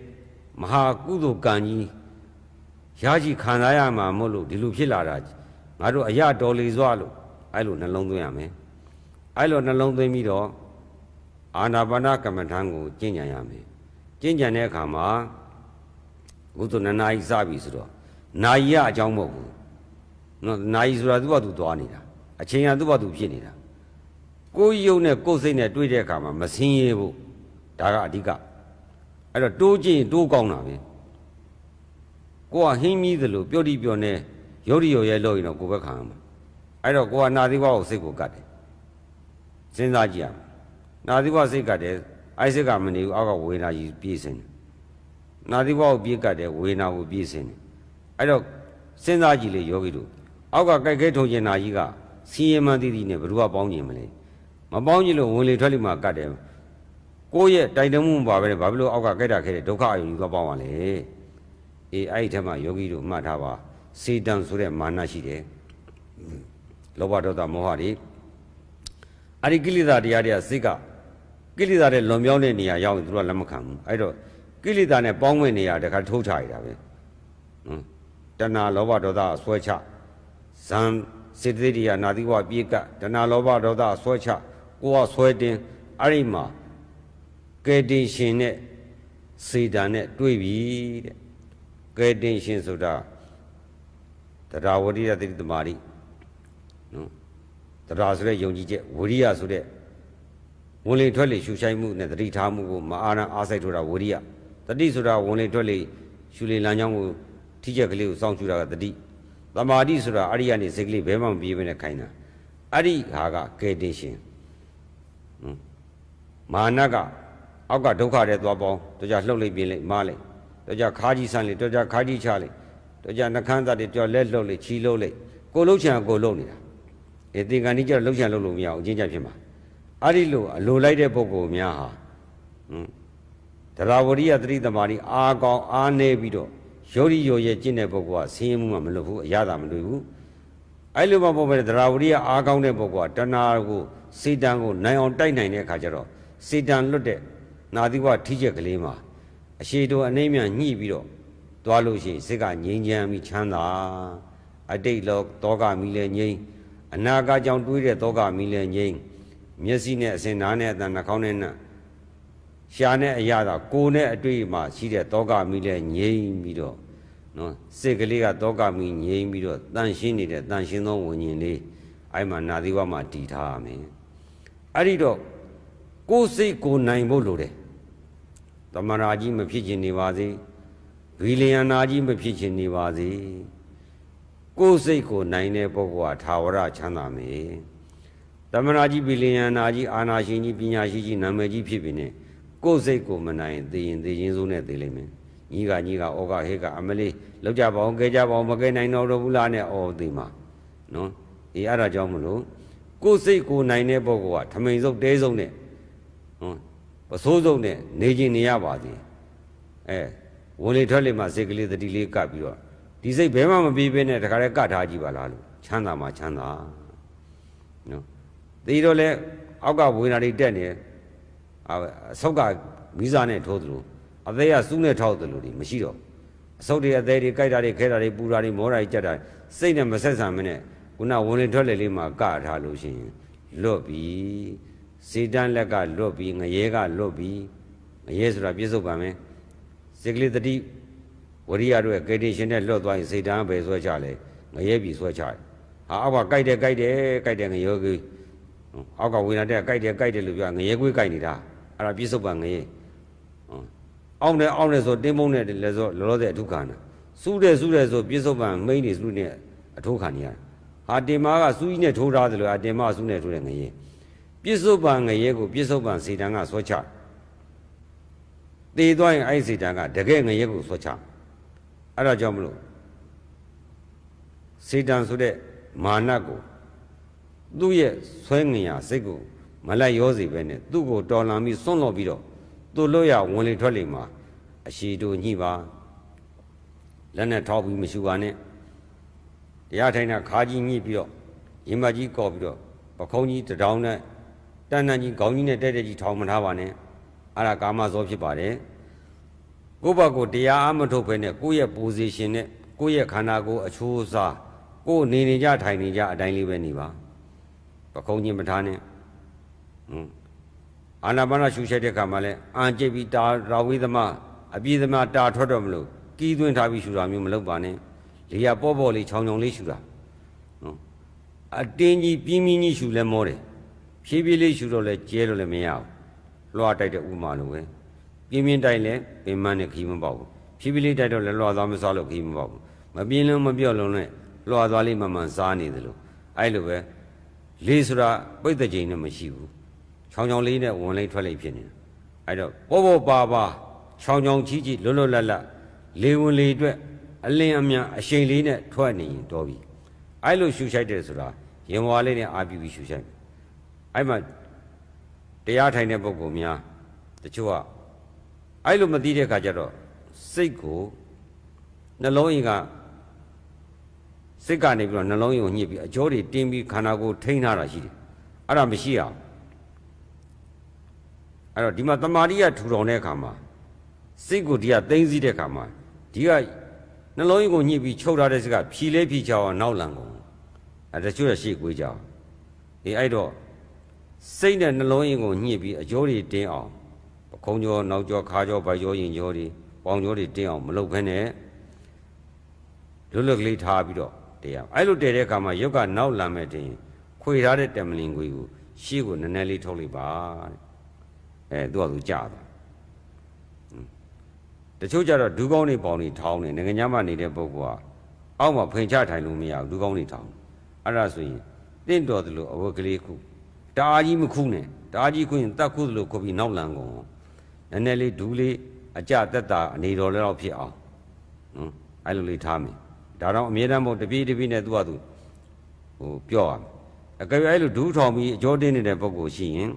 မဟာကုသိုလ်ကံကြီးရရှိခံစားရမှာမို့လို့ဒီလိုဖြစ်လာတာငါတို့အရာတော်လီစွာလို့အဲ့လိုနှလုံးသွင်းရမယ်အဲ့လိုနှလုံးသွင်းပြီးတော့အာနာပါနကမ္မထံကိုကျင့်ကြံရမယ်ကျင့်ကြံတဲ့အခါမှာကုသိုလ်နှစ်နာရီစပြီဆိုတော့နာယီရအကြောင်းမဟုတ်ဘူးနော်နာယီဆိုတာသူ့ဘာသူသွားနေတာအချိန်ကသူ့ဘာသူဖြစ်နေတာကိုယ်ယုံနဲ့ကိုယ်စိတ်နဲ့တွေ့တဲ့အခါမှာမဆင်းရဲဘူးဒါကအဓိကအဲ့တော့တိုးကျင့်တိုးကောင်းတာပဲကိုကဟင်းမီးသလိုပြောတိပြောနေရုပ်ရည်ရဲလို့ရင်တော့ကိုယ်ပဲခံရမှာအဲ့တော့ကိုကနာသီဝကိုစိတ်ကိုကတ်တယ်စဉ်းစားကြည့်ရမယ်နာသီဝစိတ်ကတ်တယ်အိုက်စိတ်ကမနေဘူးအောက်ကဝေဒနာကြီးပြေးစင်တယ်နာသီဝကိုပြေးကတ်တယ်ဝေဒနာကိုပြေးစင်တယ်အဲ့တော့စဉ်းစားကြည့်လေယောဂီတို့အောက်ကကြိုက်ခဲထုံကျင်နာကြီးကစီယမန်တိတိနဲ့ဘယ်သူကပေါင်းကျင်မလဲမပေါင်းကျင်လို့ဝင်လေထွက်လေမှကတ်တယ်ကိုယ့်ရဲ့တိုင်တမှုမပါပဲဘာဖြစ်လို့အောက်ကကြိုက်တာခဲတဲ့ဒုက္ခအယုံကြီးကပေါင်းပါလေအေးအဲ့ဒီထက်မှယောဂီတို့မှတ်ထားပါစေတံဆိုတဲ့မာနရှိတယ်လောဘဒေါသမောဟတွေအဲ့ဒီကိလေသာတရားတွေကစိတ်ကကိလေသာတဲ့လွန်မြောက်တဲ့နေရာရောက်ရင်သူကလက်မခံဘူးအဲ့တော့ကိလေသာနဲ့ပေါင်းမဲ့နေရာတခါထိုးချရတာပဲတဏှာလောဘဒေါသအစွဲချဇံစေတသိက်တရားနာသီဝပြေကတဏှာလောဘဒေါသအစွဲချကိုယ်ကဆွဲတင်အဲ့ဒီမှာကဲတင်ရှင်နဲ့စေတံနဲ့တွေ့ပြီတဲ့ကဲတင်ရှင်ဆိုတာတရားဝရိယတိတ္တမာရိနော်တရားဆိုတဲ့ယုံကြည်ချက်ဝရိယဆိုတဲ့ဝင်လေထွက်လေရှုဆိုင်မှုနဲ့တတိထားမှုကိုမအားနာအားစိုက်ထိုးတာဝရိယတတိဆိုတာဝင်လေထွက်လေရှုလေလမ်းကြောင်းကိုထိချက်ကလေးကိုစောင့်ရှုတာကတတိသမာဓိဆိုတာအရိယနေစိတ်ကလေးဘဲမှမပြေးဘဲနဲ့ခိုင်းတာအဲ့ဒီဟာကကဲတင်ရှင်မာနကအောက်ကဒုက္ခတဲ့သွားပေါင်းတို့ကြလှုပ်လိုက်ပြင်းလိုက်မားလိုက်တို့ကြခါးကြီးဆန်းလိုက်တို့ကြခါးကြီးချလိုက်တို့ကြနှခမ်းသားတွေကြော်လက်လှုပ်လိုက်ချီလှုပ်လိုက်ကိုလှုပ်ချင်ကိုလှုပ်နေတာဒီသင်္ကန်းကြီးကျတော့လှုပ်ချင်လှုပ်လို့မရအောင်အချင်းချင်းဖြစ်မှာအဲ့ဒီလိုအလိုလိုက်တဲ့ပုဂ္ဂိုလ်များဟာတရားဝရိယသတိသမารီအာကောင်းအားနေပြီးတော့ယောရီယောရဲ့ကျင့်တဲ့ပုဂ္ဂိုလ်ကဆင်းရဲမှုမှမလွတ်ဘူးအရသာမတွေ့ဘူးအဲ့လိုမှပုံမဲ့တရားဝရိယအားကောင်းတဲ့ပုဂ္ဂိုလ်ကတဏှာကိုစေတံကိုနိုင်အောင်တိုက်နိုင်တဲ့အခါကျတော့စေတံလွတ်တဲ့နာသီဝထိချက်ကလေးမှာအရှိတော်အနေမြန်ညှိပြီးတော့သွားလို့ရှိရင်စိတ်ကငြိမ်းချမ်းပြီးချမ်းသာအတိတ်လောတောကမိလည်းငြိမ်း အနာဂတ်ကြောင့်တွေးတဲ့တောကမီးလည်းငြိမ်းမျက်စိနဲ့အစင်နားနဲ့အသံနှာခေါင်းနဲ့ရှားနဲ့အရာသာကိုယ်နဲ့အတွေ့မှာရှိတဲ့တောကမီးလည်းငြိမ်းပြီးတော့နော်စိတ်ကလေးကတောကမီးငြိမ်းပြီးတော့တန်ရှင်းနေတဲ့တန်ရှင်းသောဝิญဉ်လေးအဲ့မှာနာသီဝမှာတည်ထားရမယ်အဲ့ဒီတော့ကိုယ်စိတ်ကိုနိုင်ဖို့လိုတယ်သမရာကြီးမဖြစ်ချင်နေပါစေဘီလီယံနာကြီးမဖြစ်ချင်နေပါစေကိုယ်စိတ်ကိုနိုင်တဲ့ပုဂ္ဂိုလ်ဟာထာဝရချမ်းသာမယ်သမရာကြီးဘီလီယံနာကြီးအာနာရှင်ကြီးပညာရှိကြီးနာမည်ကြီးဖြစ်ပြီနဲ့ကိုယ်စိတ်ကိုမနိုင်သိရင်သိချင်းစိုးနဲ့သိလိမ့်မယ်ညီကဩကဟေကအမလေးလောက်ကြပါအောင်ကဲကြပါအောင်မကဲနိုင်တော့ဘူးလားနဲ့ဩသိမှာနော်အေးအဲ့ဒါကြောင့်မလို့ကိုယ်စိတ်ကိုနိုင်တဲ့ပုဂ္ဂိုလ်ကထမိန်စုပ်တဲစုပ်နဲ့ပစိုးစုပ်နဲ့နေခြင်းနေရပါသေးဝင်လေထွက်လေမှာစိတ်ကလေးတတိလေးကပ်ပြီးတော့ဒီစိတ်ဘယ်မှမပြေးဘဲနဲ့တခါတည်းကတ်ထားကြည့်ပါလားလို့ချမ်းသာမှချမ်းသာနော်ဒီတော့လေအောက်ကဝေနာတွေတက်နေအဆုတ်ကမိစားနဲ့ထိုးသလိုအသေးကစူးနဲ့ထောက်သလိုတွေမရှိတော့အဆုတ်တွေအသေးတွေကြိုက်တာတွေခဲတာတွေပူတာတွေမောတာတွေကြက်တာစိတ်နဲ့မဆက်ဆံမနဲ့ခုနဝင်လေထွက်လေလေးမှာကထားလို့ရှိရင်လွတ်ပြီစေတန်းလက်ကလွတ်ပြီငရဲကလွတ်ပြီငရဲဆိုတာပြစ္ဆုတ်ပါမယ်စိတ်ကလေးတတိဝရိယတို့ရဲ့ကေတေရှင်နဲ့လွတ်သွားရင်စေတန်းပဲဆွဲချလဲငရဲပြီဆွဲချတယ်ဟာအောက်ကကြိုက်တယ်ငရဲကြီးအောက်ကဝေနာတဲ့ကြိုက်တယ်လို့ပြောငရဲကွေးကြိုက်နေတာအဲ့ဒါပြစ္ဆုတ်ပါငရဲအောင်းတယ်ဆိုတင်းပုံးနဲ့လည်းဆိုလောလောဆယ်အထုခံတာစူးတယ်ဆိုပြစ္ဆုတ်ပါမိန်းနေစလူနဲ့အထုခံနေရဟာတင်မာကစူးကြီးနဲ့ထိုးထားတယ်လို့အတင်မာစူးနဲ့ထိုးတယ်ငရဲပြစ္ဆုတ်ပါငရဲကိုပြစ္ဆုတ်ပါစေတန်းကဆွဲချတေးသွားရင်အဲ့စေတန်းကတကယ်ငရဲကိုဆွဲချအဲ့ဒါကြောင့်မလို့စေတန်းဆိုတဲ့မာနကိုသူ့ရဲ့ဆွဲငင်ရစိတ်ကိုမလိုက်ရောစေပဲနဲ့သူ့ကိုတော်လှန်ပြီးစွန့်လွတ်ပြီးတော့သူ့လို့ရဝင်လေထွက်လေမှာအရှိတို့ညှိပါလက်နဲ့ထောက်ပြီးမရှူပါနဲ့တရားထိုင်တာခါကြီးညှိပြီးတော့ရင်မကြီးကော့ပြီးတော့ပခုံးကြီးတတောင်းနဲ့တန်းတန်းကြီးခေါင်းကြီးနဲ့တဲ့ကြီးထောင်မထားပါနဲ့အဲ့ဒါကာမဇောဖြစ်ပါတယ်ကိုယ့်ဘက်ကိုတရားအားမထုတ်ဖဲနဲ့ကိုယ့်ရဲ့ position နဲ့ကိုယ့်ရဲ့ခန္ဓာကိုယ်အချိုးအစားကိုယ်နေကြထိုင်နေကြအတိုင်းလေးပဲနေပါပခုံးကြီးမထားနဲ့အာနာပါနရှုရှိတဲ့ခါမှာလဲအံကျိတ်ပြီးတာရာဝိသမအပြည့်သမားတာထွက်တော့မလို့ကီးသွင်းထားပြီးရှုတာမျိုးမလုပ်ပါနဲ့လေရပေါ့လေးချောင်းလေးရှုတာနော်အတင်းကြီးပြင်းကြီးရှုလဲမောတယ်ဖြည်းဖြည်းလေးရှုတော့လဲကျဲလို့လည်းမရဘူးလွှားတိုက်တဲ့ဥမာလိုပဲပြင်းတိုက်လဲပင်မနဲ့ခီးမပေါက်ဘူးဖြည်းဖြည်းလေးတိုက်တော့လဲလွှားသွားမစားလို့ခီးမပေါက်ဘူးမပြင်းလုံးမပြော့လုံးနဲ့လွှားသွားလေးမှန်မှန်စားနေတယ်လို့အဲ့လိုပဲလေးဆိုတာပိတ်တဲ့ချိန်နဲ့မရှိဘူးချောင်းလေးနဲ့ဝင်လိုက်ထွက်လိုက်ဖြစ်နေတာအဲ့တော့ပေါ်ပါချောင်းချီလွတ်လပ်လေဝင်လေအတွက်အလင်းအမြန်အရှိန်လေးနဲ့ထွက်နေရင်တော်ပြီအဲ့လိုရှူရှိုက်တယ်ဆိုတာရင်ဝါလေးနဲ့အာပြူပြီးရှူရှိုက်အဲ့မှာတရားထိုင်တဲ့ပုဂ္ဂိုလ်များတချို့ကအဲ့လိုမသိတဲ့အခါကျတော့စိတ်ကိုနှလုံးရင်ကစိတ်ကနေပြီးတော့နှလုံးရင်ကိုညှစ်ပြီးအကြောတွေတင်းပြီးခန္ဓာကိုယ်ထိန်းထားတာရှိတယ်အဲ့ဒါမရှိအောင်အဲ့တော့ဒီမှာတမာတိကထူထောင်တဲ့အခါမှာစိတ်ကိုဒီကသိမ့်စည်းတဲ့အခါမှာဒီကနှလုံးရင်ကိုညှစ်ပြီးချုပ်ထားတဲ့စိတ်ကဖြီလေးဖြီချအောင်နောက်လန်ကုန်အဲ့တချို့ရရှိကွေးကြအောင်အဲ့တော့စိတ်နဲ့နှလုံးရင်ကိုညှစ်ပြီးအကျိုးတွေတင်းအောင်ပခုံးကြောနောက်ကြောခါကြောဗိုက်ကြောရင်ကြောတွေပေါင်ကြောတွေတင်းအောင်မလုပ်ဘဲနဲ့လွတ်လပ်ကလေးထားပြီးတော့တရားအဲ့လိုတည်တဲ့အခါမှာရုပ်ကနောက်လန်မဲ့တင်ခွေထားတဲ့တမလင်ခွေကိုရှေ့ကိုနည်းနည်းလေးထုတ်လိုက်ပါတဲ့သူကသူကြာတာတချို့ကြတော့ဒူးကောင်းတွေပေါင်တွေထောင်းနေငငညမနေတဲ့ပုဂ္ဂိုလ်ကအောက်မှာဖိန်ချထိုင်လို့မရဘူးဒူးကောင်းတွေထောင်းအဲ့ဒါဆိုရင်တင့်တော်တယ်လို့အဝတ်ကလေးခုတအားကြီးမခုနဲ့တအားကြီးခုရင်တက်ခုသလိုခုပြီးနောက်လန်ကုန်နည်းနည်းလေးဒူးလေးအကြတက်တာအနေတော်လည်းဖြစ်အောင်နော်အဲ့လိုလေးထားမယ်ဒါတော့အမြဲတမ်းမို့တပြေးနဲ့သူကသူပြောရမယ်အကယ်၍အဲ့လိုဒူးထောင်ပြီးအကျော်တင်းနေတဲ့ပုဂ္ဂိုလ်ရှိရင်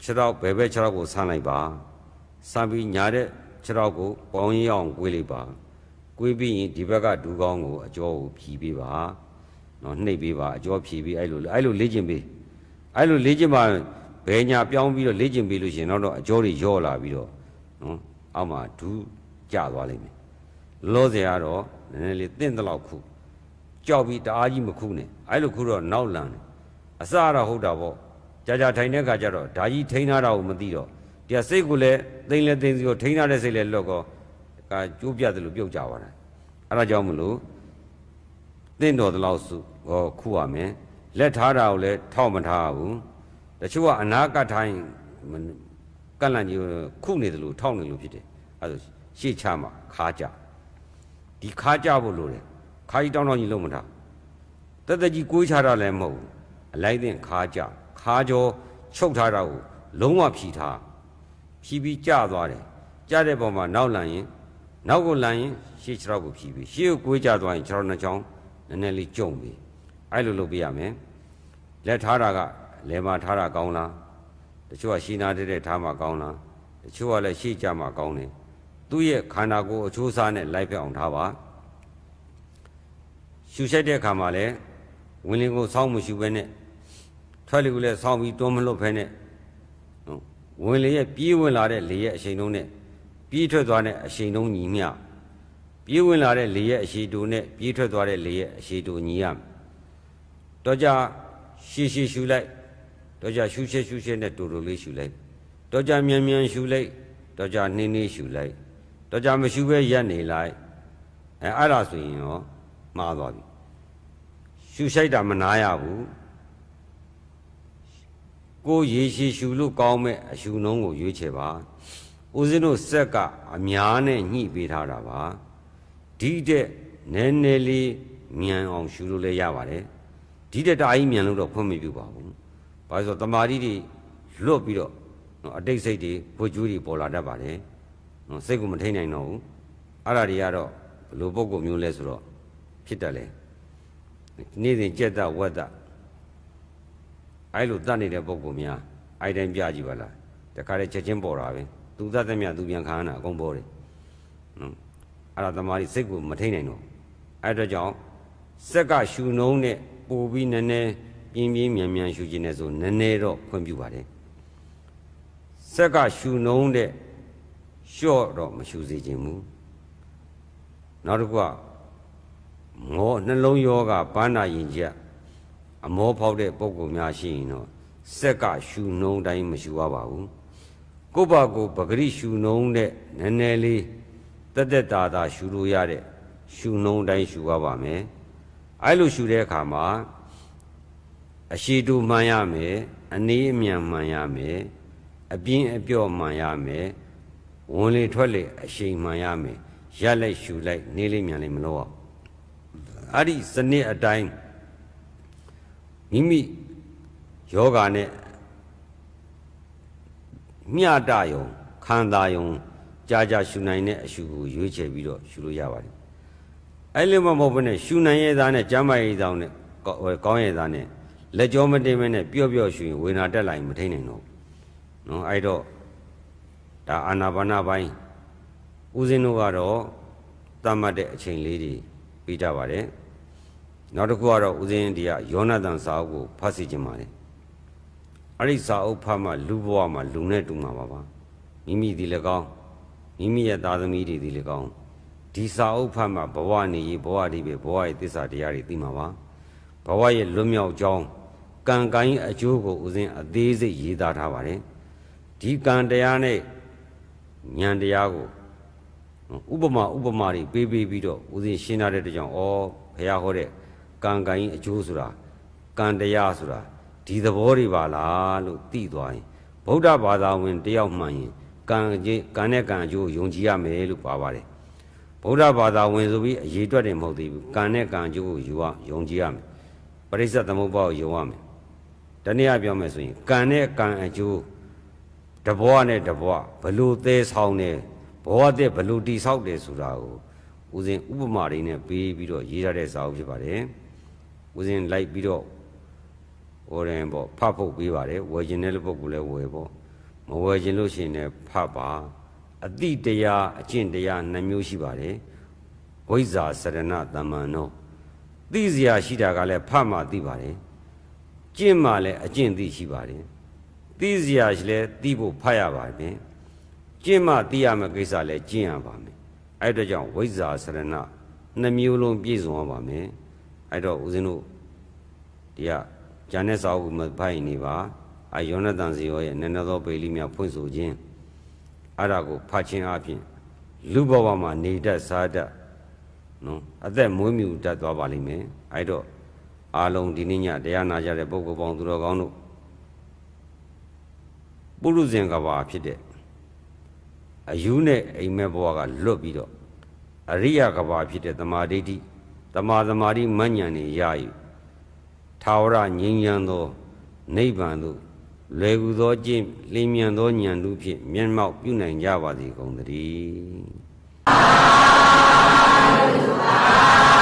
ခြေထောက်ဘယ်ဘက်ခြေထောက်ကိုဆန်းလိုက်ပါဆန်းပြီးညာတဲ့ခြေထောက်ကိုပေါင်းရင်းအောင်ကွေးလိုက်ပါကွေးပြီးရင်ဒီဘက်ကဒူးကောင်းကိုအကျော်ကိုဖြီးပေးပါနော်နှိပ်ပေးပါအကျော်ဖြီးပြီးအဲ့လိုလေ့ကျင့်ပေးအဲ့လိုလေ့ကျင့်ပါဘယ်ညာပြောင်းပြီးတော့လေ့ကျင့်ပေးလို့ရှိရင်တော့အကျော်တွေရော့လာပြီးတော့နော်အောက်မှာဒူးကျသွားလိမ့်မယ်လောဆယ်ကတော့နည်းနည်းလေးတင့်တလောက်ခု ကြောက်ပြီးတအားကြီးမခုနဲ့အဲ့လိုခုတော့နောက်လန်တယ်အစတော့ဟုတ်တာပေါ့ကြာထိုင်တဲ့ခါကျတော့ဓာကြီးထိန်းထားတာကိုမသိတော့ဒီစိတ်ကိုလည်းသိမ့်လဲသိမ့်စီကိုထိန်းထားတဲ့စိတ်လည်းလွတ်ကောကျိုးပြတယ်လို့ပြုတ်ကြပါတာအဲ့ဒါကြောင့်မလို့သင့်တော်သလောက်စုခုရမယ်လက်ထားတာကိုလည်းထောက်မထားဘူးတချို့ကအနာကတ်ထိုင်းကန့်လန့်ကြီးခုနေတယ်လို့ထောက်နေလို့ဖြစ်တယ်အဲ့ဒါရှေ့ချမှာခါကြဒီခါကြဖို့လိုတယ်ခါကြီးတောင်းကြီးလုံးမထားတက်တက်ကြီးကိုးချတာလည်းမဟုတ်ဘူးအလိုက်တဲ့ခါကြခါကြောချုပ်ထားတာကိုလုံးဝဖြီထားဖြီပြီးကြသွားတယ်ကြတဲ့ပုံမှာနောက်လန်ရင်နောက်ကိုလန်ရင်ရှေ့ခြေထောက်ကိုဖြီပြီးရှေ့ကိုကိုးကြသွားရင်ခြေထောက်နှစ်ချောင်းနည်းနည်းလေးကျုံပြီးအဲ့လိုလုပ်ပြရမယ်လက်ထားတာကလဲမှာထားတာကောင်းလားတချို့ကရှင်းနာတဲ့ထားမှာကောင်းလားတချို့ကလည်းရှေ့ကြမှာကောင်းတယ်သူ့ရဲ့ခန္ဓာကိုယ်အချိုးစားနဲ့လိုက်ပြအောင်ထားပါရှူရှိုက်တဲ့အခါမှာလည်းဝင်လင်ကိုစောင်းမရှူပဲနဲ့ထွက်လေကိုလည်းစောင်းပြီးတွန်းမလွတ်ဖဲနဲ့ဝင်လေရဲ့ပြေးဝင်လာတဲ့လေရဲ့အရှိန်တုံးနဲ့ပြေးထွက်သွားတဲ့အရှိန်တုံးညီမျှပြေးဝင်လာတဲ့လေရဲ့အရှိတူနဲ့ပြေးထွက်သွားတဲ့လေရဲ့အရှိတူညီရမယ်တော့ကြရှည်ရှူလိုက်တော့ကြရှူရှဲနဲ့တူတူလေးရှူလိုက်တော့ကြမြန်ရှူလိုက်တော့ကြနှင်းရှူလိုက်တော့ကြမရှူပဲရက်နေလိုက်အဲ့ဒါဆိုရင်ရောမှားသွားပြီရှူရှိုက်တာမနာရဘူးကိုရေရှူလို့ကောင်းမဲ့အရှူနှုံးကိုရွေးချယ်ပါဦးဇင်းတို့စက်ကအများနဲ့ညှိပေးထားတာပါဒီတဲ့နည်းနည်းလေးမြန်အောင်ရှူလို့လည်းရပါတယ်ဒီတဲ့တအားကြီးမြန်လို့တော့ဖွင့်မပြပါဘူးဘာလို့ဆိုတမာတိတွေလွတ်ပြီးတော့အတိတ်စိတ်တွေဘွတ်ကျူးတွေပေါ်လာတတ်ပါတယ်စိတ်ကိုမထိန်နိုင်တော့ဘူးအဲ့ဒါတွေကတော့ဘယ်လိုပုံကိုမျိုးလဲဆိုတော့ဖြစ်တယ်လေနေ့စဉ်ကြက်သက်ဝက်သက်အဲ့လိုတတ်နေတဲ့ပုံကိုများအဲ့တိုင်းပြကြည့်ပါလားတခါတည်းချက်ချင်းပေါ်တာပဲသူသတ်သမျှသူပြန်ခါနာအကုန်ပေါ်တယ်အဲ့ဒါတမာတိစိတ်ကိုမထိန်နိုင်တော့အဲ့အတွက်ကြောင့်စက်ကရှူနှုံးနဲ့ပို့ပြီးနည်းနည်းပြင်းမြန်ရှူခြင်းနဲ့ဆိုနည်းနည်းတော့ခွင့်ပြုပါတယ်စက်ကရှူနှုံးတဲ့လျှော့တော့မရှူစေခြင်းဘူးနောက်တစ်ခုကမောနှလုံးယောဂပန်းနာရင်ချက်အမောဖောက်တဲ့ပုံကုများရှိရင်တော့စက်ကရှူနှုံးတိုင်းမရှူရပါဘူးကိုယ့်ဘာကိုပဂရိရှူနှုံးတဲ့နည်းနည်းလေးတက်တာရှူလို့ရတဲ့ရှူနှုံးတိုင်းရှူရပါမယ်အဲ့လိုရှူတဲ့အခါမှာအရှိတူမှန်ရမယ်အနည်းအမြန်မှန်ရမယ်အပြင်းအပြော့မှန်ရမယ်ဝင်လေထွက်လေအရှိန်မှန်ရမယ်ရက်လိုက်ရှူလိုက်နေလေးမြန်လေးမလို့အဲ့ဒီစနစ်အတိုင်းမိမိယောဂနဲ့မျှတယုံခံသာယုံကြာရှူနိုင်တဲ့အရှူကိုရွေးချယ်ပြီးတော့ရှူလို့ရပါတယ်အဲ့လိုမှမဟုတ်ဘဲနဲ့ရှူနိုင်ရဲ့သားနဲ့ကျမ်းမာရေးသားနဲ့ကောင်းရဲ့သားနဲ့လက်ကြောမတင်မဲနဲ့ပျော့ရှူရင်ဝေနာတက်လာရင်မထိန်နိုင်တော့နော်အဲ့တော့ဒါအာနာပါနပိုင်းဦးဇင်းတို့ကတော့တတ်မှတ်တဲ့အချိန်လေးတွေပြီးကြပါတယ်နောက်တစ်ခုကတော့ဦးဇင်းဒီကယောနသန်စာအုပ်ကိုဖတ်စီခြင်းပါတယ်အဲ့ဒီစာအုပ်ဖတ်မှလူဘဝမှာလူနဲ့တူမှာပါမိမိဒီလည်းကောင်းမိမိရဲ့သားသမီးတွေဒီလည်းကောင်းဒီစာအုပ်ဖတ်မှဘဝနေရေးဘဝဒီပဲဘဝရဲ့သစ္စာတရားတွေသိမှာပါဘဝရဲ့လွတ်မြောက်ကြောင်းကံကိုင်းအကျိုးကိုဦးဇင်းအသေးစိတ်ရေးသားထားပါတယ်ဒီကံတရားနဲ့ဉာဏ်တရားကိုဥပမာတွေပေးပြီးတော့ဦးဇင်းရှင်းထားတဲ့ကြောင့်ဘုရားဟောတဲ့ကံကိုင်းအကျိုးဆိုတာကံတရားဆိုတာဒီသဘောတွေပါလားလို့သိသွားရင်ဗုဒ္ဓဘာသာဝင်တယောက်မှန်ရင်ကံနဲ့ကံအကျိုးယုံကြည်ရမယ်လို့ပါပါတယ်ဗုဒ္ဓဘာသာဝင်ဆိုပြီးအရေးတွက်တယ်မဟုတ်သေးဘူးကံနဲ့ကံအကျိုးကိုယုံကြည်ရမယ်ပရိစ္ဆေသမုပ္ပါဒ်ကိုယုံရမယ်တနည်းအားပြောမယ်ဆိုရင်ကံနဲ့ကံအကျိုးတဘဝနဲ့တဘဝဘလို့သဲဆောင်နေဘဝတဲ့ဘလို့တိဆောက်တယ်ဆိုတာကိုဦးဇင်းဥပမာတွေနဲ့ပေးပြီးတော့ရေးထားတဲ့စာအုပ်ဖြစ်ပါတယ်ဦးဇင်းလိုက်ပြီးတော့ဟောတယ်ပေါ့ဖတ်ဖို့ပေးပါတယ်ဝယ်ခြင်းတဲ့ပုဂ္ဂိုလ်လည်းဝယ်ပေါ့မဝယ်ခြင်းလို့ရှိရင်လည်းဖတ်ပါအတိတရားအကျင့်တရားနှမျိုးရှိပါတယ်ဝိဇ္ဇာစရဏတမ္မန်တော့သိစရာရှိတာကလည်းဖတ်မှသိပါတယ်ကျင့်မှလည်းအကျင့်သိရှိပါတယ်သိစရာရှိလည်းသိဖို့ဖတ်ရပါတယ်ကျင့်မှသိရမယ့်ကိစ္စလည်းကျင့်ရပါမယ်အဲ့ဒါကြောင့်ဝိဇ္ဇာစရဏနှမျိုးလုံးပြည့်စုံရပါမယ် အဲ့တော့ဦးဇင်းတို့ဒီကဂျာနဲ့စာအုပ်မဖိုင်နေပါအယောနသန်စီရောရဲ့နည်းနည်းသောပေလိများဖွင့်ဆိုခြင်းအဲ့ဒါကိုဖတ်ခြင်းအပြင်လူဘဝမှာနေတတ်စားတတ်နော်အသက်မွေးမြူတတ်သွားပါလိမ့်မယ်အဲ့တော့အားလုံးဒီနေ့ညတရားနာကြတဲ့ပုဂ္ဂိုလ်ပေါင်းသူတော်ကောင်းတို့ပုရုဇဉ်ကဘာဖြစ်တဲ့အယူနဲ့အိမ်မက်ဘဝကလွတ်ပြီးတော့အရိယကဘာဖြစ်တဲ့သမာဓိဋ္ဌိသမာဓိမဉ္ဇဉ်နေရယူထာဝရငြိမ်းချမ်းသောနိဗ္ဗာန်သို့လွယ်ကူသောကျင့်လင်းမြန်သောဉာဏ်တို့ဖြင့်မျက်မှောက်ပြုနိုင်ကြပါစေကုန်သတည်း